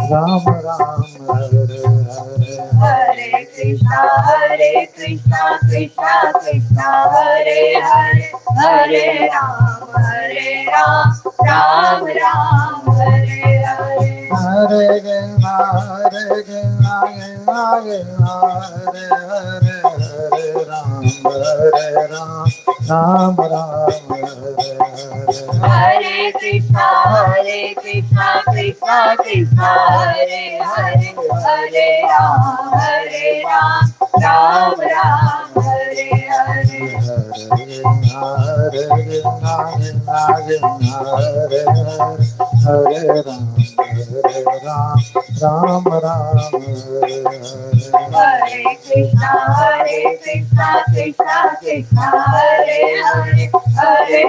Ram Ram Hare Hare Hare Krishna Krishna Krishna Hare Hare Hare Ram Ram Hare Hare Hare Ram Ram Ram Hare Hare Hare Krishna Krishna Krishna Hare Hare Hare Ram Ram Hare Hare Hare Krishna Krishna Krishna Hare Hare Hare Ram Ram Ram Hare Hare Hare Krishna Krishna Krishna Hare Hare Hare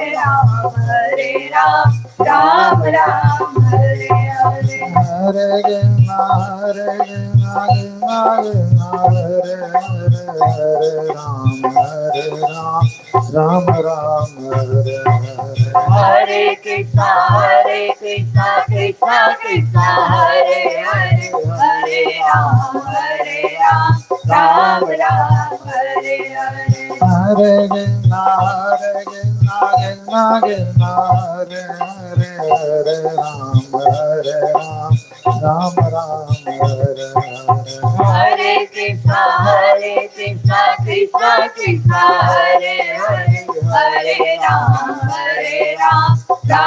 Ram Ram Hare Hare Hare Ram Ram Ram Hare Hare Hare Krishna Krishna Krishna Hare Hare Hare Ram Ram Hare Hare Hare Krishna Krishna Hare Hare Ram Ram Ram Hare Hare Hare Krishna Krishna Krishna Hare Hare Hare Ram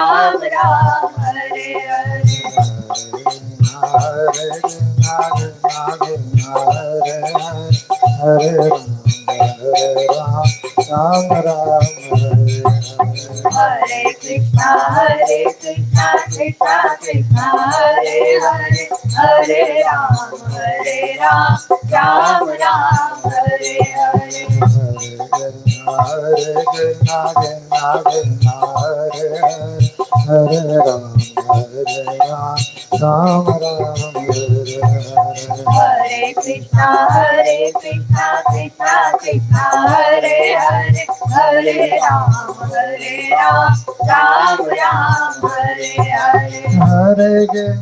Ram Hare Hare Hare Krishna Krishna Krishna Hare Hare Ram Ram Ram Hare Hare Hare Krishna Krishna Krishna Hare Hare Hare Ram Ram Hare Hare Hare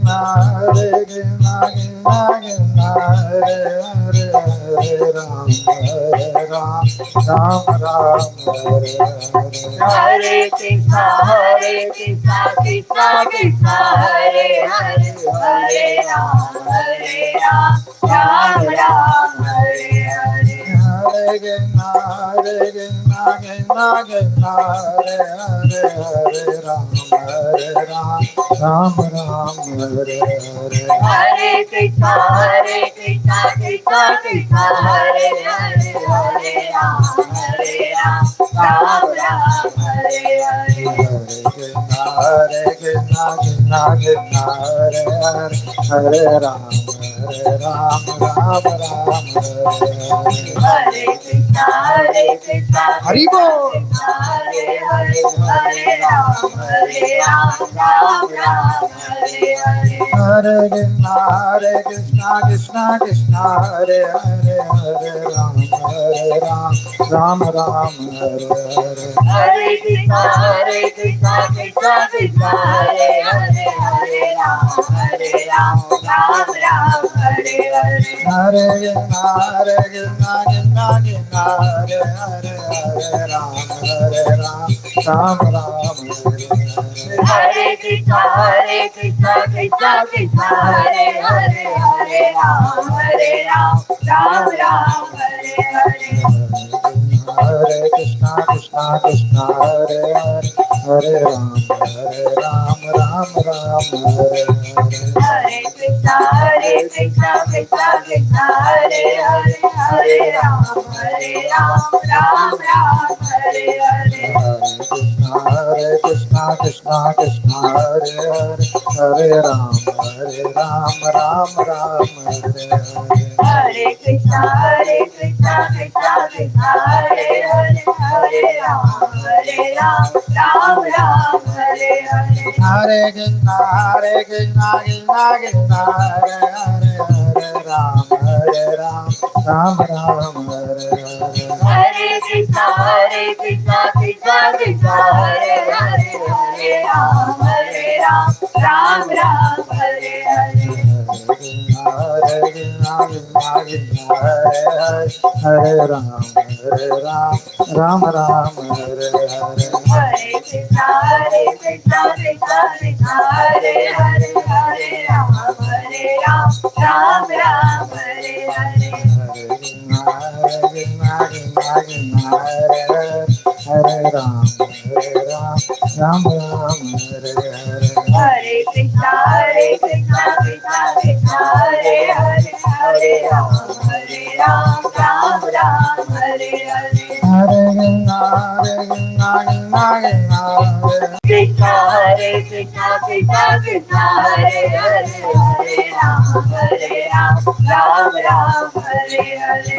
Ram Ram Hare Krishna Krishna Krishna Hare Hare Hare Ram Ram Hare Hare Hare Ram Ram Hare Krishna Krishna Krishna Hare Hare Hare Ram Ram Hare Hare Hare Krishna Krishna Krishna Hare Ram Ram Hare Hare Hare Krishna Krishna Krishna Hare Hare Hare Ram Ram Hare Hare Hare Krishna Krishna Krishna Hare Ram Ram Hare Hare Ram Ram Hare Hare Hare Krishna Krishna Krishna Hare Hare Hare Ram Ram Ram Hare Hare Krishna Krishna Krishna Hare Hare Hare Ram Ram Hare Hare Hare Krishna Krishna Krishna Hare Hare Hare Ram Ram Hare Hare Hare Krishna Krishna Krishna Hare Hare Hare Ram Ram Hare Hare Hare Krishna Krishna Krishna Hare Hare Hare Ram Ram Hare Hare Hare Krishna Krishna Krishna Hare Hare Hare Ram Ram Hare Hare Hare Krishna Krishna Krishna Hare Hare Hare Ram Ram Hare Hare Hare Krishna Krishna Krishna Hare Hare Hare Ram Ram Hare Hare Hare Ram Ram Hare Hare Hare Krishna Krishna Hare Hare Hare Ram Ram Hare Hare Hare Ram Ram Hare Hare Hare Krishna Krishna Hare Hare Hare Ram Ram Hare Hare Hare Krishna Krishna Hare Hare Hare Ram Ram Hare Hare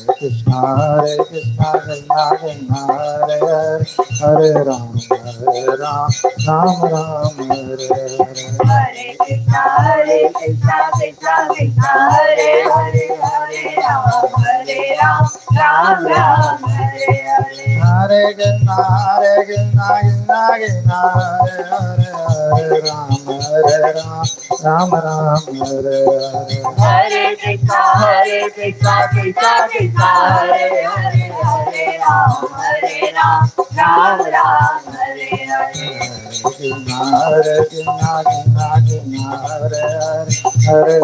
Krishna Krishna Hare Hare Ram Ram Hare Hare Hare Krishna Krishna Hare Hare Hare Ram Ram Hare Hare Hare Krishna Krishna Hare Hare Ram Hare Hare Hare Krishna Krishna Hare Hare Hare Ram Ram Hare Hare Krishna Krishna Hare Hare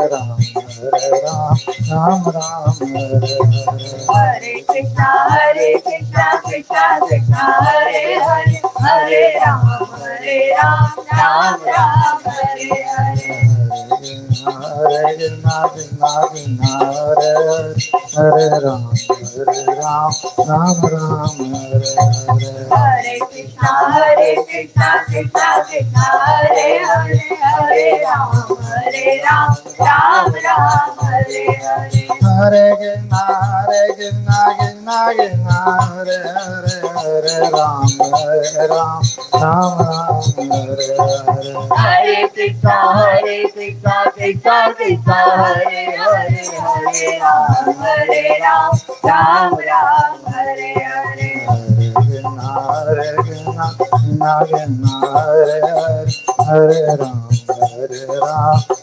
Ram Ram Hare Hare Hare Krishna Krishna Hare Hare Hare Ram Ram Hare Hare Hare Krishna हरे राम राम हरे हरे हरे कृष्णा कृष्णा हरे हरे हरे राम राम हरे हरे हरे कृष्णा कृष्णा हरे हरे राम राम हरे हरे हरे कृष्णा कृष्णा हरे हरे हरे राम राम हरे हरे हरे कृष्णा हरे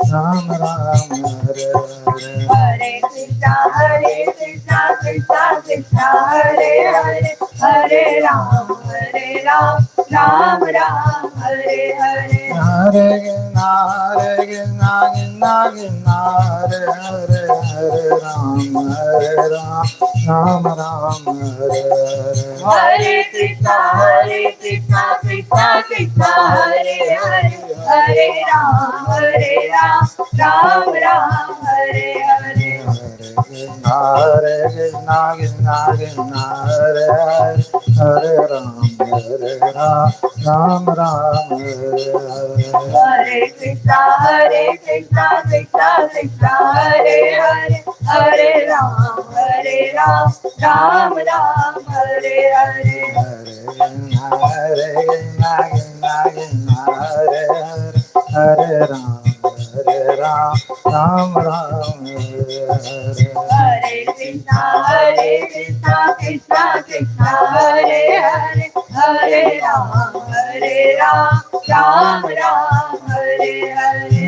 राम राम हरे हरे हरे कृष्णा कृष्णा हरे हरे हरे राम राम हरे हरे हरे कृष्णा कृष्णा हरे हरे राम राम हरे हरे हरे कृष्णा कृष्णा हरे हरे हरे राम राम हरे हरे हरे कृष्णा कृष्णा हरे हरे राम राम हरे हरे हरे कृष्णा कृष्णा हरे हरे हरे राम राम हरे हरे हरे हरे राम हरे हरे हरे कृष्णा कृष्णा हरे हरे हरे राम राम हरे हरे